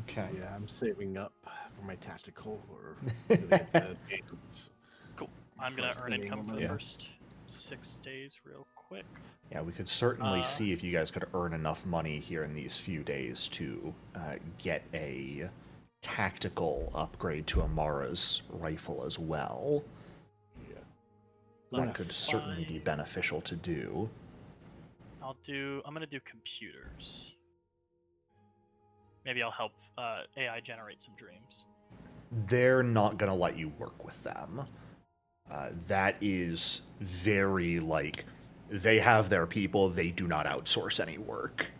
Okay. Yeah, I'm saving up for my tactical or to get the games. Cool. I'm gonna First earn thing income on for my the Yeah. first 6 days real quick. Yeah, we could certainly Uh, see if you guys could earn enough money here in these few days to get a tactical upgrade to Amara's rifle as well. Yeah. That could certainly be Fine. beneficial to do. I'm gonna do computers. Maybe I'll help AI generate some dreams. They're not going to let you work with them. That is very, like, they have their people, they do not outsource any work.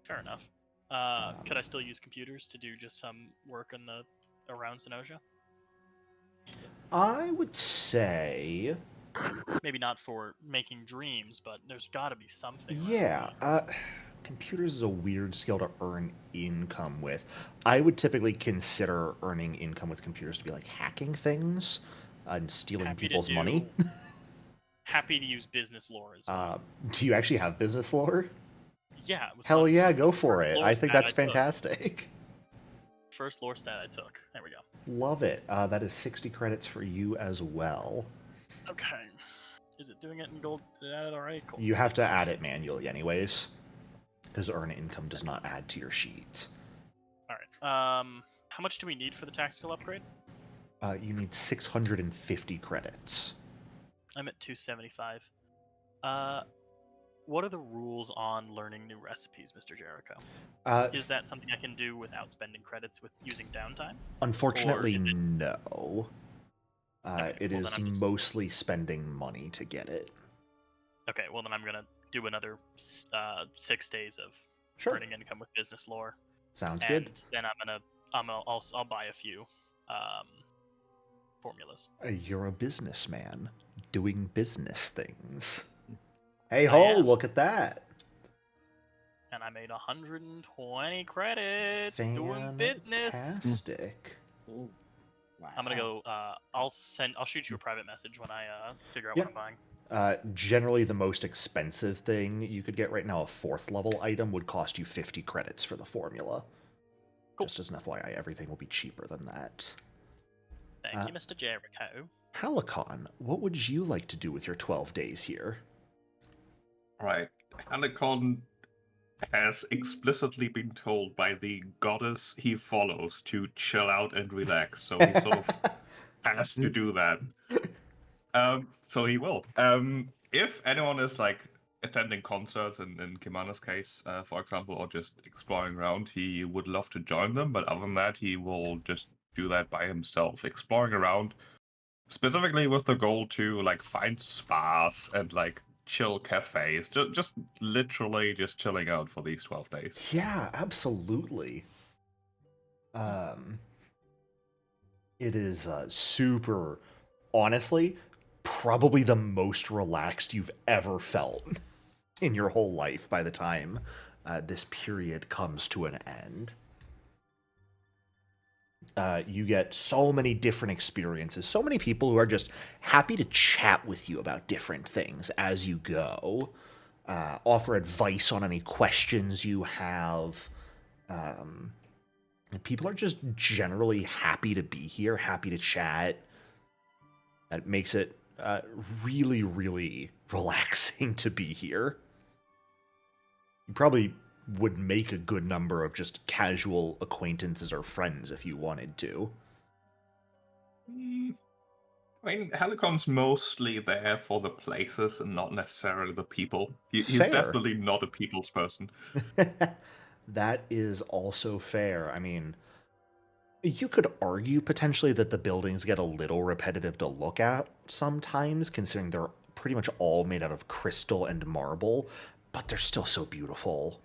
Fair enough. Could I still use computers to do just some work in the around Cynosure? I would say, Maybe not for making dreams, but there's got to be something. yeah, computers is a weird skill to earn income with. I would typically consider earning income with computers to be like hacking things and stealing Happy to people's money. Happy to use business lore as well. Do you actually have business lore? Yeah, it was Hell one- yeah, go the for first it. lore I think stat that's took. fantastic. First lore stat I took. There we go. Love it. That is 60 credits for you as well. Okay. Is it doing it in gold? Did it add it already? Cool. You have to add it manually anyways, because earn income does not add to your sheet. All right. How much do we need for the tactical upgrade? You need 650 credits. I'm at 275. What are the rules on learning new recipes, Mr. Jericho? Is that something I can do without spending credits with using downtime? Unfortunately, or is it- no. Okay, It well, is then I'm just- mostly spending money to get it. Okay, well then I'm gonna do another 6 days of Sure. earning income with business lore, Sounds and good. then I'll buy a few formulas. You're a businessman doing business things. Hey I ho, am. look at that. And I made 120 credits doing business. Fantastic. Oh, wow. I'm gonna go. I'll shoot you a private message when I figure out Yeah. what I'm buying. Generally, the most expensive thing you could get right now, a 4th level item, would cost you 50 credits for the formula. Cool. Just as an FYI, everything will be cheaper than that. Thank you, Mr. Jericho. Halicon, what would you like to do with your 12 days here? Right. Halicon has explicitly been told by the goddess he follows to chill out and relax, so he sort of has to do that. So he will. If anyone is like attending concerts, in Kimana's case, for example, or just exploring around, he would love to join them, but other than that, he will just do that by himself, exploring around, specifically with the goal to like find spas and like chill cafes, just literally just chilling out for these 12 days. Yeah, absolutely. It is super, honestly, probably the most relaxed you've ever felt in your whole life by the time this period comes to an end. You get so many different experiences, so many people who are just happy to chat with you about different things as you go, offer advice on any questions you have. People are just generally happy to be here, happy to chat. That makes it really, really relaxing to be here. You probably would make a good number of just casual acquaintances or friends if you wanted to. I mean, Helicon's mostly there for the places and not necessarily the people. He's Fair. definitely not a people's person. That is also fair. I mean, you could argue potentially that the buildings get a little repetitive to look at sometimes, considering they're pretty much all made out of crystal and marble, but they're still so beautiful.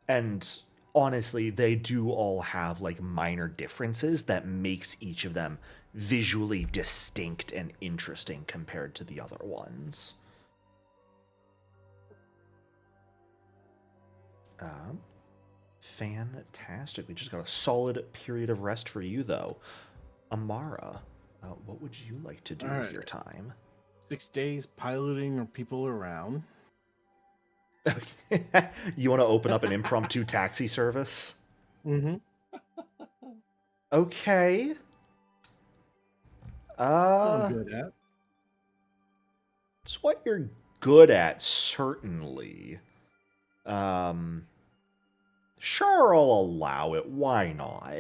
And honestly, they do all have like minor differences that makes each of them visually distinct and interesting compared to the other ones. Fantastic. We just got a solid period of rest for you, though. Amara, what would you like to do All with right. your time? 6 days piloting or people around. You want to open up an impromptu taxi service? Mm-hmm. Okay. I'm good at. It's what you're good at, certainly. Sure, I'll allow it. Why not?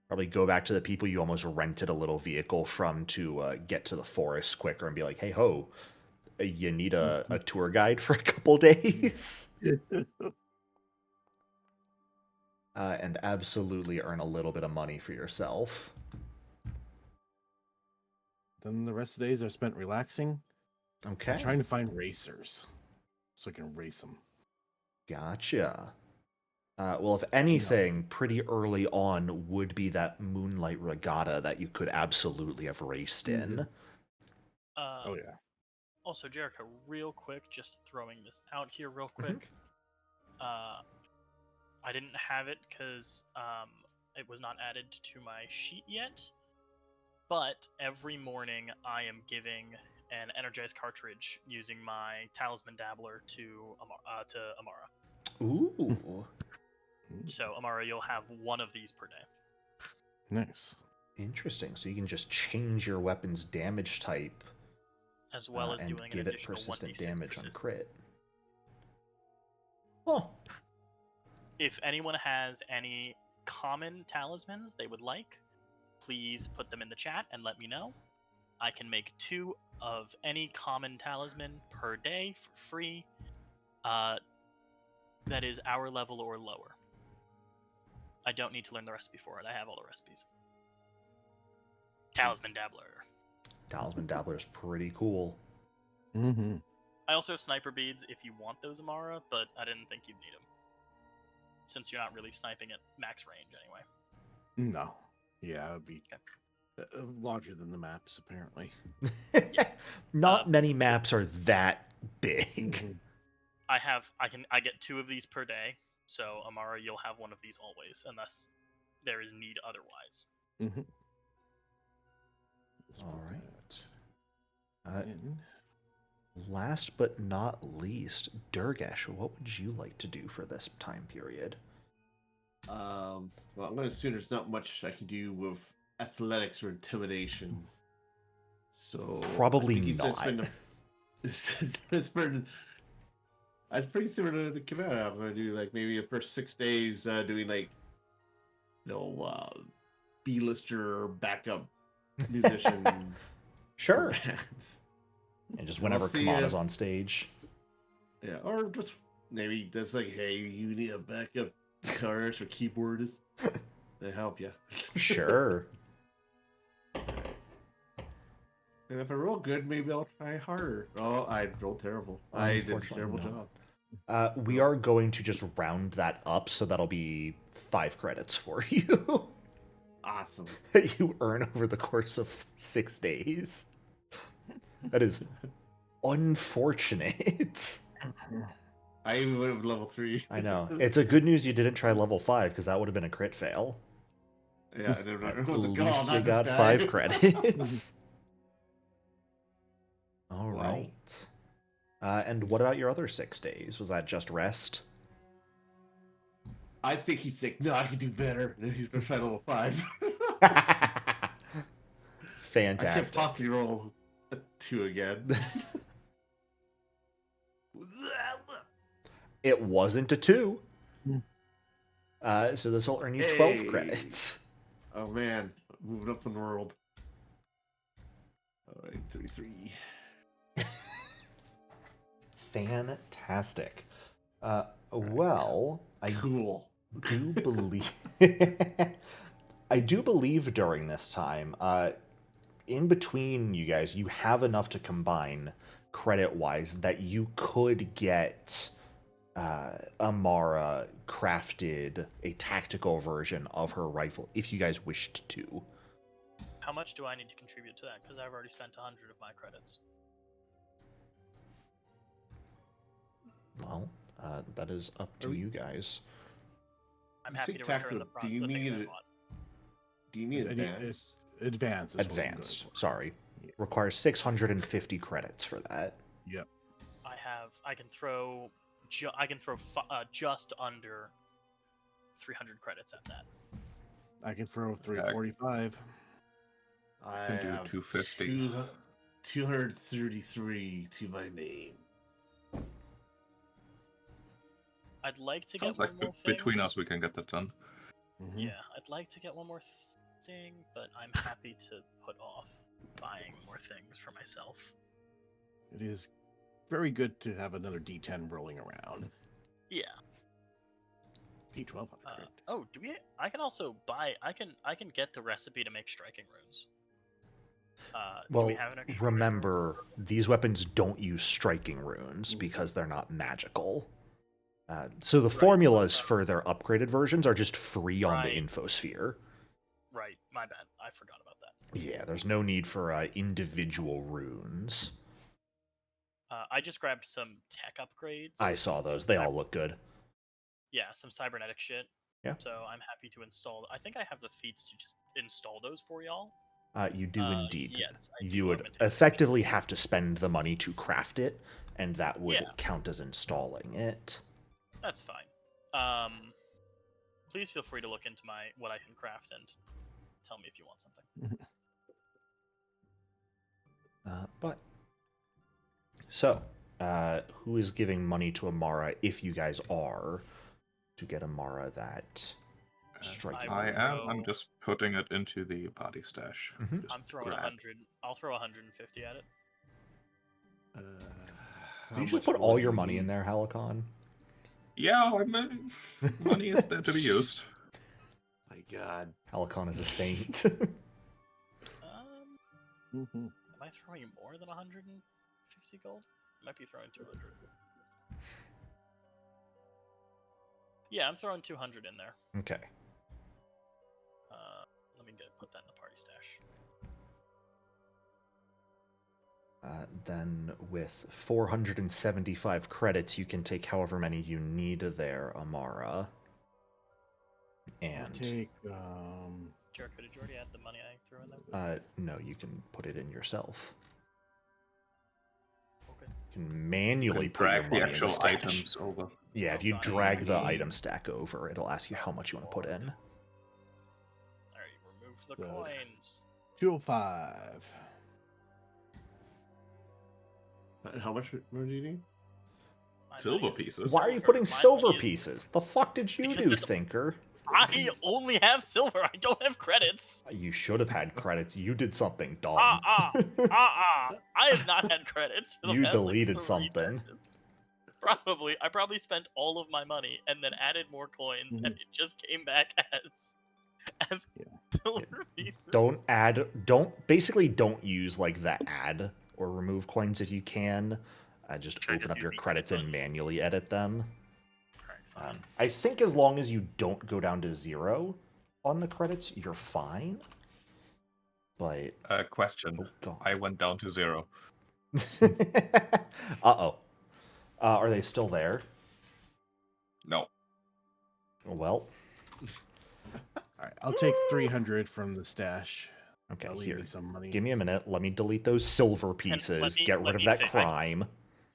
Probably go back to the people you almost rented a little vehicle from to get to the forest quicker and be like, hey ho, you need a tour guide for a couple days? And absolutely earn a little bit of money for yourself. Then the rest of the days are spent relaxing, Okay. trying to find racers, so I can race them. Gotcha. Well, if anything, pretty early on would be that Moonlight Regatta that you could absolutely have raced in. Oh yeah. Also, Jericho, real quick, just throwing this out here real quick. I didn't have it because it was not added to my sheet yet. But every morning I am giving an energized cartridge using my Talisman Dabbler to Amara. Ooh. So, Amara, you'll have one of these per day. Nice. Interesting. So you can just change your weapon's damage type As well as and doing an give it additional persistent 1d6 damage on persistent. crit. Oh. If anyone has any common talismans they would like, please put them in the chat and let me know. I can make 2 of any common talisman per day for free. That is our level or lower. I don't need to learn the recipe for it. I have all the recipes. Talisman Dabbler. Talisman Dabbler is pretty cool. Mm-hmm. I also have sniper beads if you want those, Amara, but I didn't think you'd need them. Since you're not really sniping at max range anyway. No. Yeah, it would be larger than the maps, apparently. Not many maps are that big. Mhm. I get 2 of these per day, so Amara, you'll have one of these always, unless there is need otherwise. Mm-hmm. All right. Last but not least, Durgesh, what would you like to do for this time period? Well, I'm going to assume there's not much I can do with athletics or intimidation. So Probably I think not. I'm pretty similar to Commander. I'm going to do like maybe the first 6 days doing like, B-lister backup musician. Sure. bands. And just We'll whenever see Kamana's if- on stage. Yeah, or just maybe that's like, hey, you need a backup guitarist or keyboardist to help you. Sure. And if I roll good, maybe I'll try harder. Oh, I rolled terrible. I did a Unfortunately, terrible no. job. We are going to just round that up, so that'll be 5 credits for you. Awesome. That you earn over the course of 6 days. That is unfortunate. I even went with level 3. I know. It's a good news you didn't try level 5, because that would have been a crit fail. Yeah, I don't know. At What was it least called? you Not got this 5 guy. credits. All Wow. right. And what about your other 6 days? Was that just rest? I think he's like, no, I can do better. And he's gonna try level 5. I can't Fantastic. possibly roll a 2 again. It wasn't a 2. So this will earn you 12 Hey. credits. Oh man, moving up in the world. All right, 33. Fantastic. Well, I Cool. do believe I do believe during this time, in between you guys, you have enough to combine credit-wise that you could get Amara crafted a tactical version of her rifle if you guys wished to. How much do I need to contribute to that? Because I've already spent 100 of my credits. Well, that is up to you guys. I'm You happy say to return tactical, the do you things need I it- bought. Do you need I need- advance? Advanced. Is what I'm going Advanced, for. sorry. Yeah. Requires 650 credits for that. Yep. I can throw just under 300 credits at that. I can throw 345. I can do have 250. 233 to my name. I'd like to Sounds get like one more thing. between us we can get that done. Mhm. Yeah, I'd like to get one more thing, but I'm happy to put off buying more things for myself. It is very good to have another D10 rolling around. Yeah. D12 on the crit. Oh, do we? I can also buy. I can get the recipe to make striking runes. Do Well, we have an extra remember, these weapons don't use striking runes because they're not magical. So the formulas for their upgraded versions are just free on the Right. infosphere. Right, my bad. I forgot about that. Yeah, there's no need for individual runes. I just grabbed some tech upgrades. I saw those. They all look good. Yeah, some cybernetic shit. Yeah. So I'm happy to install. I think I have the feats to just install those for y'all. You do indeed. Yes, I You do. would effectively have to spend the money to craft it, and that would count as installing it. That's fine. Please feel free to look into what I can craft and tell me if you want something. Who is giving money to Amara if you guys are to get Amara that striking? I am. I'm just putting it into the body stash. Mhm. I'm throwing 100. I'll throw 150 at it. Did you just put all your money in there, Halicon? Yeah, money is there to be used. My God. Halicon is a saint. Am I throwing more than 150 gold? I might be throwing 200. Yeah, I'm throwing 200 in there. Okay. Let me put that in the party stash. Then with 475 credits, you can take however many you need there, Amara. And Take, Jericho, did you already add the money I threw in there? no, you can put it in yourself. Okay. You can manually put your Drag money the in actual the stash. items over. Yeah, if you drag the item stack over, it'll ask you how much you want to put in. Alright, remove the So- coins. 205. How much more do you need? My Silver money's in pieces. Why are you silver. putting My silver money is- pieces? The fuck did you Because do, that's- Thinker? I only have silver. I don't have credits. You should have had credits. You did something dumb. I have not had credits. For the You last, delited 3 something. sessions. Probably. I probably spent all of my money and then added more coins, and it just came back as silver pieces. Don't use like the add or remove coins if you can. Just Should I open just up use your the credits button? and manually edit them. Alright, fine. I think as long as you don't go down to 0 on the credits, you're fine. But Question. oh god. I went down to 0. Uh-oh. Are they still there? No. Well, All right, I'll take 300 from the stash. okay, That'll leave here. me some money. Give me a minute. Let me delete those silver pieces. Get rid let of me that fix- crime.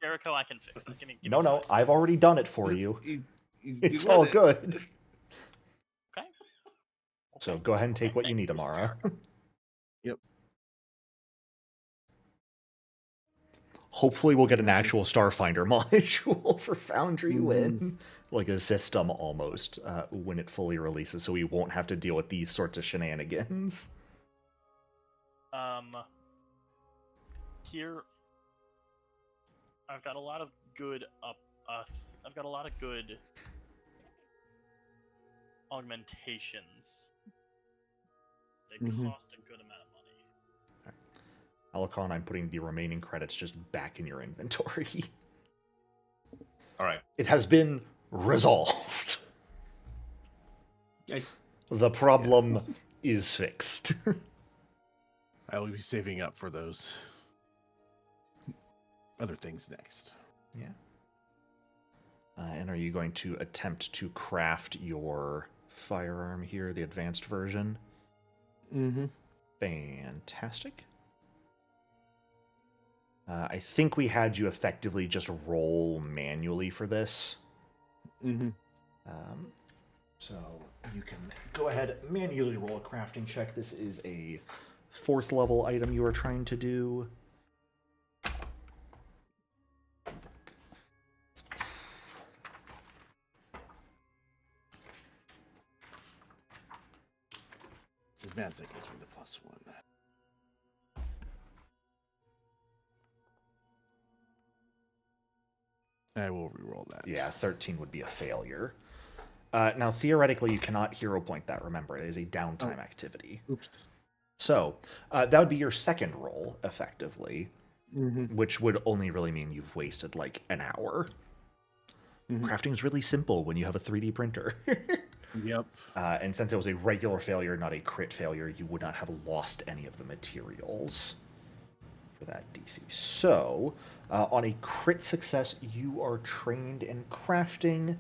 Jericho, I can fix that. Give me No, 5 seconds. I've already done it for you. He's It's doing all it. good. Okay. So Okay. go ahead and take what you Thank need, Amara. Yep. Hopefully we'll get an actual Starfinder module for Foundry when, like a system almost, when it fully releases, so we won't have to deal with these sorts of shenanigans. Here, I've got a lot of good I've got a lot of good augmentations. They cost a good amount of money. Alicon, I'm putting the remaining credits just back in your inventory. All right. It has been resolved. Yay. The problem is fixed. I will be saving up for those other things next. Yeah. And are you going to attempt to craft your firearm here, the advanced version? Mm-hmm. Fantastic. I think we had you effectively just roll manually for this. Mm-hmm. So you can go ahead and manually roll a crafting check. This is a 4th level item you are trying to do. It's advanced, I guess, with the +1. I will reroll that. Yeah, 13 would be a failure. Now, theoretically, you cannot hero point that. Remember, it is a downtime activity. Oops. So, that would be your second roll, effectively, Mm-hmm. which would only really mean you've wasted like an hour. Mhm. Crafting is really simple when you have a 3D printer. Yep. And since it was a regular failure, not a crit failure, you would not have lost any of the materials for that DC. So, on a crit success, you are trained in crafting.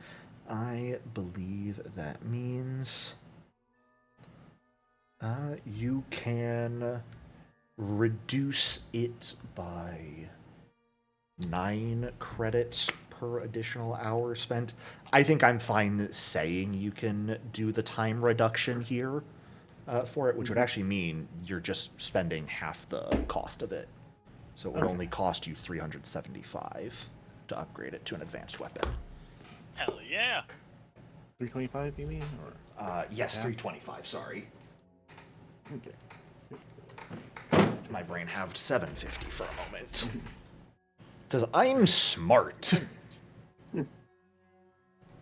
I believe that means you can reduce it by 9 credits per additional hour spent. I think I'm fine saying you can do the time reduction here for it, which would actually mean you're just spending half the cost of it. So it would only cost you 375 to upgrade it to an advanced weapon. Hell yeah. 325, you mean? Or Yes, Yeah. 325, sorry. okay. My brain halved 750 for a moment. Because I'm smart. And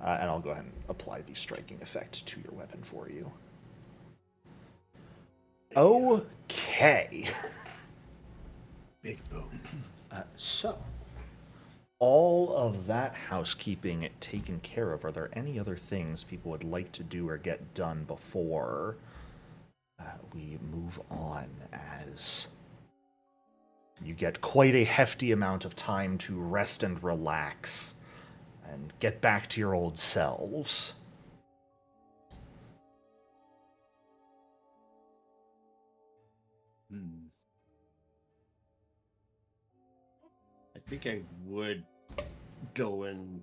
I'll go ahead and apply the striking effect to your weapon for you. Okay. Big boom. So, all of that housekeeping taken care of, are there any other things people would like to do or get done before we move on, as you get quite a hefty amount of time to rest and relax and get back to your old selves? I think I would go and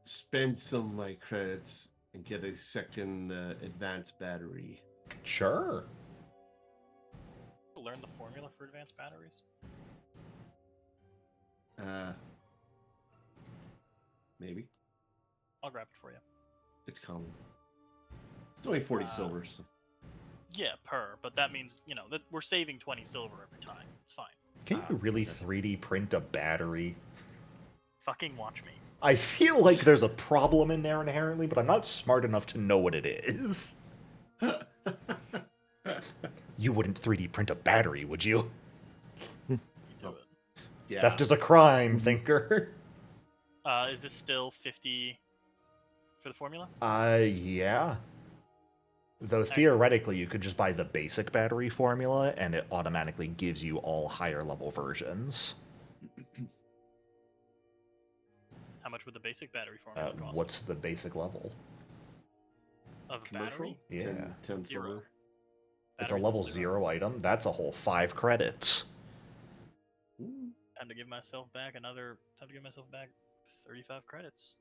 spend some of my credits and get a second advanced battery. Sure. Learn the formula for advanced batteries. Maybe. I'll grab it for you. It's common. It's only 40 silver. So. Yeah, but that means, that we're saving 20 silver every time. It's fine. Can you really 3D print a battery? Fucking watch me. I feel like there's a problem in there inherently, but I'm not smart enough to know what it is. You wouldn't 3D print a battery, would you? You do it. Yeah. Theft is a crime, thinker. Is this still 50 for the formula? Yeah. Though theoretically, you could just buy the basic battery formula, and it automatically gives you all higher level versions. How much would the basic battery formula cost? What's the basic level? Of a Commercial? battery? Yeah. 10 Zero. silver. It's a Battery's level at 0 item. That's a whole 5 credits. Ooh. Time to give myself back 35 credits.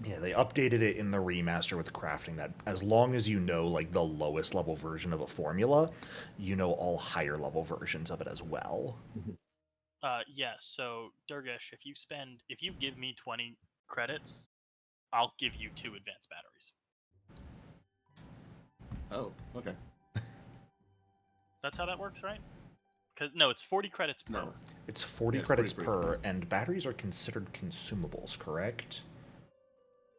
Yeah, they updated it in the remaster with crafting that as long as you know like the lowest level version of a formula, you know all higher level versions of it as well. Yeah, so Durgesh, if you give me 20 credits, I'll give you 2 advanced batteries. Oh, okay. That's how that works, right? No, it's 40 credits per. No. It's 40 Yeah, it's credits 40 per, and batteries are considered consumables, correct?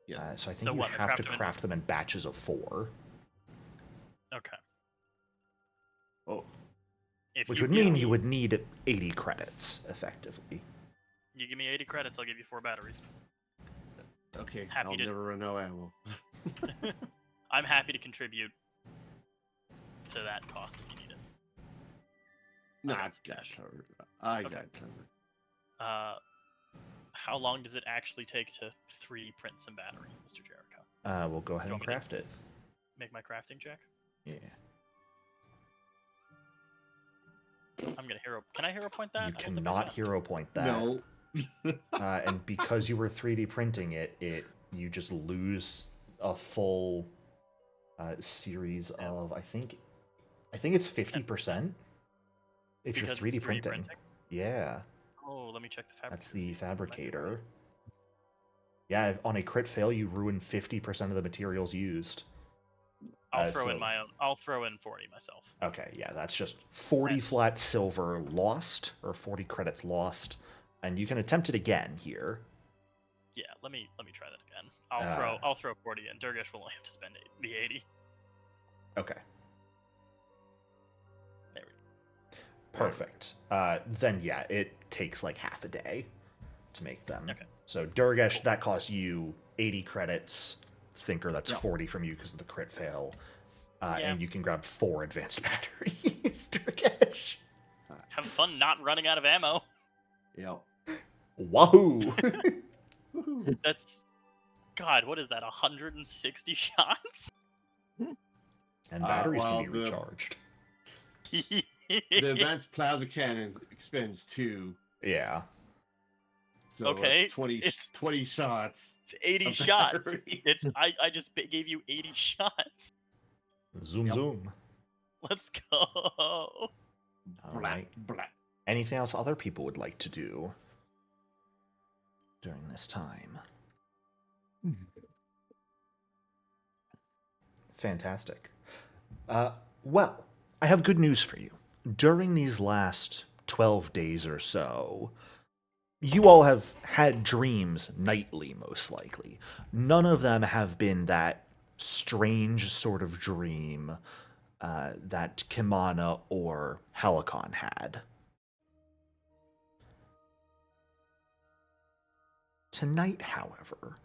Yeah. So I think So you what, have to craft them in- craft them in batches of 4. Okay. Oh, Which you would give mean me- you would need 80 credits, effectively. You give me 80 credits, I'll give you 4 batteries. okay. Happy I'll to- never run out of ammo. I'm happy to contribute to that cost if you need it. Nah, got I some got cash. covered. I Okay. got covered. How long does it actually take to 3D print some batteries, Mr. Jericho? We'll go ahead You and want me to- craft it. Make my crafting check? Yeah. I'm gonna hero. Can I hero point that? You I don't think I cannot can. hero point that. No. And because you were 3D printing it, you just lose a full series of I think it's 50% if Because you're it's 3D printing. Yeah, Oh, let me check the fabric. that's the fabricator. Yeah, on a crit fail, you ruin 50% of the materials used. I'll throw so- in my own. I'll throw in 40 myself. Okay, yeah, that's just 40 That's- flat silver lost, or 40 credits lost, and you can attempt it again here. Yeah, let me try that again. I'll throw 40 in. Durgesh will only have to spend the 80. Okay. Perfect. Then yeah, it takes like half a day to make them. Okay. So Durgesh, that costs you 80 credits. Thinker, that's Yep. 40 from you because of the crit fail. Yeah. And you can grab 4 advanced batteries, Durgesh. Have fun not running out of ammo. Yeah. Wahoo! That's, God, what is that? 160 shots? And batteries well, can be the- recharged. The advanced plasma cannon expends 2. Yeah. So Okay, it's 20, it's- 20 shots. It's 80 A shots. battery. It's I just gave you 80 shots. Zoom, Yep. zoom. Let's go. All Blah, right. blah. Anything else other people would like to do during this time? Fantastic. Well, I have good news for you. During these last 12 days or so, you all have had dreams nightly, most likely. None of them have been that strange sort of dream that Kimana or Helicon had. Tonight, however,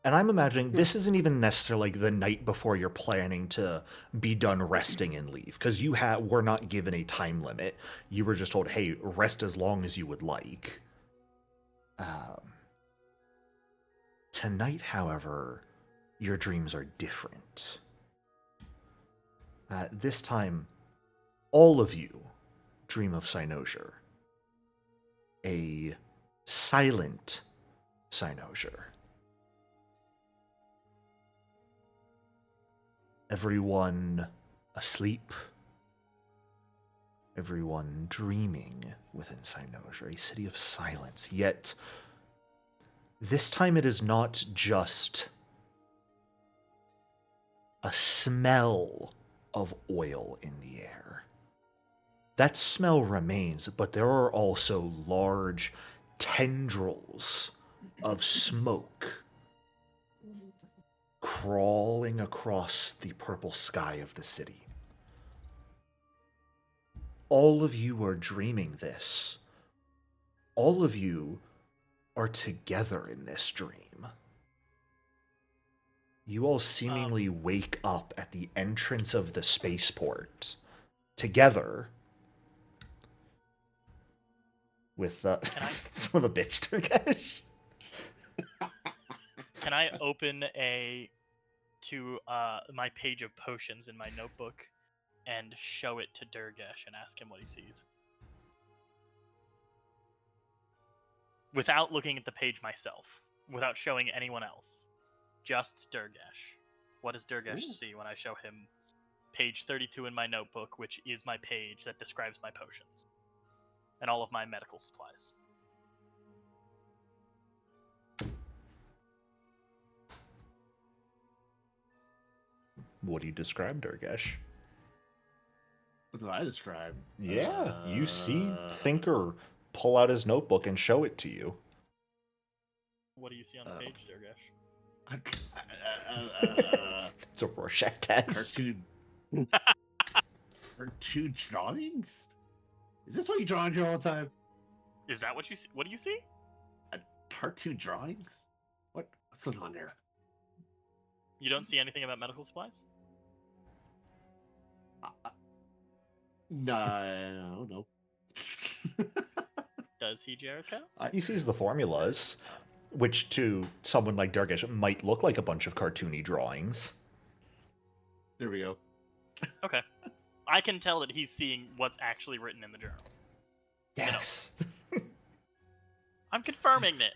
and I'm imagining this isn't even necessarily like the night before you're planning to be done resting and leave, because were not given a time limit. You were just told, hey, rest as long as you would like. Tonight, however, your dreams are different. This time, all of you dream of Cynosure. A silent Cynosure. Everyone asleep. Everyone dreaming within Cynosure, a city of silence. Yet, this time it is not just a smell of oil in the air. That smell remains, but there are also large tendrils of smoke crawling across the purple sky of the city. All of you are dreaming this. All of you are together in this dream. You all seemingly wake up at the entrance of the spaceport together with son of a bitch, Durgesh. Can I open my page of potions in my notebook and show it to Durgesh and ask him what he sees? Without looking at the page myself, without showing anyone else. Just Durgesh. What does Durgesh see when I show him page 32 in my notebook, which is my page that describes my potions and all of my medical supplies? What do you describe, Durgesh? What do I describe? Yeah, you see Thinker pull out his notebook and show it to you. What do you see on the page, Durgesh? It's a Rorschach test. Cartoon drawings? Is this what you draw on here all the time? Is that what you see? What do you see? Cartoon drawings? What's going on there? You don't see anything about medical supplies? No, no. Does he, Jericho? He sees the formulas, which to someone like Durgesh might look like a bunch of cartoony drawings. There we go. Okay. I can tell that he's seeing what's actually written in the journal. Yes. I'm confirming it.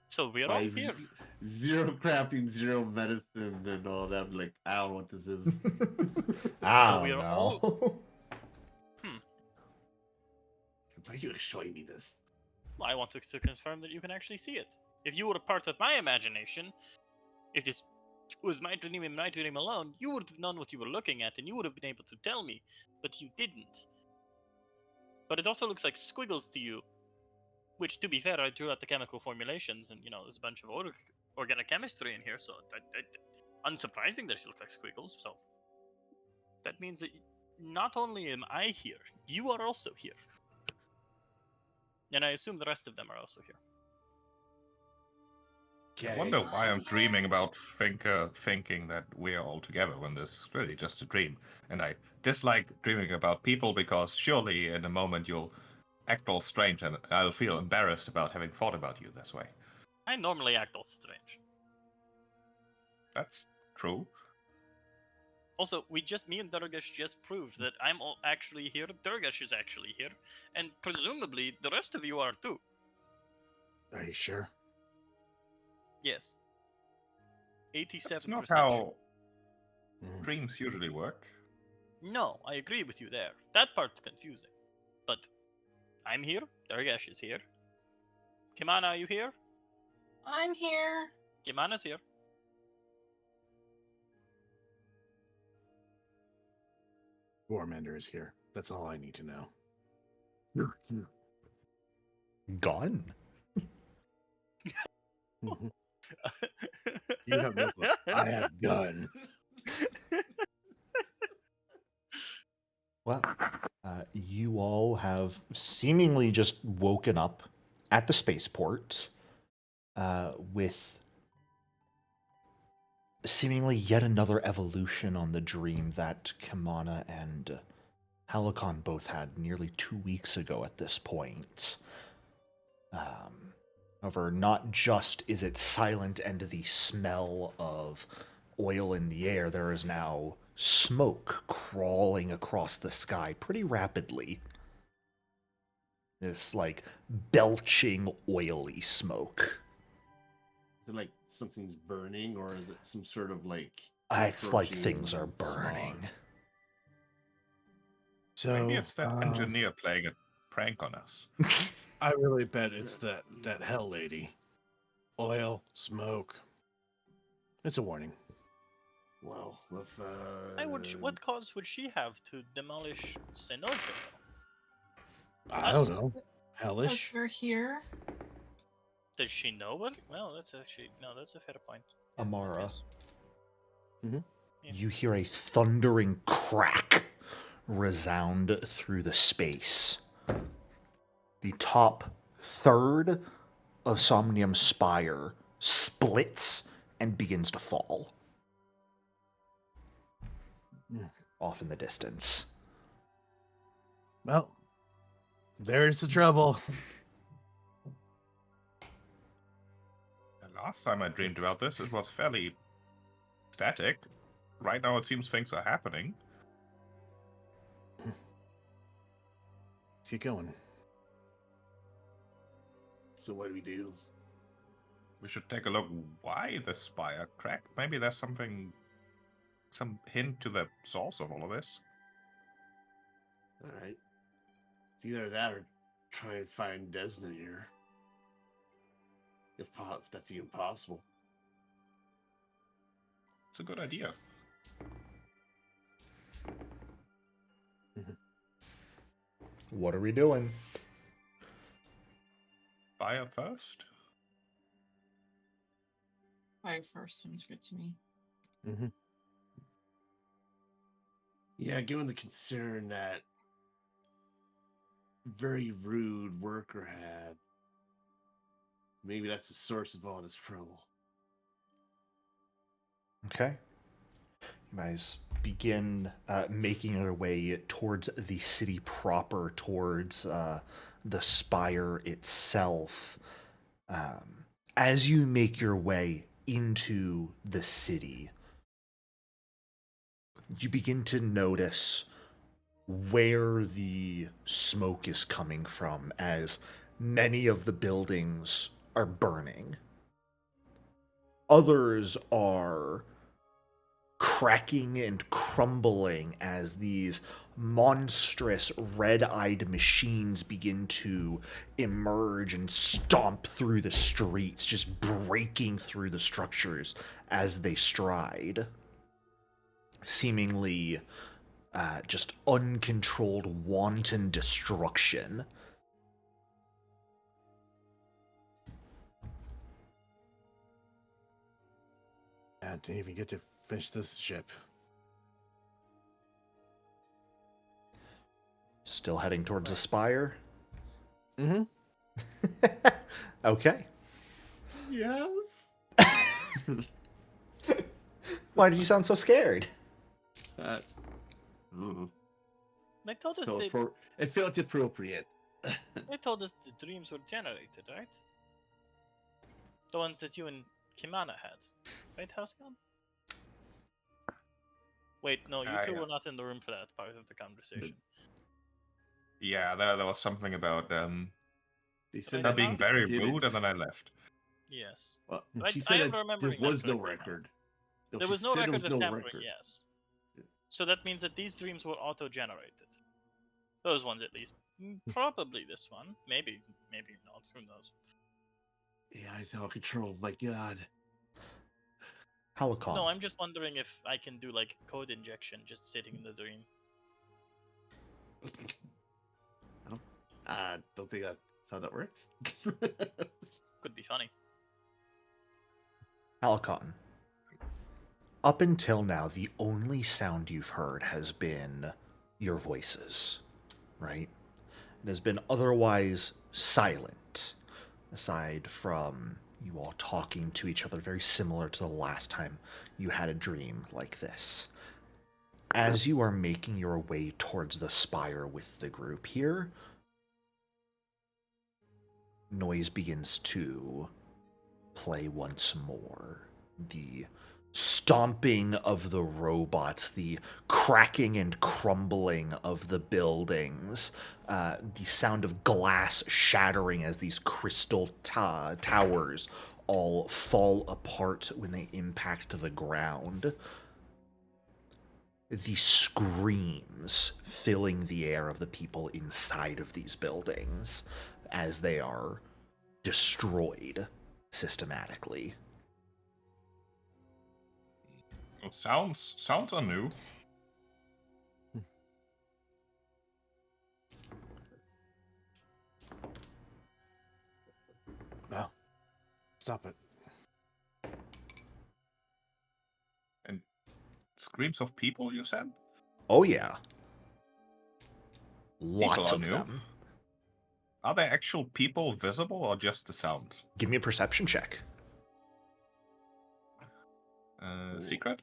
So we're all Like, here. zero crafting, zero medicine, and all that. I'm like, I don't know what this is. I So don't we are know. Why are you showing me this? I want to confirm that you can actually see it. If you were a part of my imagination, if this was my dream and my dream alone, you would have known what you were looking at and you would have been able to tell me, but you didn't. But it also looks like squiggles to you, which, to be fair, I drew out the chemical formulations, and, there's a bunch of organic chemistry in here, so unsurprising that she looks like squiggles, so That means that not only am I here, you are also here. And I assume the rest of them are also here. I Okay. wonder why I'm dreaming about thinking that we're all together when this is really just a dream. And I dislike dreaming about people because surely in a moment you'll act all strange and I'll feel embarrassed about having thought about you this way. I normally act all strange. That's true. Also, me and Durgash just proved that I'm actually here, Durgash is actually here, and presumably the rest of you are too. Are you sure? Yes. 87%. That's not how Mm. dreams usually work. No, I agree with you there. That part's confusing. But I'm here, Durgash is here. Kimana, are you here? I'm here. Kimana's here. Gormander is here. That's all I need to know. Gone. Mhm. You have no clue. I have gun. Well, you all have seemingly just woken up at the spaceport with seemingly yet another evolution on the dream that Kimana and Halicon both had nearly 2 weeks ago at this point. However, not just is it silent and the smell of oil in the air, there is now smoke crawling across the sky pretty rapidly. This, like, belching, oily smoke. Is it like something's burning, or is it some sort of like? It's like approaching things are smog? burning. So Maybe it's that engineer playing a prank on us. I really bet it's that hell lady. Oil, smoke. It's a warning. Well, with What cause would she have to demolish Cynosure? I don't know. Hellish. We're here. Does she know it? Well, that's a fair point. Yeah, Amara. yes. You hear a thundering crack resound through the space. The top third of Somnium's spire splits and begins to fall. Off in the distance. Well, there's the trouble. And last time I dreamed about this, it was fairly static. Right now it seems things are happening. Let's get going. So what do we do? We should take a look why the spire cracked. Maybe there's some hint to the source of all of this. All right. It's either that or try and find Desna here. If that's even possible. It's a good idea. What are we doing? Spire first? Fire first sounds good to me. Mm-hmm. Yeah, given the concern that very rude worker had, maybe that's the source of all this trouble. Okay. You guys begin making your way towards the city proper, towards the spire itself. As you make your way into the city, you begin to notice where the smoke is coming from, as many of the buildings are burning. Others are cracking and crumbling as these monstrous red-eyed machines begin to emerge and stomp through the streets, just breaking through the structures as they stride. Seemingly just uncontrolled, wanton destruction. I didn't even get to finish this ship. Still heading towards the spire? Mm-hmm. Okay. Yes. Why did you sound so scared? They told us It felt appropriate. they told us the dreams were generated, right? The ones that you and Kimana had, right, Housegon? Wait, no, you two Yeah. were not in the room for that part of the conversation. Yeah, there was something about They said That being very didn't. rude, and then I left. Yes. Well, Right, she I said am that remembering there that was no correctly now. record. There she was no said record there of was no tampering, record. yes. So that means that these dreams were auto-generated. Those ones, at least. Probably this one. Maybe not. Who knows? Yeah, he's out of control. My God. Halicon. No, I'm just wondering if I can do like code injection just sitting in the dream. I don't think that's how that works. Could be funny. Halicon. Up until now, the only sound you've heard has been your voices, right? It has been otherwise silent, aside from you all talking to each other, very similar to the last time you had a dream like this. As you are making your way towards the spire with the group here, noise begins to play once more. The stomping of the robots, the cracking and crumbling of the buildings, the sound of glass shattering as these crystal towers all fall apart when they impact the ground. The screams filling the air of the people inside of these buildings as they are destroyed systematically. Well, sounds are new. Well, stop it. And screams of people, you said? Oh yeah. Lots are of new. them. Are there actual people visible or just the sounds? Give me a perception check. Secret?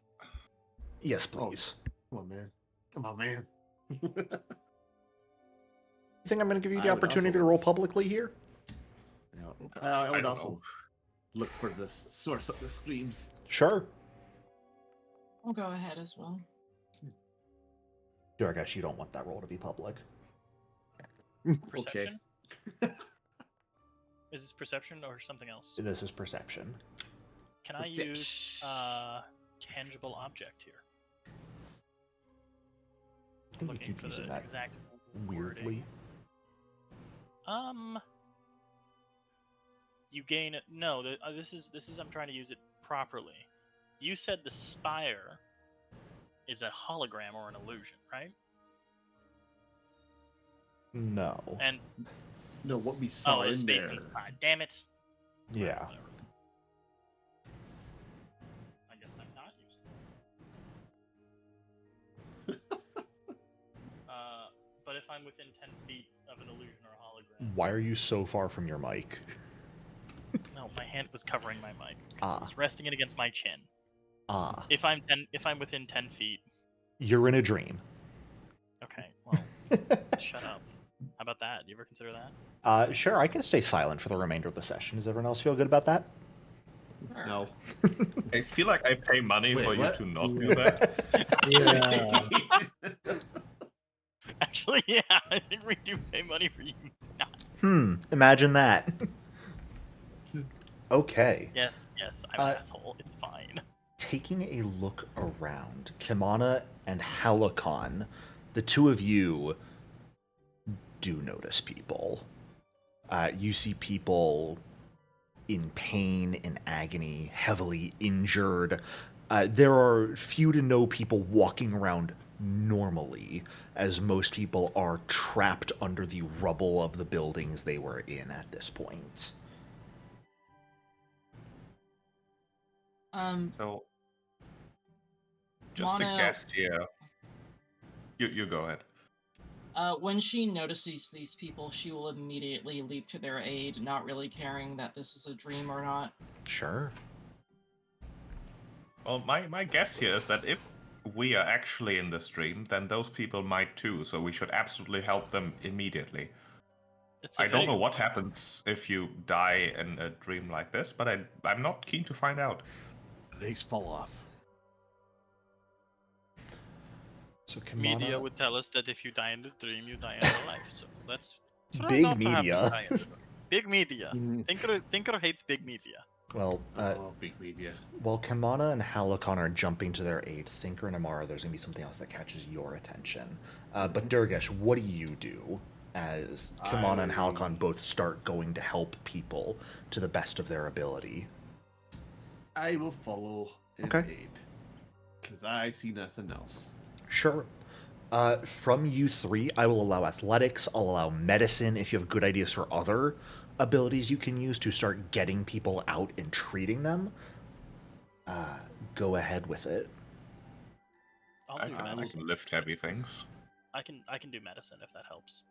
Yes, please. Come on, man. Come on, man. You think I'm going to give you the I would opportunity also- to roll publicly here? I would don't also know. look for the source of the screams. Sure. I'll go ahead as well. Durgash, you don't want that roll to be public. Perception? Is this perception or something else? This is perception. Can I use tangible object here? I think you Looking keep for using the that exact weirdly. wording. You gain no. This is I'm trying to use it properly. You said the spire is a hologram or an illusion, right? No. And No, what we saw the in space there. inside. Damn it. Yeah. Whatever. I guess I'm not using it. But if I'm within 10 feet of an illusion or a hologram. Why are you so far from your mic? No, my hand was covering my mic. 'Cause it Ah. was resting it against my chin. Ah. If I'm within 10 feet. You're in a dream. Okay, well, shut up. How about that? Do you ever consider that? Sure, I can stay silent for the remainder of the session. Does everyone else feel good about that? No. I feel like I pay money Wait, for you what? to not do that. Yeah. Actually, yeah, I think we do pay money for you not. Imagine that. Okay. Yes, I'm an asshole. It's fine. Taking a look around, Kimana and Halicon, the two of you do notice people. You see people in pain, in agony, heavily injured. There are few to no people walking around normally, as most people are trapped under the rubble of the buildings they were in at this point. So, just a Mono- guess here. You go ahead. When she notices these people, she will immediately leap to their aid, not really caring that this is a dream or not. Sure. Well, my guess here is that if we are actually in the stream, then those people might too, so we should absolutely help them immediately. It's a I don't very know good what point. happens if you die in a dream like this, but I'm not keen to find out. Legs fall off. So Media Kimana, would tell us that if you die in the dream, you die in real life. So let's try Big not to have media. them die in the dream. Big media. Thinker hates big media. well, Oh, big media. while Kimana and Halakon are jumping to their aid, Thinker and Amara, there's going to be something else that catches your attention. But Durgesh, what do you do as Kimana and Halakon both start going to help people to the best of their ability? I will follow and Okay. aid. Because I see nothing else. Sure. From you three, I will allow athletics, I'll allow medicine if you have good ideas for other abilities you can use to start getting people out and treating them. Go ahead with it. I'll I do can medicine. lift heavy things. I can do medicine if that helps.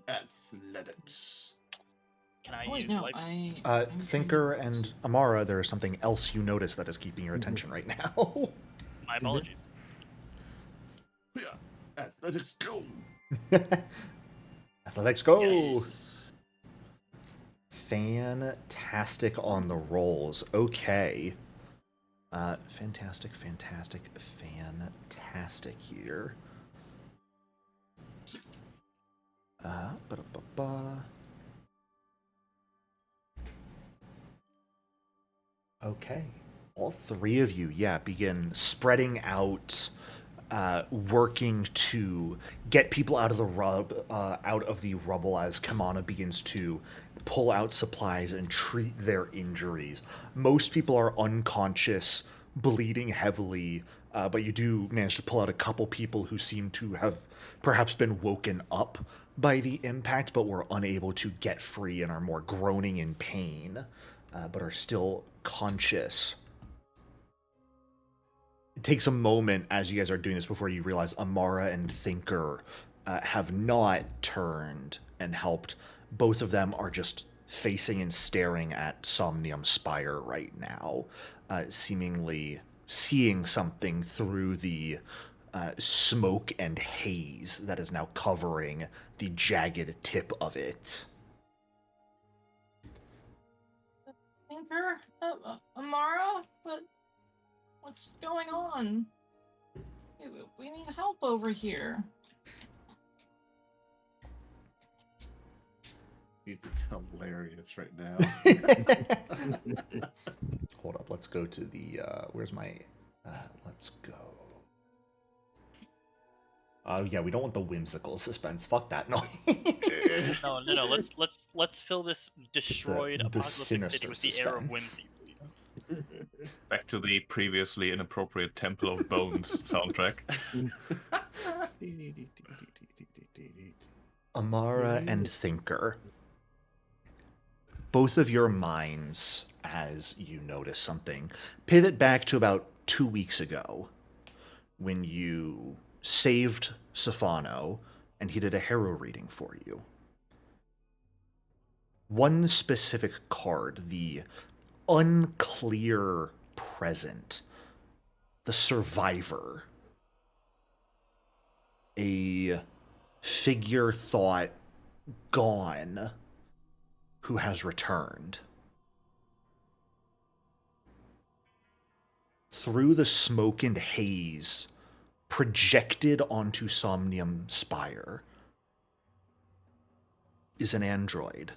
Athletics. Can I Oh, wait, use no, like I'm Thinker trying- and Amara, there is something else you notice that is keeping your attention right now. my apologies? Yeah. Athletics go. Athletics, go! Yes. Fantastic on the rolls. Okay. Fantastic here. Ba-da-ba-ba. Okay. All three of you, begin spreading out, working to get people out of the rubble as Kamana begins to pull out supplies and treat their injuries. Most people are unconscious, bleeding heavily, but you do manage to pull out a couple people who seem to have perhaps been woken up by the impact, but were unable to get free and are more groaning in pain, but are still conscious. It takes a moment as you guys are doing this before you realize Amara and Thinker have not turned and helped. Both of them are just facing and staring at Somnium Spire right now, seemingly seeing something through the smoke and haze that is now covering the jagged tip of it. Thinker? Amara? What's going on? We need help over here. He's hilarious right now. Hold up, let's go to the, where's my, let's go. Yeah, we don't want the whimsical suspense. Fuck that noise. No. Let's fill this destroyed The apocalyptic city sinister with the air of suspense. whimsy, please. Back to the previously inappropriate Temple of Bones soundtrack. Amara and Thinker. Both of your minds, as you notice something, pivot back to about 2 weeks ago when you saved Safano and he did a hero reading for you. One specific card, the unclear present, the survivor, a figure thought gone who has returned. Through the smoke and haze projected onto Somnium Spire is an android.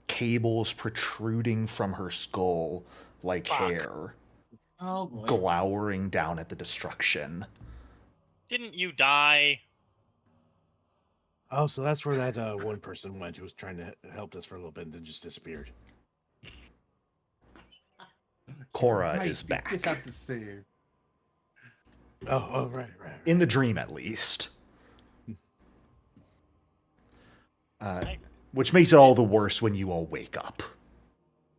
Cables protruding from her skull like hair, Oh boy. glowering down at the destruction. Didn't you die? Oh, so that's where that one person went who was trying to help us for a little bit and then just disappeared. Cora Right, is you back. got to save. Oh, right. In the dream, at least. Which makes it all the worse when you all wake up.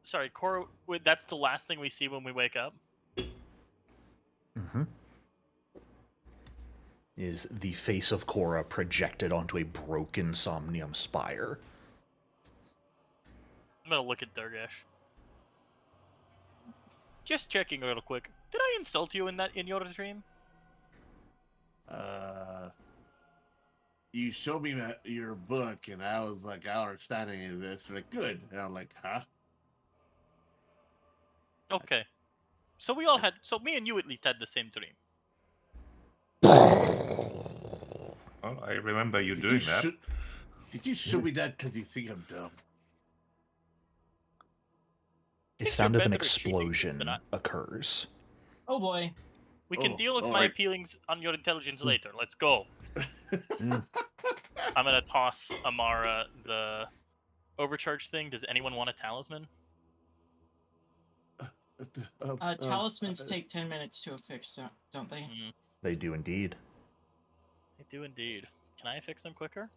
Sorry, Cora. Wait, that's the last thing we see when we wake up. Mm-hmm. is the face of Cora projected onto a broken Somnium spire. I'm gonna look at Durgash. Just checking real quick. Did I insult you in your dream? You showed me your book, and I was like, I don't understand any of this. Like, good. And I'm like, huh? Okay. So we all had. So me and you at least had the same dream. Oh, I remember you Did doing you that. Did you show me that because you think I'm dumb? A Think sound you're of an better at cheating explosion than I- occurs. Oh boy. We can Oh, deal with all my right. appealings on your intelligence later. Let's go. Mm. I'm gonna toss Amara the overcharge thing. Does anyone want a talisman? Talismans take 10 minutes to affix, don't they? Mm, They do indeed. they do indeed. Can I fix them quicker?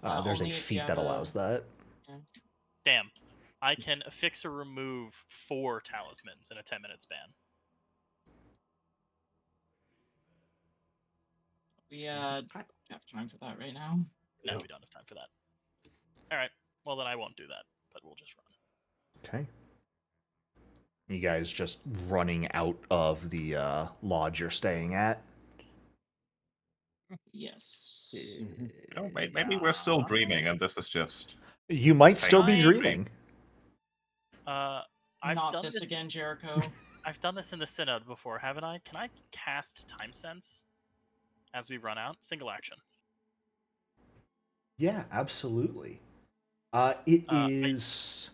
There's a Only if you feat have that a- allows that. Damn. I can affix or remove 4 talismans in a 10-minute span. We don't have time for that right now. No, Yep. we don't have time for that. Alright. Well, then I won't do that, but we'll just run. Okay. You guys just running out of the lodge you're staying at? Yes. You know, maybe we're still dreaming, and this is just. You might still be I- dreaming. I've Not done this again, Jericho. I've done this in the Synod before, haven't I? Can I cast Time Sense as we run out? Single action. Yeah, absolutely. It is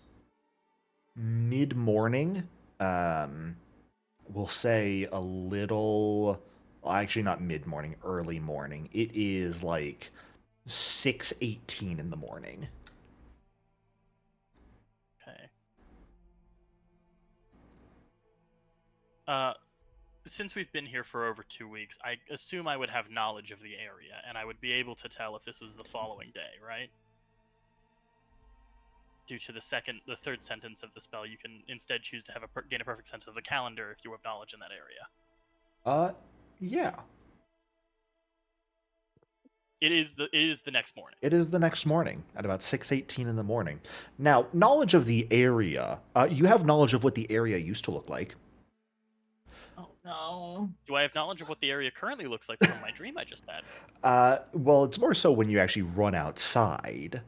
mid-morning. We'll say a little... Well, actually, not mid-morning, early morning. It is like 6:18 in the morning. Okay. Since we've been here for over 2 weeks, I assume I would have knowledge of the area, and I would be able to tell if this was the following day, right? Due to the third sentence of the spell, you can instead choose to have gain a perfect sense of the calendar if you have knowledge in that area. Yeah. It is the next morning. It is the next morning at about 6:18 in the morning. Now, knowledge of the area. You have knowledge of what the area used to look like. Oh no. Do I have knowledge of what the area currently looks like from my dream I just had? Well, it's more so when you actually run outside.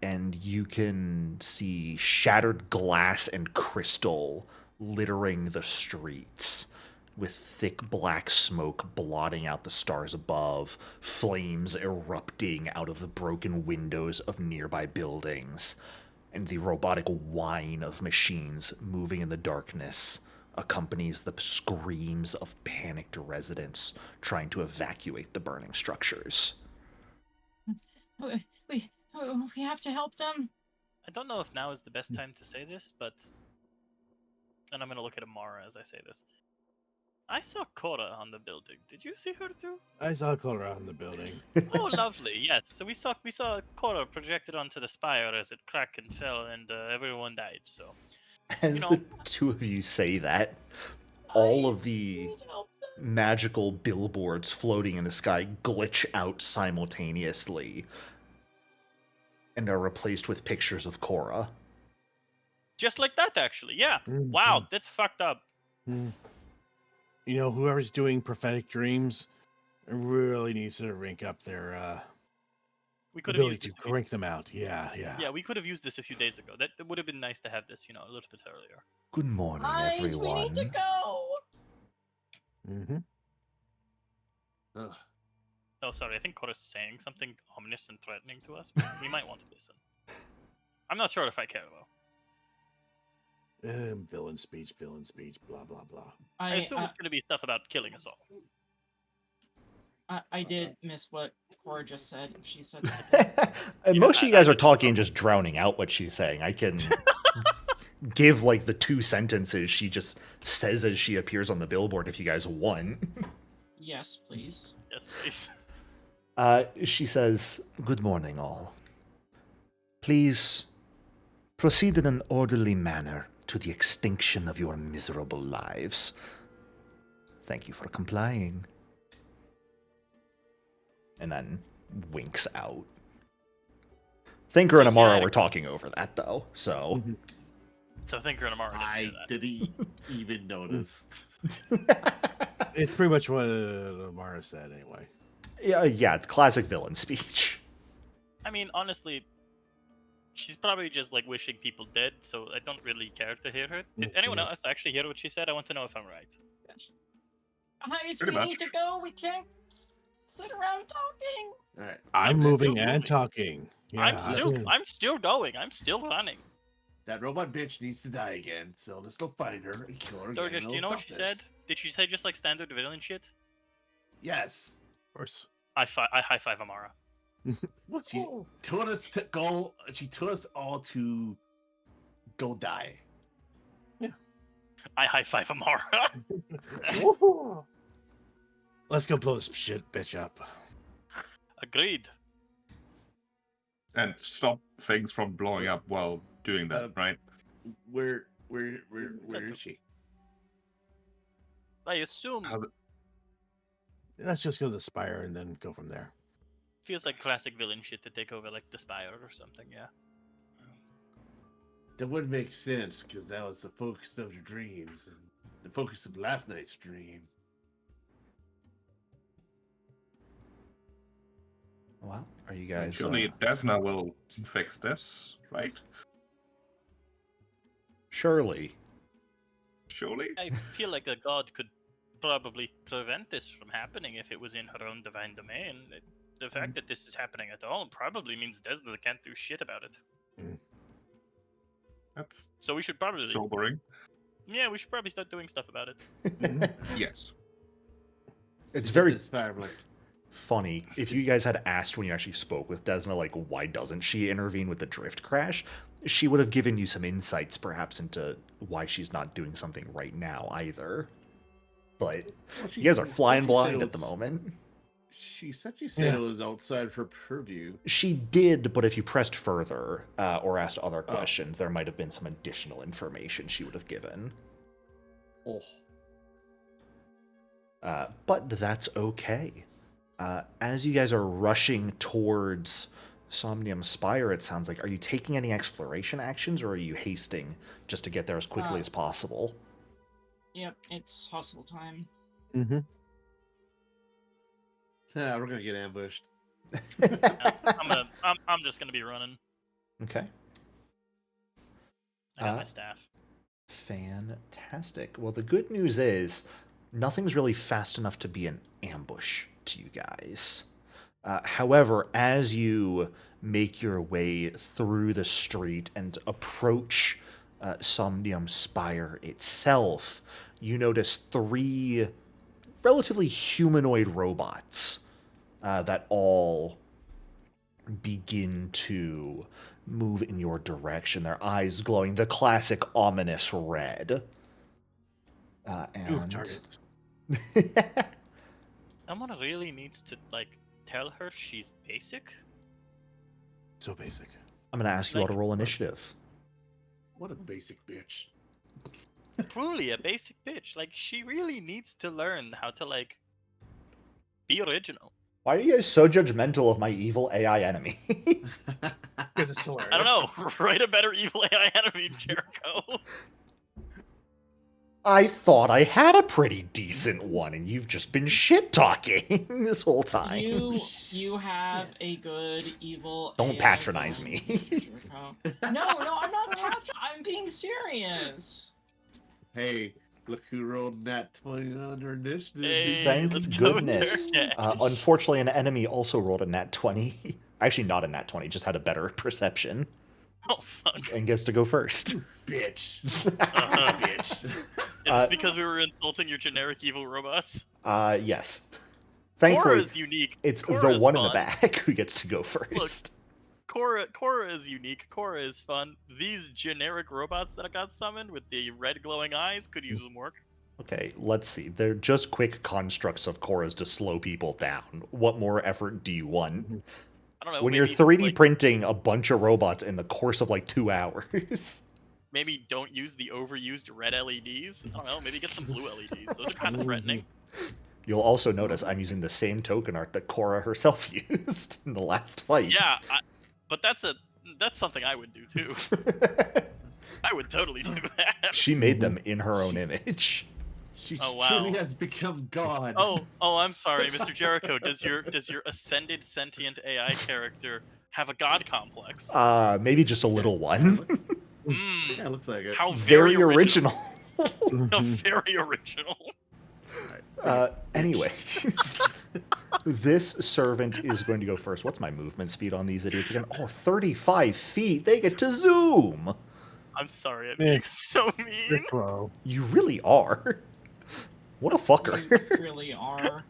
And you can see shattered glass and crystal littering the streets, with thick black smoke blotting out the stars above, flames erupting out of the broken windows of nearby buildings, and the robotic whine of machines moving in the darkness accompanies the screams of panicked residents trying to evacuate the burning structures. We have to help them. I don't know if now is the best time to say this, but... And I'm going to look at Amara as I say this. I saw Cora on the building. Did you see her too? I saw Cora on the building. Oh, lovely. Yes. So we saw Cora projected onto the spire as it cracked and fell, and everyone died. So As know- the two of you say that, all of the magical billboards floating in the sky glitch out simultaneously and are replaced with pictures of Cora. just like that, actually. Yeah. Mhm. Wow, that's fucked up. Mm. You know, whoever's doing prophetic dreams really needs to rank up their We could have ability used to this. crank them out. Yeah. Yeah, we could have used this a few days ago. That would have been nice to have this, a little bit earlier. Good morning, Guys, everyone. we need to go. Mm-hmm. Ugh. Oh, sorry. I think Cora's saying something ominous and threatening to us. We might want to listen. I'm not sure if I care though. Villain speech, blah, blah, blah. I assume it's going to be stuff about killing us all. I did miss what Cora just said. She said that. And most of you guys are talking and just drowning out what she's saying. I can give like the 2 sentences she just says as she appears on the billboard if you guys want. Yes, please. Yes, please. She says, "Good morning, all. Please proceed in an orderly manner to the extinction of your miserable lives. Thank you for complying. And then winks out. Thinker and So, Amara yeah, were talking over that, though, so... So Thinker and Amara didn't I do that. didn't even notice. It's pretty much what Amara said, anyway. Yeah, it's classic villain speech. I mean, honestly, she's probably just like wishing people dead, so I don't really care to hear her. Did anyone else actually hear what she said? I want to know if I'm right. Guys, Pretty we much. need to go. We can't sit around talking. All right. I'm still moving and moving. talking. Yeah, I'm still going. I'm still running. That robot bitch needs to die again, so let's go find her and kill her. Dorgish, again, do and you know we'll what she stop said? this. Did she say just like standard villain shit? Yes. Of course. I high five Amara. She told us to go. She told us all to go die. I high five Amara. Let's go blow this shit bitch up. Agreed. And stop things from blowing up while doing that, right? Where is she? I assume How Let's just go to the Spire and then go from there. feels like classic villain shit to take over like the Spire or something. Yeah. That would make sense because that was the focus of your dreams and the focus of last night's dream. Well, are you guys... Surely Desna will fix this, right? Surely. Surely? I feel like a god could probably prevent this from happening if it was in her own divine domain. The fact that this is happening at all probably means Desna can't do shit about it. That's So we should probably, sobering. yeah, we should probably start doing stuff about it. Yes. It's very Inspired, like, funny. If you guys had asked when you actually spoke with Desna, like, why doesn't she intervene with the drift crash, she would have given you some insights, perhaps, into why she's not doing something right now, either. But you guys are flying blind at the moment. She said it was outside her purview. She did, but if you pressed further or asked other questions, there might have been some additional information she would have given. Oh. But that's okay. As you guys are rushing towards Somnium Spire, it sounds like, are you taking any exploration actions, or are you hasting just to get there as quickly as possible? Yep, it's hustle time. Mm-hmm. Yeah, we're gonna get ambushed. I'm just gonna be running. Okay. I got my staff. Fantastic. Well, the good news is nothing's really fast enough to be an ambush to you guys. However, as you make your way through the street and approach Somnium Spire itself, you notice 3 relatively humanoid robots that all begin to move in your direction, their eyes glowing the classic ominous red. And Targets. Someone really needs to like tell her she's basic. So basic. I'm going to ask you all to roll initiative. What a basic bitch. Truly a basic bitch. Like she really needs to learn how to like be original. Why are you guys so judgmental of my evil AI enemy? Because it's hilarious. I don't know. Write a better evil AI enemy, Jericho. I thought I had a pretty decent one, and you've just been shit-talking this whole time. You have a good evil. Don't AI patronize villain, me. Jericho. No, I'm not I'm being serious. Hey, look who rolled nat 20 on her initiative. Hey, Thank let's go, goodness. Turkish. Unfortunately, an enemy also rolled a nat 20. Actually, not a nat 20, just had a better perception, Oh fuck. and gets to go first. Bitch. Uh-huh. Bitch. Is this because we were insulting your generic evil robots? Yes. Thankfully, Cora is unique. it's Cora's the one in the fun. back who gets to go first. Cora is unique. Cora is fun. These generic robots that got summoned with the red glowing eyes could use some work. Okay, let's see. They're just quick constructs of Coras to slow people down. What more effort do you want? I don't know. When you're maybe, 3D like, printing a bunch of robots in the course of like 2 hours. maybe don't use the overused red LEDs. I don't know. Maybe get some blue LEDs. Those are kind of threatening. You'll also notice I'm using the same token art that Korra herself used in the last fight. Yeah, but that's something I would do too. I would totally do that. She made them in her own image. She Oh, wow. truly has become God. Oh, I'm sorry, Mr. Jericho. Does your ascended sentient AI character have a god complex? Maybe just a little one. Yeah, looks like it. How Very original. How very original. Anyways, this servant is going to go first. What's my movement speed on these idiots again? Oh, 35 feet. They get to zoom. I'm sorry, I'm being so mean. You're slow. You really are. What a fucker. You really are.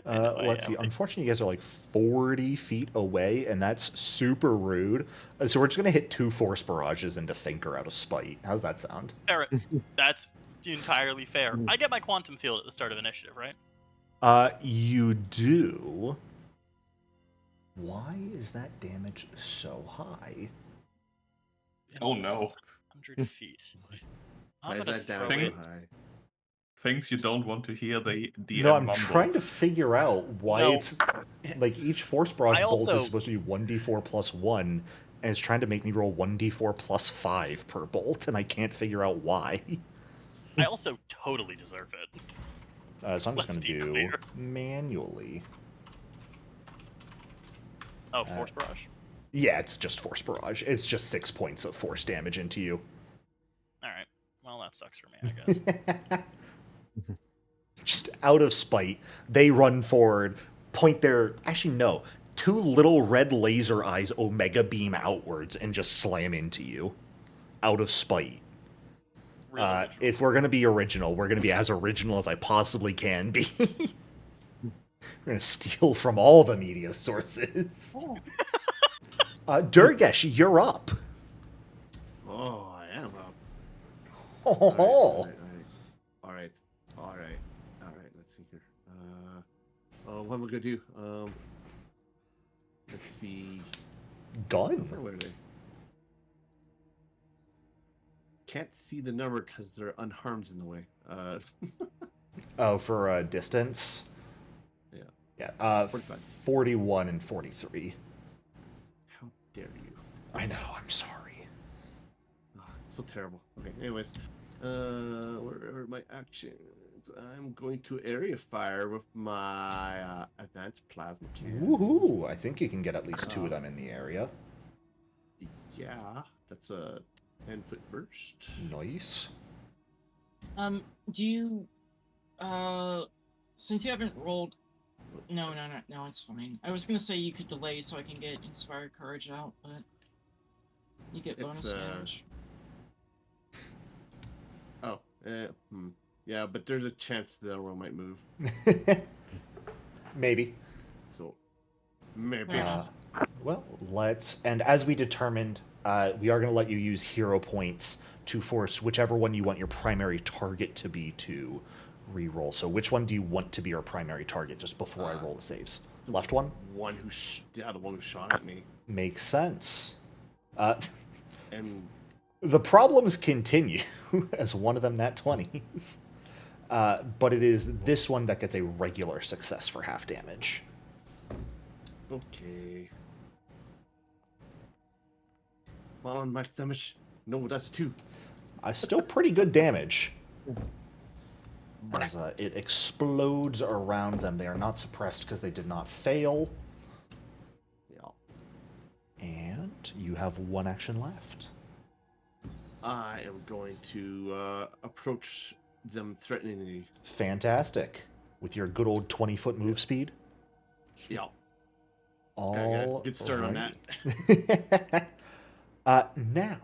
Let's see. Unfortunately, you guys are like 40 feet away, and that's super rude. So we're just going to hit 2 force barrages into Thinker out of spite. How's that sound? Fair. That's entirely fair. I get my quantum field at the start of initiative, right? You do. Why is that damage so high? Oh no. 100 feet. Why I'm is gonna that down throw so it. high? Things you don't want to hear, the DM No, I'm mumble. trying to figure out why No. it's like each force barrage I bolt also- is supposed to be 1d4 plus 1, and it's trying to make me roll 1d4 plus 5 per bolt, and I can't figure out why. I also totally deserve it. So I'm just Let's going to be do clear. manually. Oh, force barrage. Yeah, it's just force barrage. It's just 6 points of force damage into you. All right. Well, that sucks for me, I guess. Just out of spite, they run forward, point their... Actually, no. 2 little red laser eyes omega beam outwards and just slam into you. Out of spite. Real original. If we're going to be original, we're going to be as original as I possibly can be. We're going to steal from all the media sources. Durgesh, you're up. Oh, I am up. Oh, All right. Let's see here. What am I gonna do? Let's see. Gun. Where are they? Can't see the number because there are unharmed in the way. Oh, for distance? Yeah. Yeah. 45. 41 and 43. How dare you? I know, I'm sorry. So terrible. Okay, anyways. Where are my actions? I'm going to area fire with my advanced plasma cannon. Woohoo! I think you can get at least 2 of them in the area. Yeah, that's a 10-foot burst. Nice. Do you, since you haven't rolled, no, it's fine. I was gonna say you could delay so I can get Inspired Courage out, but you get bonus damage. Oh, yeah, but there's a chance the other one might move. Maybe. So, maybe. Fair enough. Well, let's... And as we determined, we are going to let you use hero points to force whichever one you want your primary target to be to re-roll. So which one do you want to be your primary target just before I roll the saves? Left one? the one who shot at me. Makes sense. And The problems continue as one of them nat 20s. But it is this one that gets a regular success for half damage. okay. Come on, max damage. No, that's 2. Still pretty good damage. As it explodes around them. They are not suppressed because they did not fail. Yeah. And you have 1 action left. I am going to approach them threateningly. Fantastic. With your good old 20-foot move speed. Yeah. All Good start on that. Now,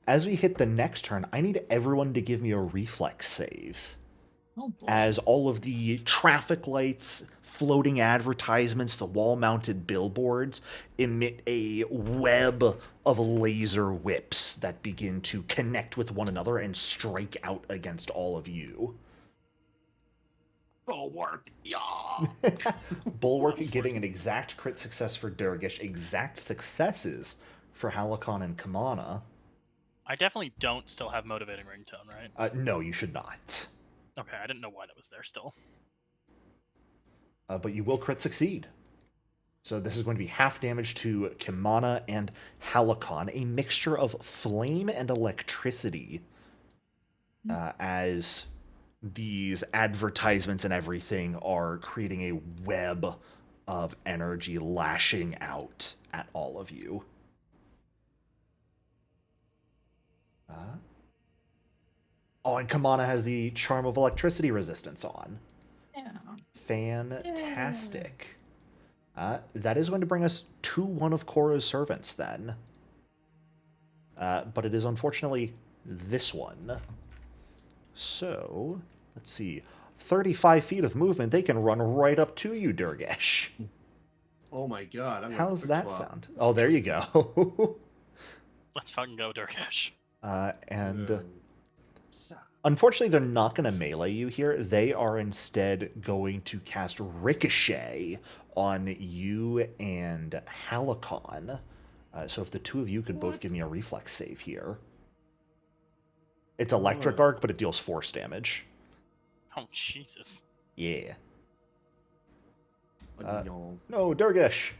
as we hit the next turn, I need everyone to give me a reflex save. Oh boy. As all of the traffic lights, floating advertisements, the wall-mounted billboards emit a web of laser whips that begin to connect with one another and strike out against all of you. Bulwark. Yeah. Bulwark getting an exact crit success for Durgish, exact successes for Halakon and Kamana. I definitely don't still have motivating ringtone, right? No, you should not. Okay, I didn't know why that was there still. But you will crit succeed. So this is going to be half damage to Kimana and Halicon, a mixture of flame and electricity, as these advertisements and everything are creating a web of energy lashing out at all of you. Oh, and Kamana has the Charm of Electricity resistance on. Yeah. Fantastic. That is going to bring us to one of Korra's servants, then. But it is unfortunately this one. So, let's see. 35 feet of movement, they can run right up to you, Durgesh. Oh my god. I'm How's quick that swap. sound? Oh, there you go. Let's fucking go, Durkesh. Unfortunately, they're not going to melee you here. They are instead going to cast Ricochet on you and Halicon. So if the two of you could both give me a reflex save here. It's electric arc, but it deals force damage. Oh, Jesus. Yeah. No. No, Durgesh.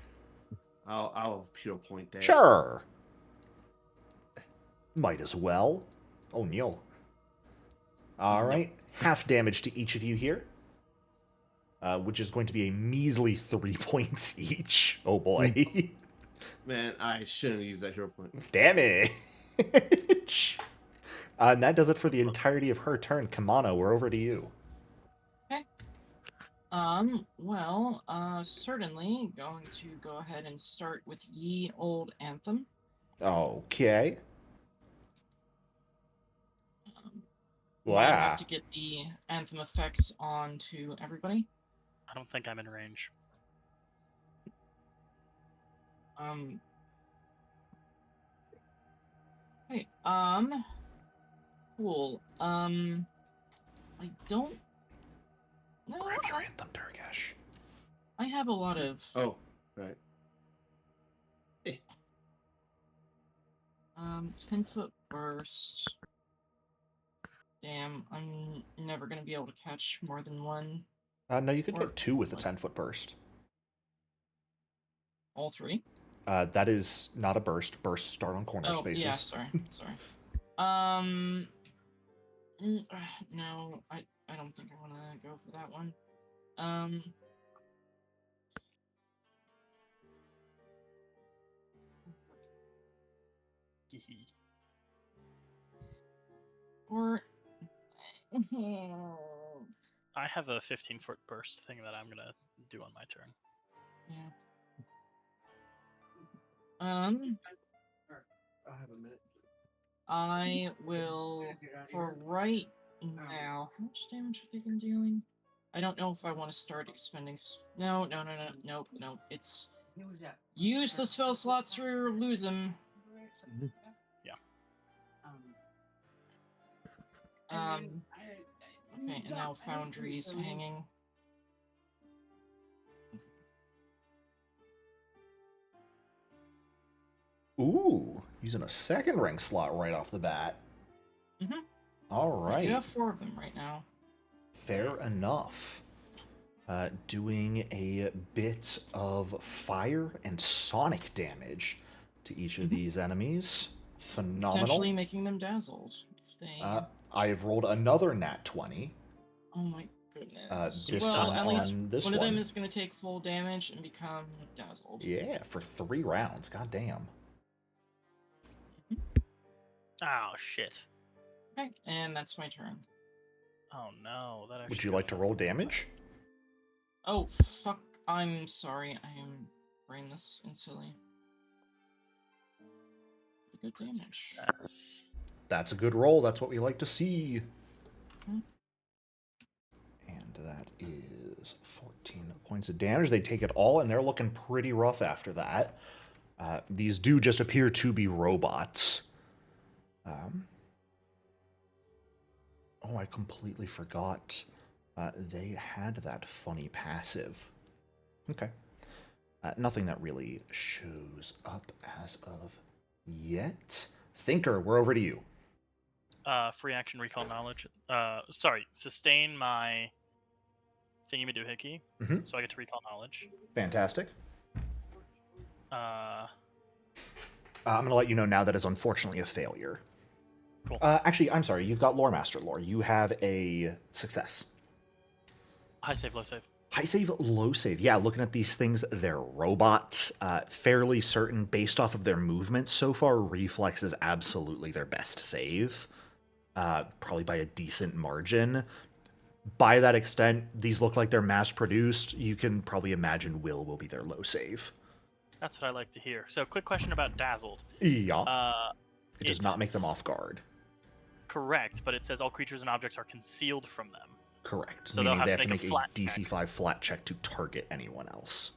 I'll pure point that. Sure. Might as well. Oh, no. All right. Half damage to each of you here. Which is going to be a measly 3 points each. Oh, boy. Man, I shouldn't use that hero point. Damage. And that does it for the entirety of her turn. Kamano, we're over to you. Okay. Certainly going to go ahead and start with Ye Old Anthem. Okay. Might Wow. have to get the anthem effects on to everybody. I don't think I'm in range. Hey, cool. I don't. No, Grab your anthem, Durgesh. I have a lot of. Oh, right. 10-foot burst. Damn, I'm never gonna be able to catch more than one. No, you could get 2 with a 10-foot burst. All 3? That is not a burst. Bursts start on corner spaces. Yeah, sorry. No, I don't think I want to go for that one. Or I have a 15-foot burst thing that I'm gonna do on my turn. yeah. I'll have a minute. I will for right now. How much damage have they been dealing? I don't know if I want to start expending. No. It's use the spell slots or lose them. Yeah. Okay, and now Foundry's hanging. Ooh, using a second ring slot right off the bat. Mm-hmm. All right. You have 4 of them right now. Fair enough. Doing a bit of fire and sonic damage to each of these enemies. Phenomenal. Potentially making them dazzled. If they... I have rolled another nat 20. Oh my goodness. This well, time at least on this one of them one. is going to take full damage and become dazzled. Yeah, for 3 rounds. God damn. Oh, shit. Okay, and that's my turn. Oh, no. That Would you like to roll damage? Oh, fuck. I'm sorry. I am brainless and silly. Good damage. That's a good roll. That's what we like to see. And that is 14 points of damage. They take it all, and they're looking pretty rough after that. These do just appear to be robots. Oh, I completely forgot. They had that funny passive. Okay. Nothing that really shows up as of yet. Thinker, we're over to you. free action recall knowledge. Sorry, sustain my thingy madoohickey, Mhm. so I get to recall knowledge. Fantastic. Uh, I'm going to let you know now that is unfortunately a failure. Cool. Actually, I'm sorry. You've got Lore Master Lore. You have a success. high save, low save. High save, low save. Yeah, looking at these things, they're robots. Fairly certain, based off of their movement so far, reflex is absolutely their best save. Probably by a decent margin. By that extent, these look like they're mass-produced. You can probably imagine will be their low save. That's what I like to hear. So, quick question about Dazzled. Yeah. It does not make them it's off guard. Correct, but it says all creatures and objects are concealed from them. Correct. So Meaning they'll they have to make make a a flat DC check. 5 flat check to target anyone else.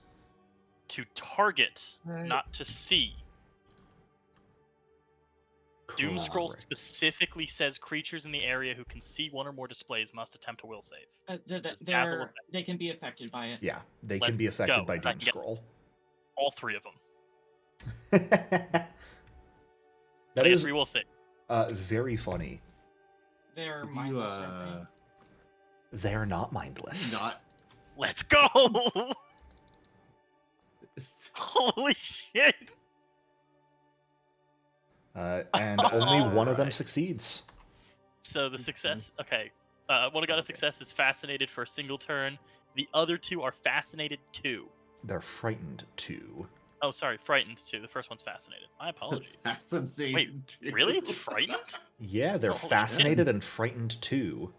To target, Right. not to see. Doom Scroll Correct. specifically says creatures in the area who can see one or more displays must attempt a will save. Does Dazzle affect- They can be affected by it. Yeah, they can be Let's affected go, by 'cause I Doom can get- Scroll. All three of them. That I get is 3 will saves. very funny. They're You, mindless, aren't they? They're not mindless. not. Let's go! Holy shit! And only one of them Alright. succeeds. So the success, okay. One who got a success is fascinated for a single turn. The other 2 are fascinated too. They're frightened too. Oh, sorry, frightened too. The first one's fascinated. My apologies. Fascinating. Wait, really? It's frightened? Yeah, they're Oh, holy fascinated and frightened too.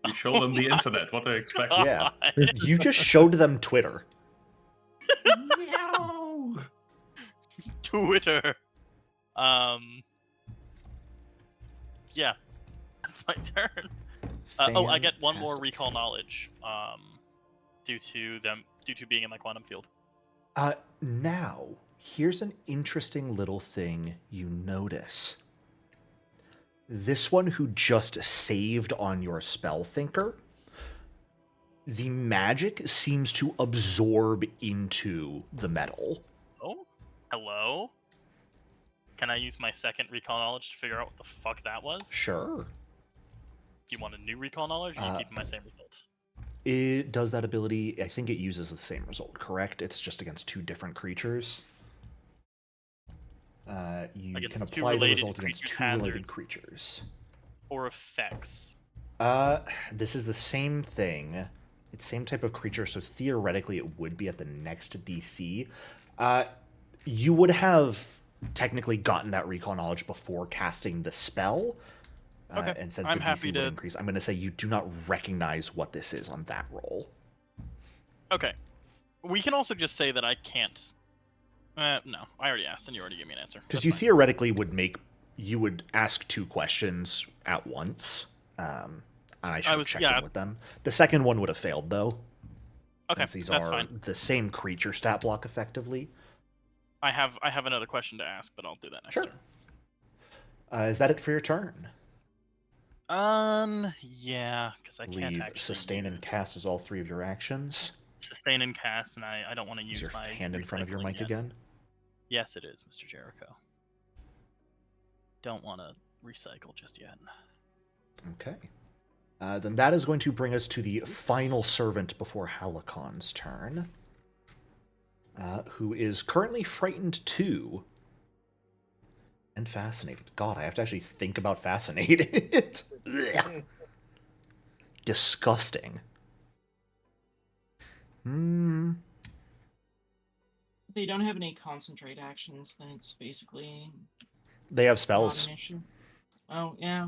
You show them the internet. What do they expect? Yeah. You just showed them Twitter. No. Twitter. Yeah, that's my turn. I get one more Fantastic. recall knowledge. Due to being in my quantum field. Now, here's an interesting little thing you notice. This one who just saved on your spell thinker, the magic seems to absorb into the metal. Oh, hello. Can I use my second recall knowledge to figure out what the fuck that was? Sure. Do you want a new recall knowledge, or are you keeping my same result? It does that ability. I think it uses the same result, correct? It's just against 2 different creatures. You Against can 2 apply the related result against 2 creature related hazards. creatures. Or effects. This is the same thing. It's same type of creature, so theoretically it would be at the next DC. You would have technically gotten that recall knowledge before casting the spell. Okay, And since I'm the happy DC would to- increase, I'm going to say you do not recognize what this is on that roll. Okay. We can also just say that I can't. No, I already asked, and you already gave me an answer. Because That's you fine. theoretically would ask 2 questions at once. And I should have checked in with them. The second one would have failed, though. Okay, Since these that's are fine. the same creature stat block, effectively. I have another question to ask, but I'll do that next Sure. turn. Is that it for your turn? Yeah, because I can't Leave actually sustain and use- cast as all 3 of your actions. sustain and cast, and I don't want to Is use your my hand in front of your recycling mic yet. again? Yes, it is, Mr. Jericho. Don't want to recycle just yet. Okay. Then that is going to bring us to the final servant before Halakon's turn, who is currently frightened too. And fascinated. God, I have to actually think about fascinated. Ugh. Disgusting. They don't have any concentrate actions, then it's basically They have not spells. an issue. Oh, yeah.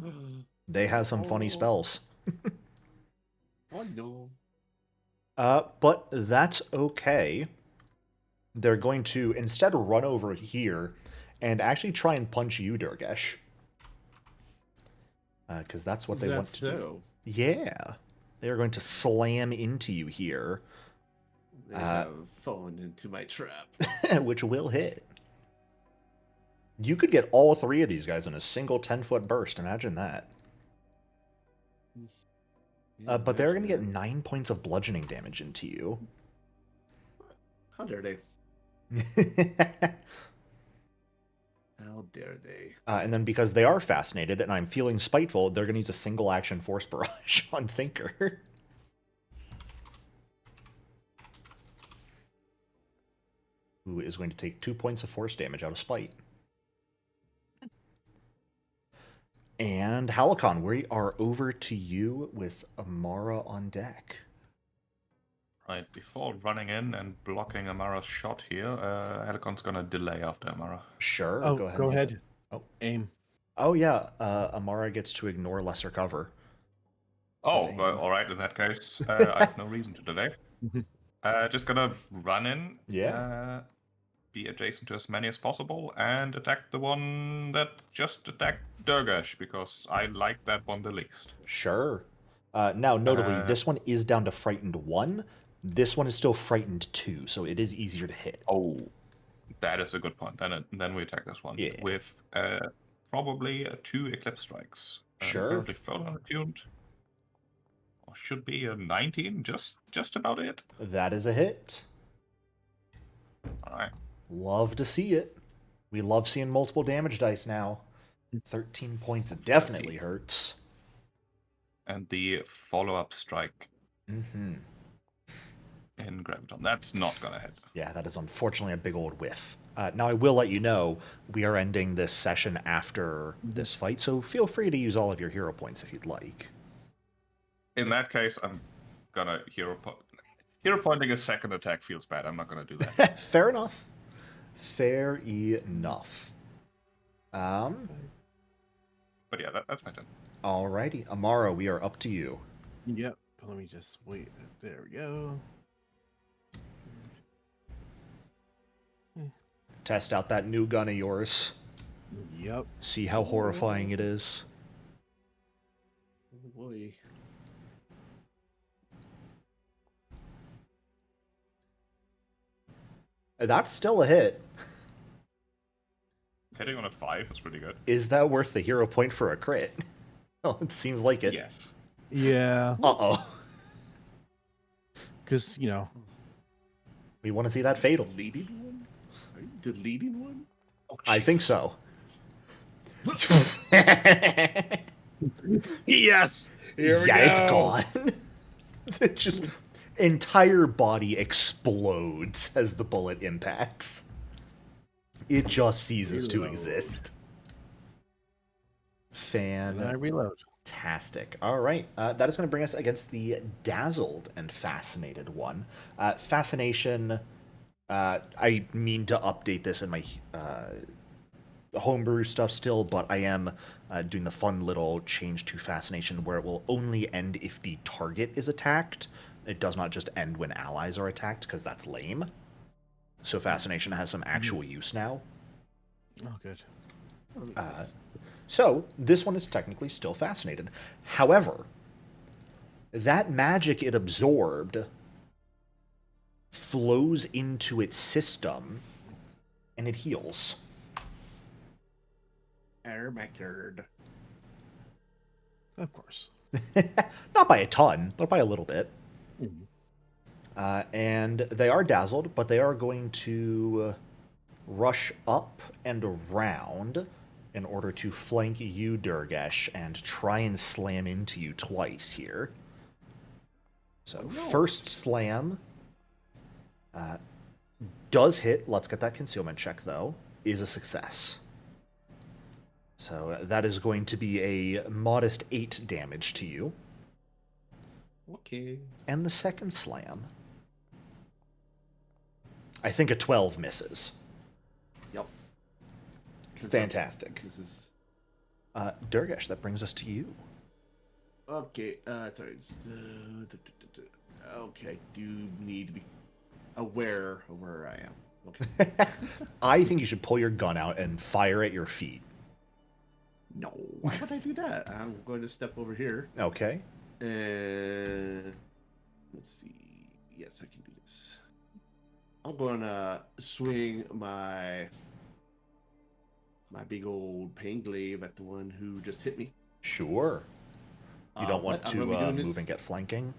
They have some funny spells. Oh no. But that's okay. They're going to instead run over here and actually try and punch you, Durgesh. Because that's what Is they that want to do. so? Yeah. They are going to slam into you here, They have fallen into my trap. which will hit. You could get all 3 of these guys in a single 10-foot burst. Imagine that. But they're going to get 9 points of bludgeoning damage into you. How dare they? How How dare they? And then because they are fascinated and I'm feeling spiteful, they're going to use a single action force barrage on Thinker. Who is going to take 2 points of force damage out of spite. And Halicon, we are over to you with Amara on deck. Right, before running in and blocking Amara's shot here, Helicon's gonna delay after Amara. Sure, Oh, go ahead. go and ahead. Oh. Aim. Oh, yeah, Amara gets to ignore lesser cover. Oh, aim. well, alright, in that case, I have no reason to delay. Just gonna run in, Yeah. be adjacent to as many as possible, and attack the one that just attacked Durgash, because I like that one the least. Sure. Now, notably, this one is down to Frightened 1. This one is still Frightened 2, so it is easier to hit. Oh, that is a good point. Then we attack this one with probably 2 Eclipse Strikes. Sure. Currently full unattuned. Or should be a 19, just about it. That is a hit. Alright. Love to see it. We love seeing multiple damage dice now. 13 points definitely hurts. And the follow-up strike Mm-hmm. in Graviton. That's not gonna hit. Yeah, that is unfortunately a big old whiff. Now, I will let you know, we are ending this session after this fight, so feel free to use all of your hero points if you'd like. In that case, I'm gonna hero pointing a second attack feels bad. I'm not gonna do that. Fair enough. Fair enough. But yeah, that's my turn. Alrighty. Amara, we are up to you. Yep. Let me just wait. There we go. Test out that new gun of yours. Yep. See how horrifying it is. Oh boy. That's still a hit. Hitting on a 5 is pretty good. Is that worth the hero point for a crit? Oh, it seems like it. Yes. Yeah. Uh-oh. Because, you know. We want to see that fatal. Leading one? Are you the leading one? Oh, I think so. Yes! Here we Yeah, go. it's gone. It just entire body explodes as the bullet impacts. It just ceases to Reload. exist. And I reload. Fantastic. All right. That is going to bring us against the dazzled and fascinated one. Fascination. I mean to update this in my homebrew stuff still, but I am doing the fun little change to fascination where it will only end if the target is attacked. It does not just end when allies are attacked, because that's lame. So fascination has some actual use now. Oh, good. So this one is technically still fascinated. However, that magic it absorbed flows into its system, and it heals. Airmaker. Of course. Not by a ton, but by a little bit. Mhm. And they are dazzled, but they are going to rush up and around in order to flank you, Durgesh, and try and slam into you twice here. So first slam does hit. Let's get that concealment check, though. Is a success. So that is going to be a modest 8 damage to you. Okay. And the second slam, I think a 12 misses. Yep. Fantastic. This is Durgesh, that brings us to you. okay. Sorry. Okay. Do need to be aware of where I am. Okay. I think you should pull your gun out and fire at your feet. No. Why would I do that? I'm going to step over here. Okay. And let's see. Yes, I can do this. I'm gonna swing my big old pain glaive at the one who just hit me. Sure. You don't want but I'm to gonna be doing move this- and get flanking?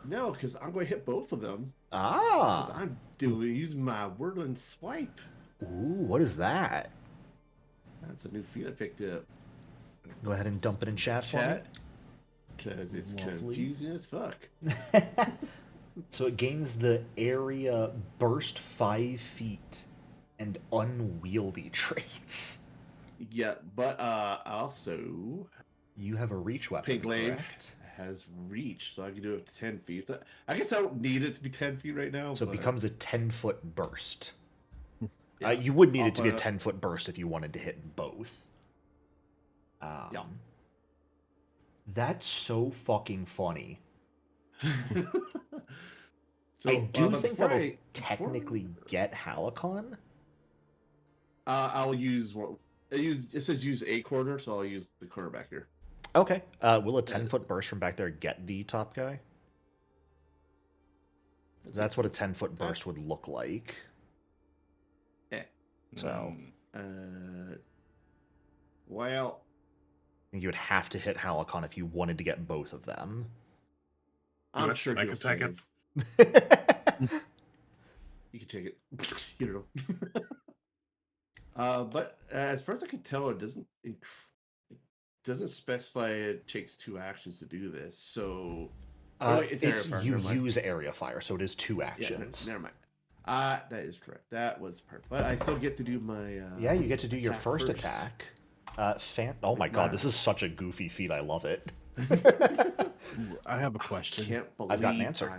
No, because I'm going to hit both of them. 'Cause Ah! I'm using my whirling swipe. Ooh, what is that? That's a new feat I picked up. Go ahead and dump it in chat for me. Because it's Lovely. confusing as fuck. So it gains the area burst 5 feet and unwieldy traits. Yeah, but also You have a reach weapon, Pink Glaive correct? has reach, so I can do it up to 10 feet. I guess I don't need it to be 10 feet right now. So it but becomes a 10-foot burst. yeah, You would need it to be a off 10-foot burst if you wanted to hit both. Yeah. That's so fucking funny. So, I do but think before that'll I- technically get Halicon. I'll use one. It says use a corner, so I'll use the corner back here. Okay. Will a 10-foot burst from back there get the top guy? That's what a 10-foot burst would look like. Eh. So, Well, I think you would have to hit Halicon if you wanted to get both of them. I'm Yes, sure I he'll could take it. save. You can take it. You know. But as far as I can tell, it doesn't specify it takes 2 actions to do this. So wait, it's area fire, you never mind. use area fire, so it is 2 Yeah, actions. never mind. That is correct. That was perfect. But I still get to do my. Yeah, you get to do your attack first first. attack. Oh my god, this is such a goofy feat. I love it. Ooh, I have a question. Can't believe I've got an answer.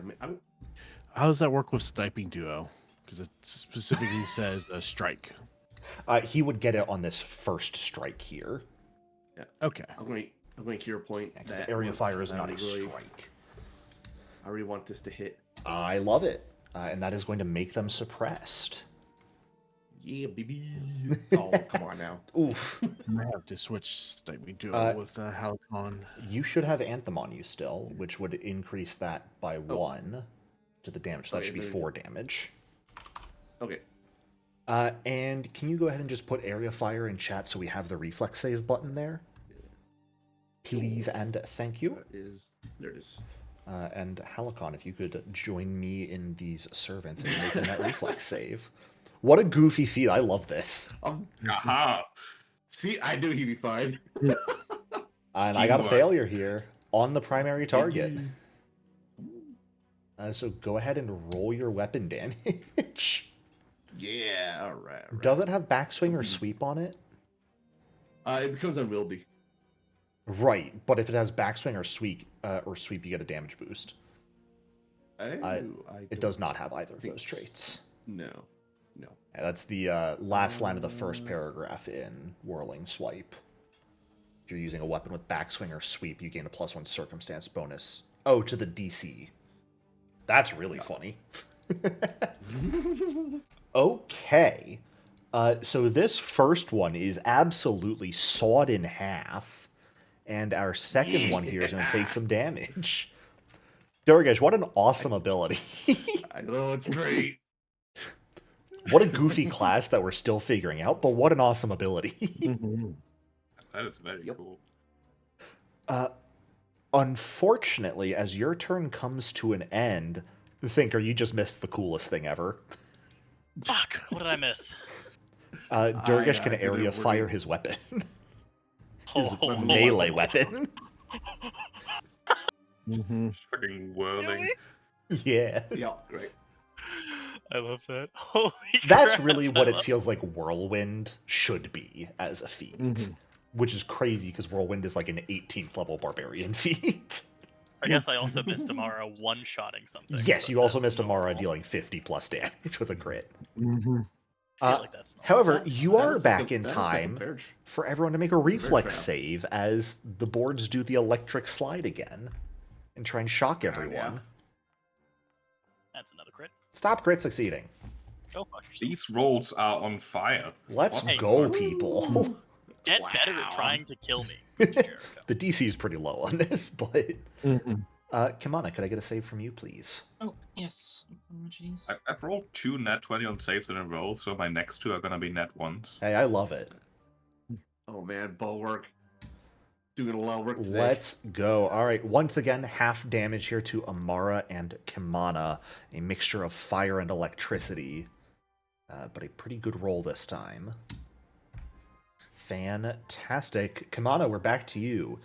How does that work with sniping duo? Because it specifically says a strike. He would get it on this first strike here. Yeah. Okay. I'm going to your point. Because that area one, fire is I not a really- strike. I really want this to hit. I love it. And that is going to make them suppressed. Yeah, baby. Oh, come on now. Oof. I have to switch sniping duo with Halicon. You should have Anthem on you still, which would increase that by Oh. 1 to the damage. So that Okay, should be there you 4 damage. Okay. And can you go ahead and just put area fire in chat so we have the reflex save button there? Please and thank you. There it is. And Halicon, if you could join me in these servants and making that reflex save. What a goofy feat. I love this. Aha! See, I knew he'd be fine. And I got a Teamwork. failure here on the primary target. So go ahead and roll your weapon damage. Yeah, all right. Does it have backswing or sweep on it? It becomes unwieldy. Right, but if it has backswing or sweep, you get a damage boost. It does not have either of those traits. No. Yeah, that's the last line of the first paragraph in Whirling Swipe. If you're using a weapon with backswing or sweep, you gain a +1 circumstance bonus. Oh, to the DC. That's really funny. Okay. So this first one is absolutely sawed in half. And our second one here is going to take some damage. Durgesh, what an awesome ability. I know, it's great. What a goofy class that we're still figuring out, but what an awesome ability. That is very cool. Unfortunately, as your turn comes to an end, Thinker, you just missed the coolest thing ever. Fuck! What did I miss? Durgesh can I did area it fire working. his weapon. Hold on. Melee weapon. Fucking whirling. Yeah. Yeah, great. I love that. Holy That's crap, really I what it love- feels like Whirlwind should be as a feat. Which is crazy because Whirlwind is like an 18th level barbarian feat. I guess I also missed Amara one-shotting something. Yes, but you also that's missed Amara normal. dealing 50 plus damage with a crit. I feel like that's normal. However, you That are looks like back a- in that looks like a time bear for everyone to make a reflex trap. save as the boards do the electric slide again and try and shock everyone. That's another crit. Stop crit succeeding. Go fuck yourself. These rolls are on fire. Let's Hey. go, people. Get better at trying to kill me, Mr. Jericho. The DC is pretty low on this, but... Kimana, could I get a save from you, please? Oh, yes. Apologies. I've rolled 2 net 20 on saves in a row, so my next 2 are gonna be net 1s. Hey, I love it. Oh man, bulwark. Doing a lot of work today. Let's go. All right, once again, half damage here to Amara and Kimana. A mixture of fire and electricity. but a pretty good roll this time. Fantastic. Kamana, we're back to you.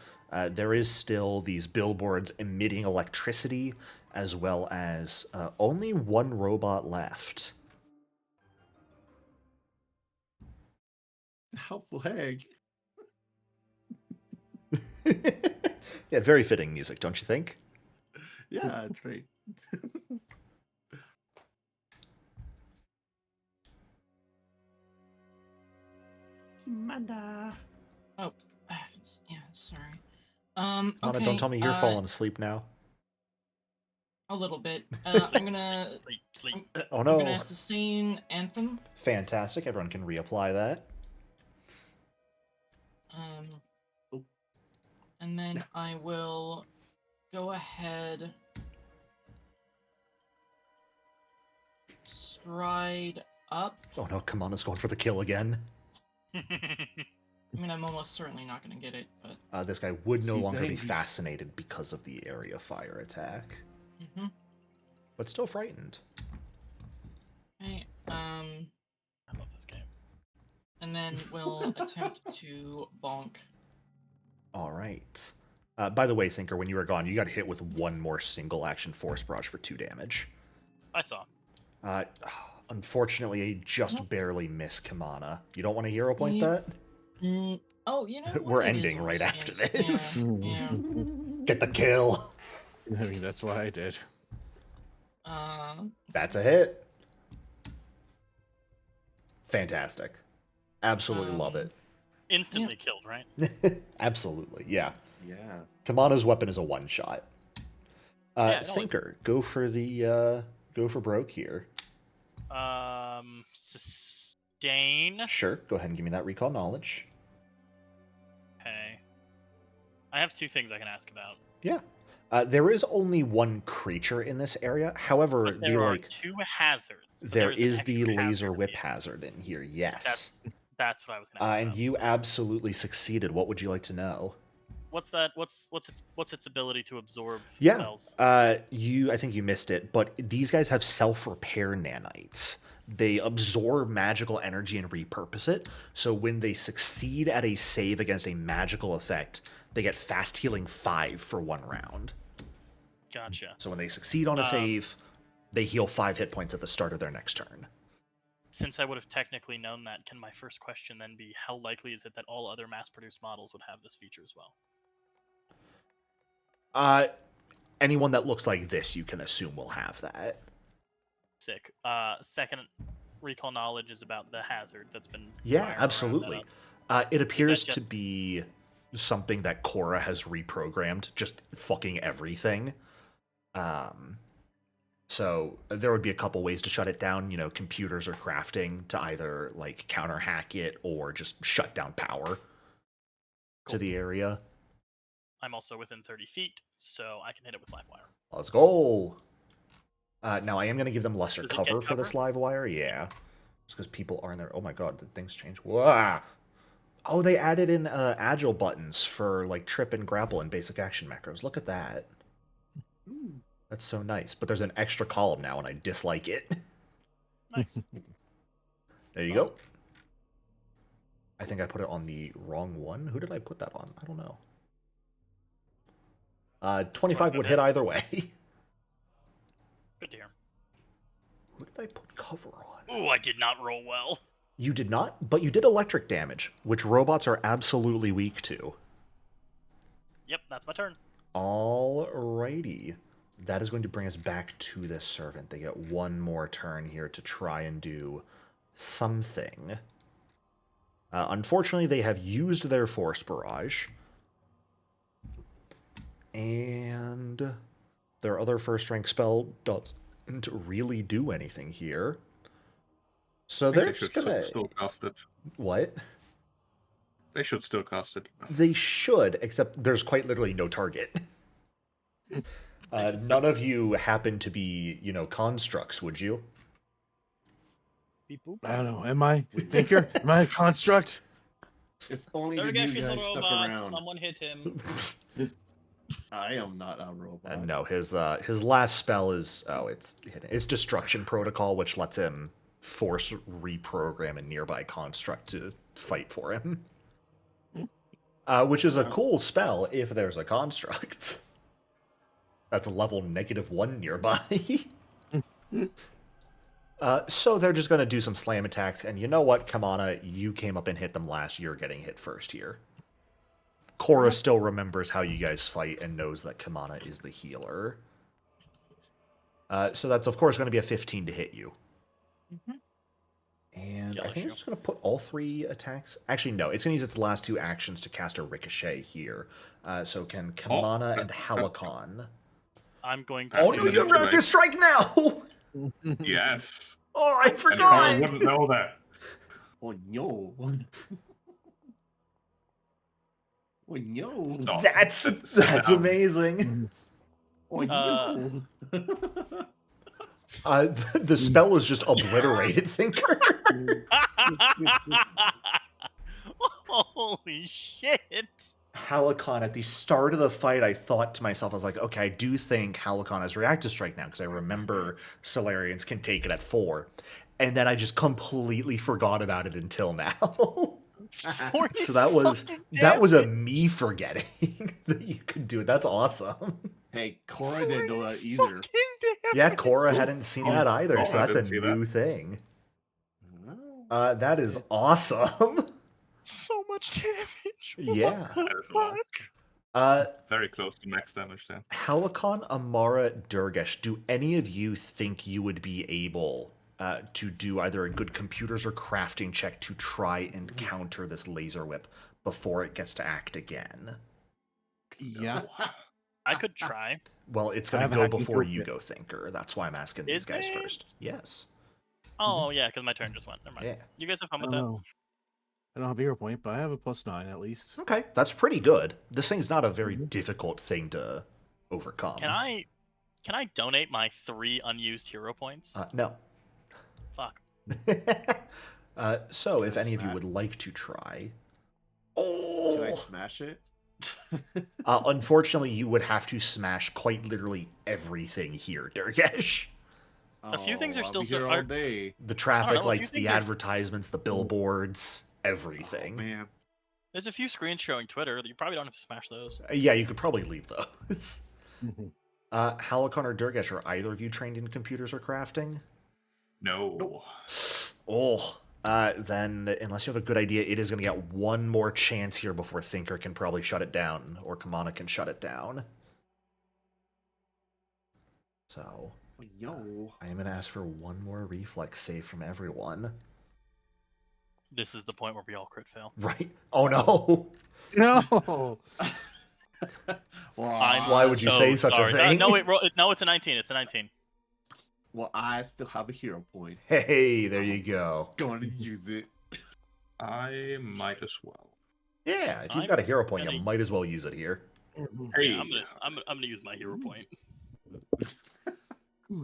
There is still these billboards emitting electricity, as well as only one robot left. Helpful hag. Yeah, very fitting music, don't you think? Yeah, it's great. Manda. Oh, yeah, sorry. Kamana, Okay. don't tell me you're falling asleep now. A little bit. I'm gonna. Sleep. Oh I'm no. gonna sustain Anthem. Fantastic. Everyone can reapply that. And then I will go ahead. Stride up. Oh no, Kamana's going for the kill again. I mean, I'm almost certainly not gonna get it, but. This guy would no She's longer be angry. fascinated because of the area fire attack, but still frightened. Okay. I love this game. And then we'll attempt to bonk. All right. By the way, Thinker, when you were gone, you got hit with one more single action force barrage for 2 damage. I saw. Unfortunately, I just barely miss Kamana. You don't want to hero point Yeah. that? Oh, you know what? We're It is ending right almost- after yes, this. Yeah. Get the kill. I mean, that's why I did. That's a hit. Fantastic. Absolutely love it. Instantly killed, right? Absolutely, yeah. Yeah. Kamana's weapon is a one-shot. Yeah, it always- Thinker, go for the go for broke here. Sustain. Sure, go ahead and give me that recall knowledge. Okay. I have 2 things I can ask about. Yeah. There is only one creature in this area. However, But there the are like 2 hazards. But there an is the extra laser hazard whip here. hazard in here. Yes. That's what I was gonna ask And about. you absolutely succeeded. What would you like to know? What's that? What's its ability to absorb Yeah. spells? I think you missed it, but these guys have self-repair nanites. They absorb magical energy and repurpose it. So when they succeed at a save against a magical effect, they get fast healing 5 for 1 round. Gotcha. So when they succeed on a save, they heal 5 hit points at the start of their next turn. Since I would have technically known that, can my first question then be how likely is it that all other mass-produced models would have this feature as well? Anyone that looks like this, you can assume will have that. Sick. Second recall knowledge is about the hazard that's been. Yeah, firing around absolutely. at us. It appears to just- be something that Korra has reprogrammed, just fucking everything. So there would be a couple ways to shut it down. You know, computers or crafting to either like counter hack it or just shut down power to the area. I'm also within 30 feet, so I can hit it with live wire. Let's go. Now I am going to give them lesser Does it cover get for this cover? live wire. Yeah, just because people are in there. Oh my god, did things change? Wow. Oh, they added in agile buttons for like trip and grapple and basic action macros. Look at that. That's so nice. But there's an extra column now, and I dislike it. Nice. There you go. I think I put it on the wrong one. Who did I put that on? I don't know. 25 would hit either way. Good to hear. Who did I put cover on? Ooh, I did not roll well. You did not, but you did electric damage, which robots are absolutely weak to. Yep, that's my turn. Alrighty. That is going to bring us back to this servant. They get one more turn here to try and do something. Unfortunately, they have used their force barrage. And their other first rank spell doesn't really do anything here. So I think they're they just should gonna... still cast it. What? They should still cast it. They should, except there's quite literally no target. None of you happen to be, constructs, would you? Beep boop. I don't know. Am I thinker? Am I a construct? If only the new Turgeshi's guy a stuck robot. around. Someone hit him. I am not a robot. No, his last spell is it's destruction protocol, which lets him force reprogram a nearby construct to fight for him. Which is a cool spell if there's a construct. That's a level -1 nearby. So they're just going to do some slam attacks, and you know what, Kamana, you came up and hit them last year, getting hit first here. Korra still remembers how you guys fight and knows that Kamana is the healer. So that's, of course, going to be a 15 to hit you. Mm-hmm. And Yeah, I think sure. it's just going to put all 3 attacks... Actually, no, it's going to use its last 2 actions to cast a Ricochet here. So can Kamana and Halakon... I'm going to. Oh no, you have Raptor Strike now! Yes. Oh, I And forgot! Carl wouldn't know that. Oh no. Oh no. No. That's amazing. Oh no. The spell is just obliterated, Thinker. Holy shit! Halakon, at the start of the fight, I thought to myself, I was like, okay, I do think Halakon has Reactive Strike now, because I remember Solarians can take it at 4. And then I just completely forgot about it until now. So that was a me forgetting that you could do it. That's awesome. Hey, Korra didn't know that either. Yeah, Korra hadn't seen that either, Oh, so I that's a didn't see new thing. That is awesome. So much damage. Yeah. What That is the a lot. fuck? Very close to max damage then. Halakon, Amara, Durgesh, do any of you think you would be able to do either a good computers or crafting check to try and counter this laser whip before it gets to act again? Yeah. I could try. Well, it's I going have to a go hacking before toolkit. you go, Thinker. That's why I'm asking these Is guys it? first. Yes. Oh yeah, because my turn just went. Never mind. Yeah. You guys have fun I with don't that. know. I don't have a hero point, but I have a +9 at least. Okay, that's pretty good. This thing's not a very difficult thing to overcome. Can I donate my 3 unused hero points? No. Fuck. So, if Can I any of you smash? would like to try... Can I Oh! smash it? Unfortunately, you would have to smash quite literally everything here, Durgesh. A few things are I'll still be so- here are- all day. The traffic know, a few lights, the things are- advertisements, the billboards, everything. Oh, man. There's a few screens showing Twitter. You probably don't have to smash those. Yeah, you could probably leave those. Mhm. Halakon or Durgesh, are either of you trained in computers or crafting? No. Oh, then unless you have a good idea, it is going to get one more chance here before Thinker can probably shut it down, or Kamana can shut it down. So, Oh, yo. I am going to ask for one more reflex save from everyone. This is the point where we all crit fail. Right? Oh no! No. Well, Why would you say such a sorry. thing? No, it's a 19. It's a 19. Well, I still have a hero point. Hey, there you go. Going to use it. I might as well. Yeah, if you've I'm got a hero point, you gonna- might as well use it here. Hey, Yeah, I'm gonna use my hero point. Yeah,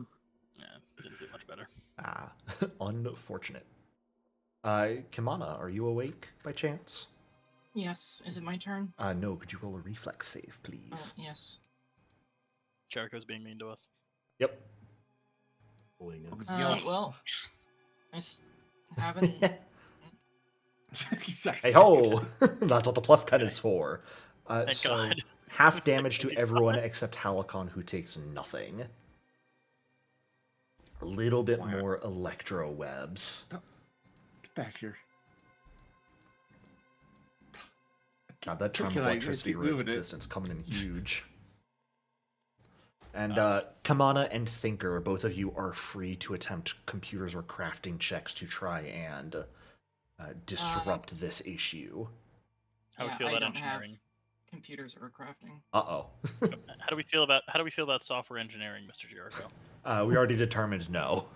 didn't do much better. Ah, unfortunate. Kimana, are you awake by chance? Yes. Is it my turn? No, could you roll a reflex save, Oh, please? yes. Jericho's being mean to us. Yep. Well, I haven't. Hey ho! That's what the plus 10 is for. Thank So, God. half damage to everyone except Halakon, who takes nothing. A little bit more electro webs. Get back here. God, that term Can of I electricity keep moving it? resistance coming in huge. And Kamana and Thinker, both of you are free to attempt computers or crafting checks to try and disrupt this issue. How do we Yeah, feel I about don't have engineering? computers or crafting. Uh-oh. How do we feel about software engineering, Mr. Jericho? We already determined no.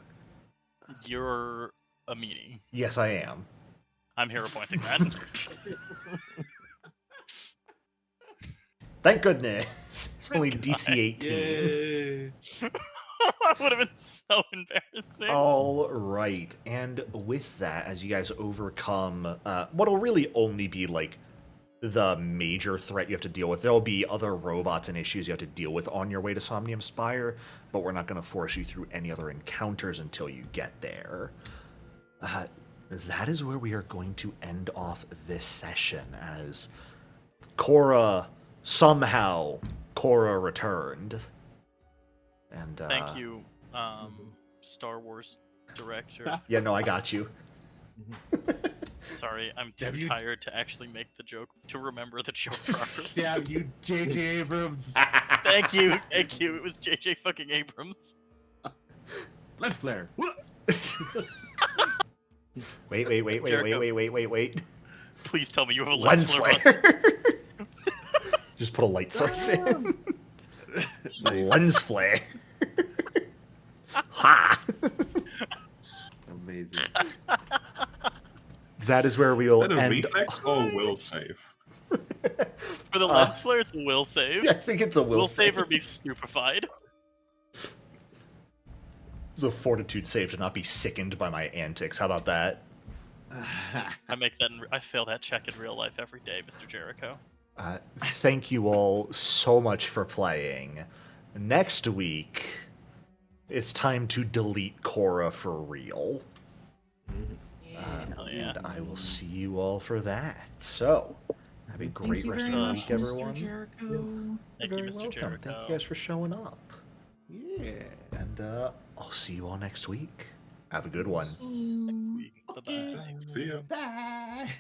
You're a meanie. Yes, I am. I'm hero pointing that. Thank goodness. It's only God. DC 18. Yay. That would have been so embarrassing. All right. And with that, as you guys overcome what'll really only be like the major threat you have to deal with, there'll be other robots and issues you have to deal with on your way to Somnium Spire, but we're not going to force you through any other encounters until you get there. that is where we are going to end off this session, as Cora returned. And Thank you, Star Wars director. Yeah, no, I got you. Sorry, I'm too Have you- tired to actually make the joke, to remember the joke properly. Damn you, J.J. Abrams. Thank you. It was JJ fucking Abrams. Lens flare. Wait. Please tell me you have a Lens flare. flare. Just put a light source in. Lens flare. Ha! Amazing. That is where we will Is that a end. reflex or will save? For the lens flare, it's a will save. Yeah, I think it's a will save or be stupefied. It's a fortitude save to not be sickened by my antics. How about that? I fail that check in real life every day, Mr. Jericho. Thank you all so much for playing. Next week, it's time to delete Cora for real. Hell yeah. And I will see you all for that. So, have a great rest of the week, everyone. Thank you, Very Mr. welcome. Jericho. Thank you guys for showing up. Yeah. And I'll see you all next week. Have a good one. See you. Next week. Bye-bye. See ya. Bye.